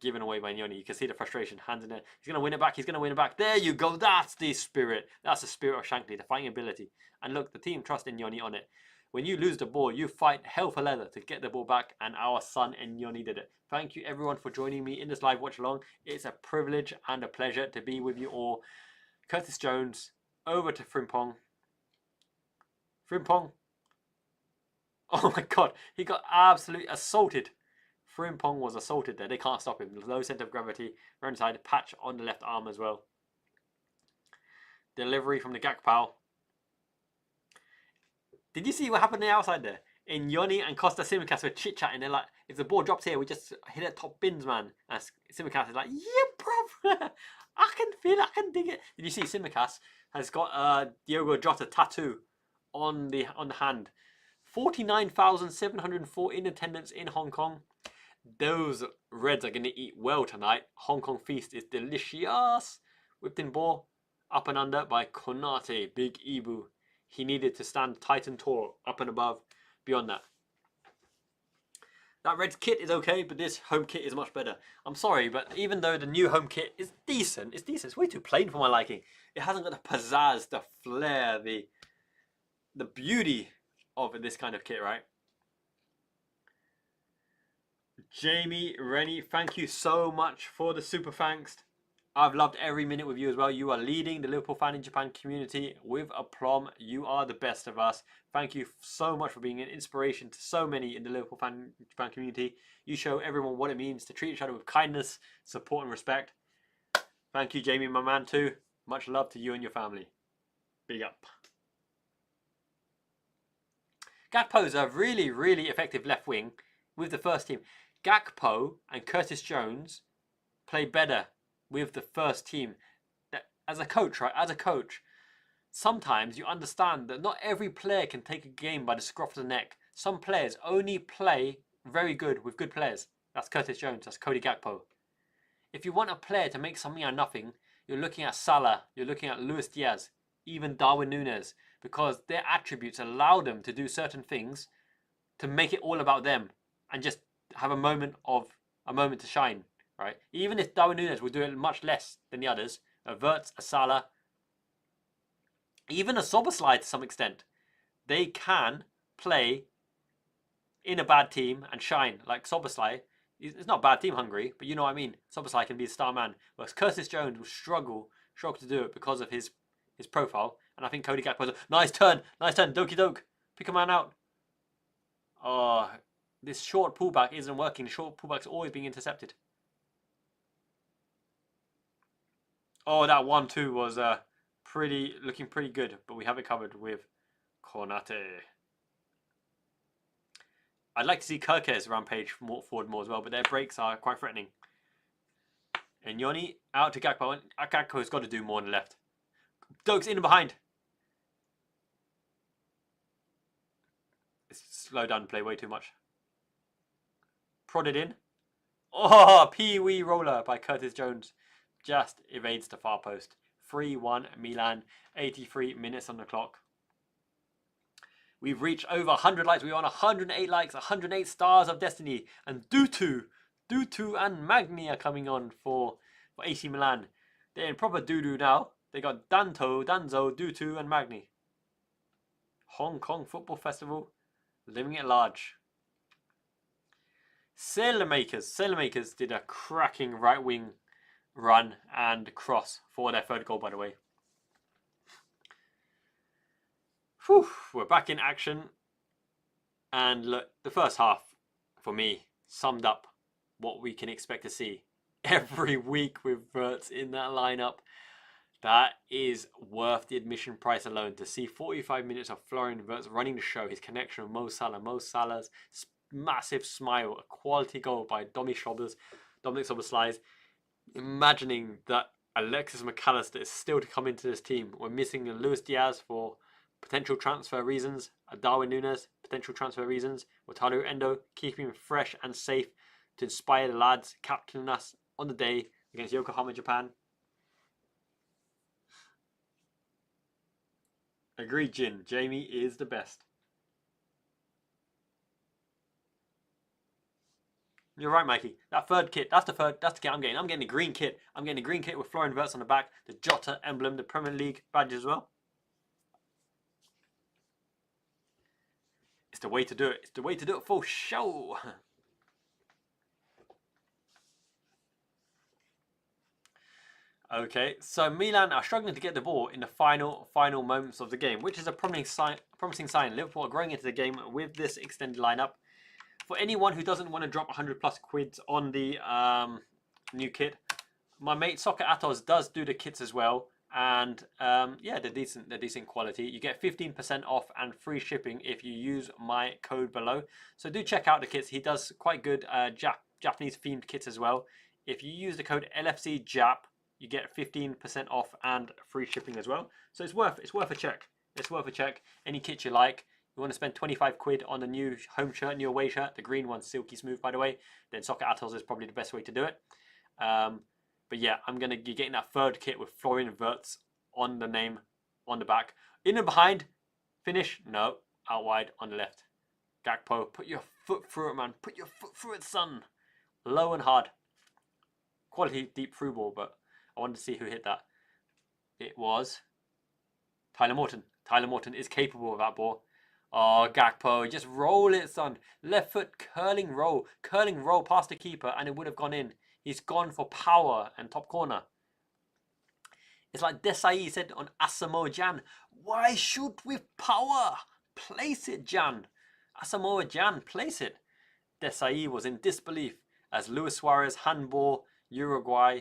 Given away by Enyoni. You can see the frustration. Hands in there. He's going to win it back. There you go. That's the spirit. That's the spirit of Shankly, the fighting ability. And look, the team trust Enyoni on it. When you lose the ball, you fight hell for leather to get the ball back, and our son Enyoni did it. Thank you everyone for joining me in this live watch along. It's a privilege and a pleasure to be with you all. Curtis Jones, over to Frimpong. Frimpong. Oh my god, he got absolutely assaulted. Frimpong was assaulted there. They can't stop him. Low centre of gravity. Right side, patch on the left arm as well. Delivery from the Gakpo. Did you see what happened on the outside there? Enyoni and Costa Simicas were chit-chatting. They're like, if the ball drops here, we just hit it top bins, man. And Simicas is like, yeah, bro. I can feel it. I can dig it. Did you see Simicas has got Diogo Jota tattoo on the hand. 49,704 in attendance in Hong Kong. Those Reds are going to eat well tonight. Hong Kong feast is delicious. Whipped in ball. Up and under by Konate. Big Ibu. He needed to stand tight and tall. Up and above. Beyond that. That red kit is okay, but this home kit is much better. I'm sorry, but even though the new home kit is decent, it's decent. It's way too plain for my liking. It hasn't got the pizzazz, the flair, the beauty of this kind of kit, right? Jamie, Rennie, thank you so much for the super thanks. I've loved every minute with you as well. You are leading the Liverpool Fan in Japan community with aplomb. You are the best of us. Thank you so much for being an inspiration to so many in the Liverpool Fan in Japan community. You show everyone what it means to treat each other with kindness, support and respect. Thank you, Jamie, my man too. Much love to you and your family. Big up. Gakpo is a really, really effective left wing with the first team. Gakpo and Curtis Jones play better with the first team. As a coach, right? As a coach, sometimes you understand that not every player can take a game by the scruff of the neck. Some players only play very good with good players. That's Curtis Jones. That's Cody Gakpo. If you want a player to make something out of nothing, you're looking at Salah. You're looking at Luis Diaz, even Darwin Núñez, because their attributes allow them to do certain things to make it all about them and just have a moment to shine. Right? Even if Darwin Núñez will do it much less than the others, a Wirtz, a Salah, even a Szoboszlai to some extent, they can play in a bad team and shine. Like Szoboszlai, it's not a bad team, Hungary, but you know what I mean. Szoboszlai can be a star man, whereas Curtis Jones will struggle to do it because of his profile. And I think Cody Gakpo, nice turn, Doki Doke, pick a man out. Oh, this short pullback isn't working. Short pullback's always being intercepted. Oh, that 1-2 was looking pretty good, but we have it covered with Konate. I'd like to see Kirkes rampage forward more as well, but their breaks are quite threatening. And Yoni out to Gakpo. Gakpo has got to do more on the left. Doke's in and behind. It's slow down play way too much. Prodded in. Oh, Pee-wee roller by Curtis Jones. Just evades the far post. 3-1 Milan, 83 minutes on the clock. We've reached over 100 likes. We're on 108 likes, 108 stars of destiny. And Dutu and Magni are coming on for AC Milan. They're in proper doo-doo now. They got Danzo, Dutu and Magni. Hong Kong Football Festival, living it large. Sailormakers did a cracking right wing run and cross for their third goal, by the way. Whew, we're back in action. And look, the first half, for me, summed up what we can expect to see every week with Wirtz in that lineup. That is worth the admission price alone. To see 45 minutes of Florian Wirtz running the show, his connection with Mo Salah's massive smile, a quality goal by Dominic Szoboszlai. Imagining that Alexis McAllister is still to come into this team. We're missing Luis Diaz for potential transfer reasons, Darwin Núñez, potential transfer reasons, Wataru Endo, keeping him fresh and safe to inspire the lads, captaining us on the day against Yokohama, Japan. Agreed, Jin. Jamie is the best. You're right, Mikey. That third kit, that's the kit I'm getting. I'm getting the green kit. I'm getting the green kit with Florian Wirtz on the back, the Jota emblem, the Premier League badge as well. It's the way to do it. It's the way to do it for show. Okay, so Milan are struggling to get the ball in the final moments of the game, which is a promising sign. Liverpool are growing into the game with this extended lineup. For anyone who doesn't want to drop 100 plus quids on the new kit, my mate Soccer Atos does do the kits as well, and yeah, they're decent quality. You get 15% off and free shipping if you use my code below. So do check out the kits. He does quite good Japanese themed kits as well. If you use the code LFCJAP, you get 15% off and free shipping as well. So it's worth a check. It's worth a check. Any kit you like. You want to spend 25 quid on the new home shirt, new away shirt. The green one's silky smooth, by the way. Then Soccer Atos is probably the best way to do it. But yeah, I'm going to be getting that third kit with Florian Wirtz on the name on the back. In and behind, finish, no, out wide on the left. Gakpo, put your foot through it, man. Put your foot through it, son. Low and hard. Quality deep through ball, but I wanted to see who hit that. It was Tyler Morton. Tyler Morton is capable of that ball. Oh, Gakpo, just roll it, son. Left foot curling roll past the keeper, and it would have gone in. He's gone for power and top corner. It's like Desai said on Asamoah Gyan. Why shoot with power? Place it, Jan. Asamoah Gyan, place it. Desai was in disbelief as Luis Suarez handball Uruguay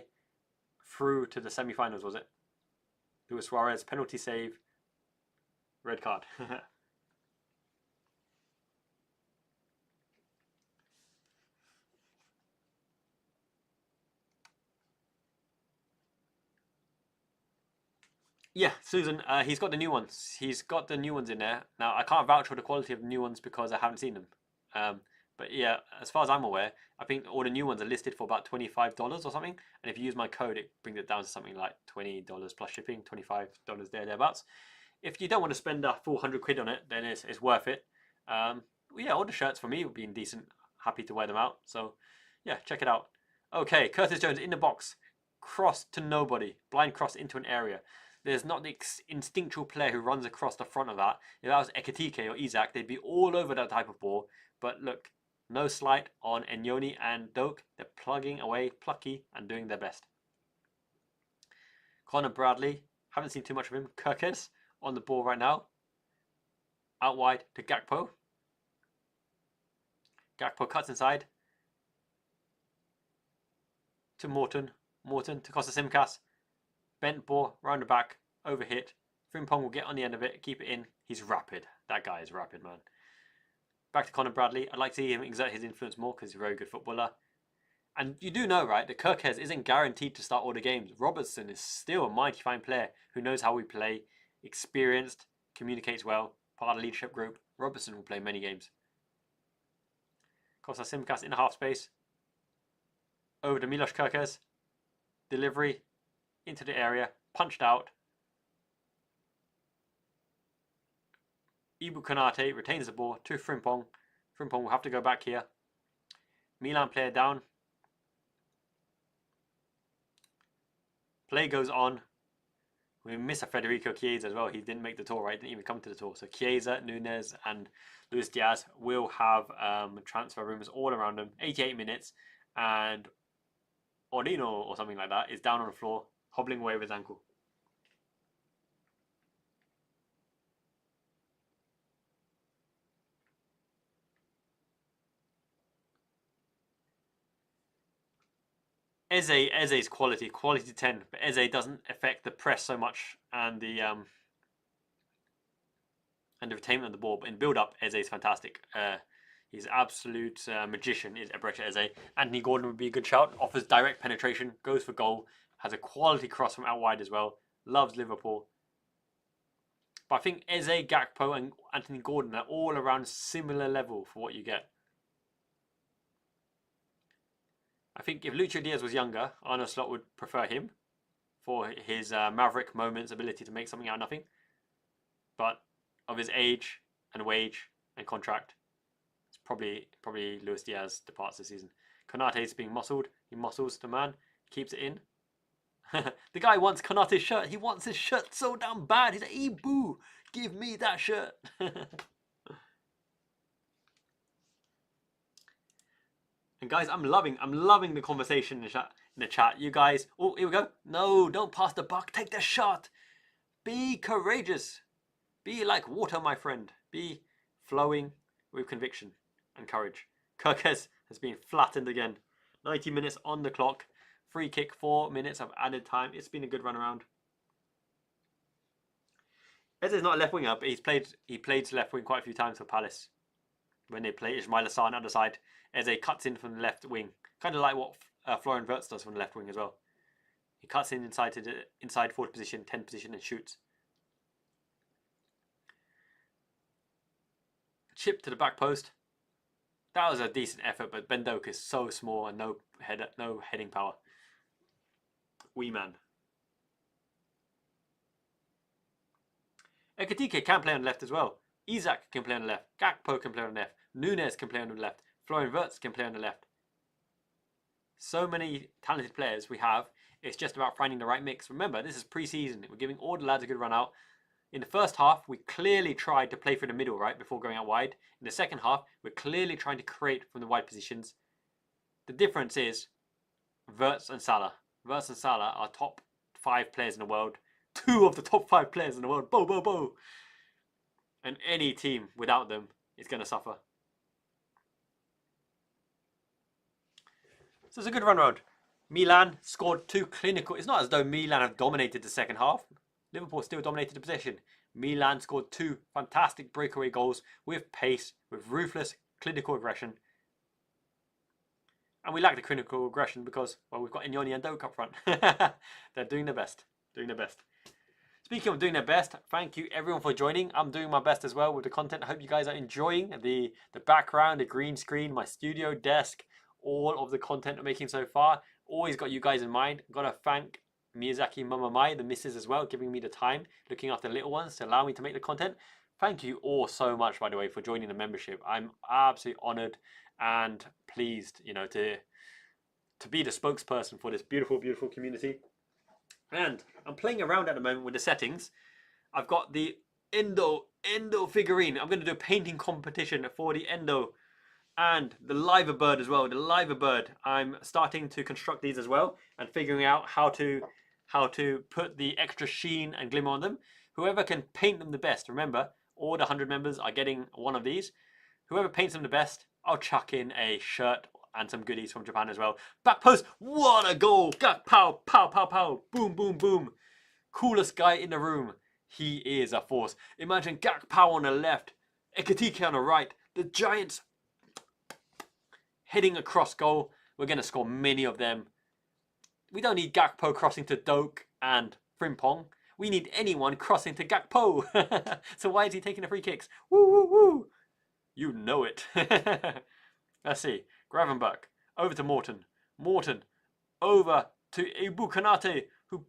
through to the semi-finals, was it? Luis Suarez, penalty save, red card. Yeah, Susan, he's got the new ones. He's got the new ones in there. Now, I can't vouch for the quality of the new ones because I haven't seen them. But yeah, as far as I'm aware, I think all the new ones are listed for about $25 or something. And if you use my code, it brings it down to something like $20 plus shipping, $25 thereabouts. If you don't want to spend a full 100 quid on it, then it's worth it. Yeah, all the shirts for me would be decent. Happy to wear them out. So yeah, check it out. Okay, Curtis Jones in the box. Cross to nobody. Blind cross into an area. There's not the instinctual player who runs across the front of that. If that was Ekitike or Isaac, they'd be all over that type of ball. But look, no slight on Enyoni and Doak. They're plugging away, plucky, and doing their best. Connor Bradley, haven't seen too much of him. Kirkes on the ball right now. Out wide to Gakpo. Gakpo cuts inside. To Morton. Morton to Costa Simcas. Bent ball, round the back, overhit. Frimpong will get on the end of it, keep it in. He's rapid. That guy is rapid, man. Back to Conor Bradley. I'd like to see him exert his influence more because he's a very good footballer. And you do know, right, that Kirkes isn't guaranteed to start all the games. Robertson is still a mighty fine player who knows how we play, experienced, communicates well, part of the leadership group. Robertson will play many games. Costa Simcas in the half space. Over to Milos Kirkes. Delivery. Into the area, punched out. Ibu Konate retains the ball to Frimpong. Frimpong will have to go back here. Milan player down. Play goes on. We miss a Federico Chiesa as well. He didn't make the tour, right? Didn't even come to the tour. So Chiesa, Nunez, and Luis Diaz will have transfer rumours all around them. 88 minutes, and Orino or something like that is down on the floor, hobbling away with his ankle. Eze's quality 10, but Eze doesn't affect the press so much and the retainment of the ball. But in build-up, Eze's fantastic. He's absolute magician, is Ebrecha Eze. Anthony Gordon would be a good shout. Offers direct penetration, goes for goal, has a quality cross from out wide as well. Loves Liverpool. But I think Eze, Gakpo, and Anthony Gordon are all around similar level for what you get. I think if Lucho Diaz was younger, Arne Slot would prefer him for his maverick moments, ability to make something out of nothing. But of his age and wage and contract, it's probably Luis Diaz departs this season. Konate is being muscled. He muscles the man, keeps it in. The guy wants Konate's shirt. He wants his shirt so damn bad. He's like, "Boo, give me that shirt." And guys, I'm loving the conversation in the chat. You guys, oh, here we go. No, don't pass the buck. Take the shot. Be courageous. Be like water, my friend. Be flowing with conviction and courage. Kirkes has been flattened again. 90 minutes on the clock. Free kick, 4 minutes of added time. It's been a good run around. Eze's not a left winger, but he played left wing quite a few times for Palace. When they play Ismail Assar on the other side, Eze cuts in from the left wing. Kind of like what Florian Wirtz does from the left wing as well. He cuts in inside to the inside forward position, 10 position, and shoots. Chip to the back post. That was a decent effort, but Ben Doak is so small and no heading power. Wee man. Ekitike can play on the left as well. Isaac can play on the left. Gakpo can play on the left. Nunes can play on the left. Florian Wirtz can play on the left. So many talented players we have. It's just about finding the right mix. Remember, this is pre-season. We're giving all the lads a good run out. In the first half, we clearly tried to play through the middle, right, before going out wide. In the second half, we're clearly trying to create from the wide positions. The difference is Wirtz and Salah. Wirtz and Salah are top 5 players in the world. 2 of the top 5 players in the world. Bo, bo, bo. And any team without them is going to suffer. So it's a good run road. Milan scored 2 clinical. It's not as though Milan have dominated the second half. Liverpool still dominated the possession. Milan scored 2 fantastic breakaway goals with pace, with ruthless clinical aggression. And we lack the clinical aggression because, well, we've got Inyoni and Doak up front. They're doing their best. Doing their best. Speaking of doing their best, thank you everyone for joining. I'm doing my best as well with the content. I hope you guys are enjoying the background, the green screen, my studio desk, all of the content I'm making so far. Always got you guys in mind. Got to thank Miyazaki Mama Mai, the missus as well, giving me the time, looking after the little ones to allow me to make the content. Thank you all so much, by the way, for joining the membership. I'm absolutely honoured and pleased, you know, to be the spokesperson for this beautiful, beautiful community. And I'm playing around at the moment with the settings. I've got the Endo figurine. I'm going to do a painting competition for the Endo and the Liver Bird as well. The Liver Bird. I'm starting to construct these as well and figuring out how to put the extra sheen and glimmer on them. Whoever can paint them the best. Remember, all the 100 members are getting one of these. Whoever paints them the best, I'll chuck in a shirt and some goodies from Japan as well. Back post, what a goal! Gak pow, pow, pow, pow, boom, boom, boom. Coolest guy in the room. He is a force. Imagine Gak pow on the left, Ekatike on the right, the Giants heading across goal. We're going to score many of them. We don't need Gakpo crossing to Doak and Frimpong. We need anyone crossing to Gakpo. So why is he taking the free kicks? Woo, woo, woo. You know it. Let's see. Gravenberch over to Morton. Morton over to Ibu Kanate, who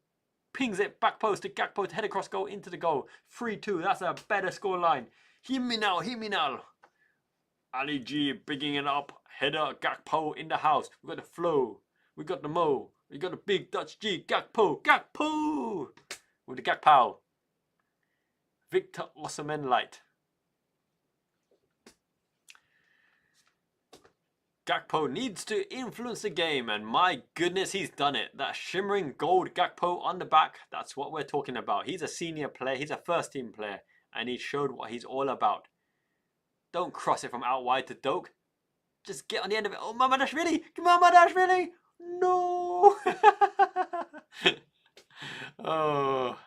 pings it back post to Gakpo to head across goal into the goal. 3-2. That's a better scoreline. Himinal, Himinal. Ali G bigging it up. Header Gakpo in the house. We got the flow. We got the Mo. We got the big Dutch G. Gakpo. Gakpo. With the Gakpo. Victor Osimhen Light. Gakpo needs to influence the game, and my goodness, he's done it. That shimmering gold Gakpo on the back, that's what we're talking about. He's a senior player, he's a first team player, and he showed what he's all about. Don't cross it from out wide to Doak. Just get on the end of it. Oh, Mamadashvili! Mamadashvili! No! Oh,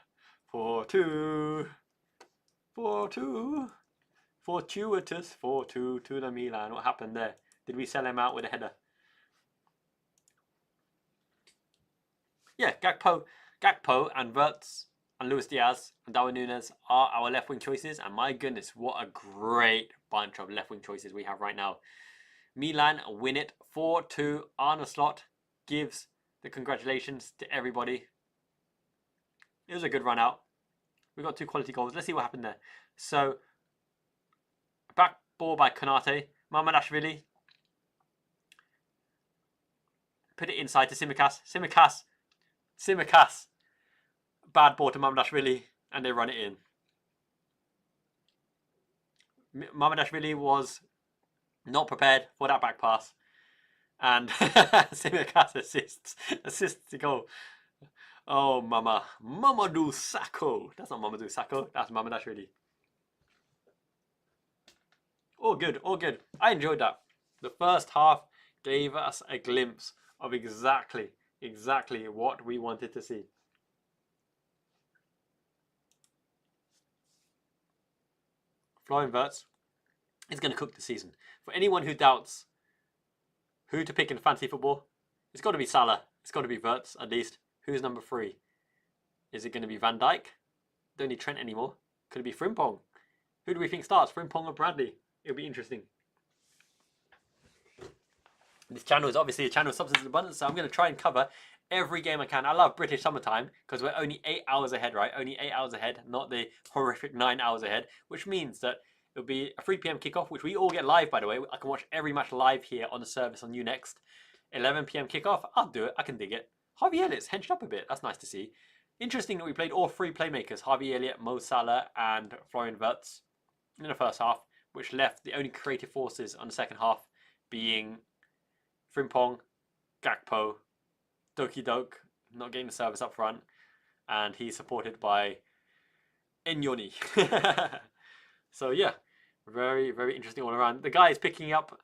4-2. 4-2. Fortuitous 4-2 to the Milan. What happened there? Did we sell him out with a header? Yeah, Gakpo and Wirtz and Luis Diaz and Darwin Núñez are our left wing choices. And my goodness, what a great bunch of left wing choices we have right now. Milan win it 4-2. Arne Slot gives the congratulations to everybody. It was a good run out. We got 2 quality goals. Let's see what happened there. So, back ball by Konate. Mamadashvili. Put it inside to Tsimikas. Tsimikas. Bad ball to Mamadashvili. And they run it in. Mamadashvili was not prepared for that back pass. And Tsimikas assists the goal. Oh, Mamadou Sakho. That's not Mamadou Sakho. That's Mamadashvili. All good, all good. I enjoyed that. The first half gave us a glimpse of exactly what we wanted to see. Florian Wirtz is going to cook the season. For anyone who doubts who to pick in fantasy football, it's got to be Salah. It's got to be Wirtz, at least. Who's number 3? Is it going to be Van Dijk? Don't need Trent anymore. Could it be Frimpong? Who do we think starts, Frimpong or Bradley? It'll be interesting. This channel is obviously a channel of substance and abundance, so I'm going to try and cover every game I can. I love British summertime because we're only 8 hours ahead, right? Only 8 hours ahead, not the horrific 9 hours ahead, which means that It'll be a 3 p.m. kickoff, which we all get live, by the way. I can watch every match live here on the service on Unext. 11 p.m. kickoff. I'll do it. I can dig it. Harvey Elliott's henched up a bit. That's nice to see. Interesting that we played all 3 playmakers, Harvey Elliott, Mo Salah, and Florian Wirtz in the first half, which left the only creative forces on the second half being Frimpong, Gakpo, Doki Doke, not getting the service up front, and he's supported by Enyoni. So yeah, very, very interesting all around. The guy is picking up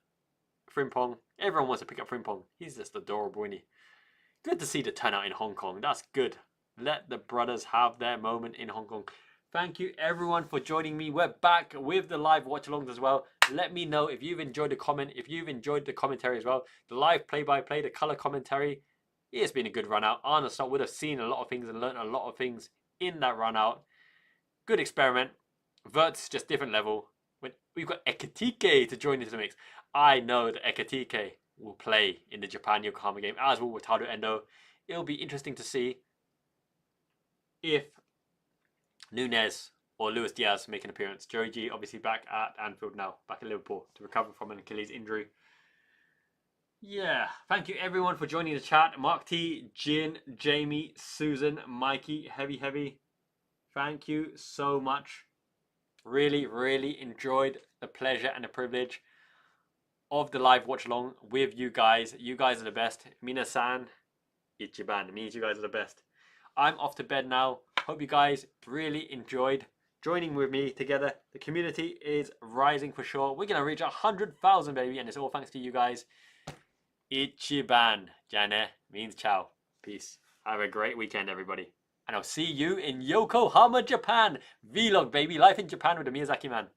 Frimpong. Everyone wants to pick up Frimpong. He's just adorable, isn't he? Good to see the turnout in Hong Kong. That's good. Let the brothers have their moment in Hong Kong. Thank you everyone for joining me. We're back with the live watch-alongs as well. Let me know if you've enjoyed the comment, if you've enjoyed the commentary as well. The live play-by-play, the colour commentary. It's been a good run out. Arne Slot would have seen a lot of things and learned a lot of things in that run out. Good experiment. Wirtz just different level. We've got Ekitike to join into the mix. I know that Ekitike will play in the Japan Yokohama game, as will Wataru Endo. It'll be interesting to see if Nunez or Luis Diaz make an appearance. Joey G obviously back at Anfield now, back at Liverpool to recover from an Achilles injury. Yeah, thank you everyone for joining the chat. Mark T, Jin, Jamie, Susan, Mikey, Heavy. Thank you so much. Really, really enjoyed the pleasure and the privilege of the live watch along with you guys. You guys are the best. Minasan, Ichiban. It means you guys are the best. I'm off to bed now. Hope you guys really enjoyed joining with me together. The community is rising for sure. We're going to reach 100,000, baby. And it's all thanks to you guys. Ichiban. Jane means ciao. Peace. Have a great weekend, everybody. And I'll see you in Yokohama, Japan. Vlog, baby. Life in Japan with the Miyazaki man.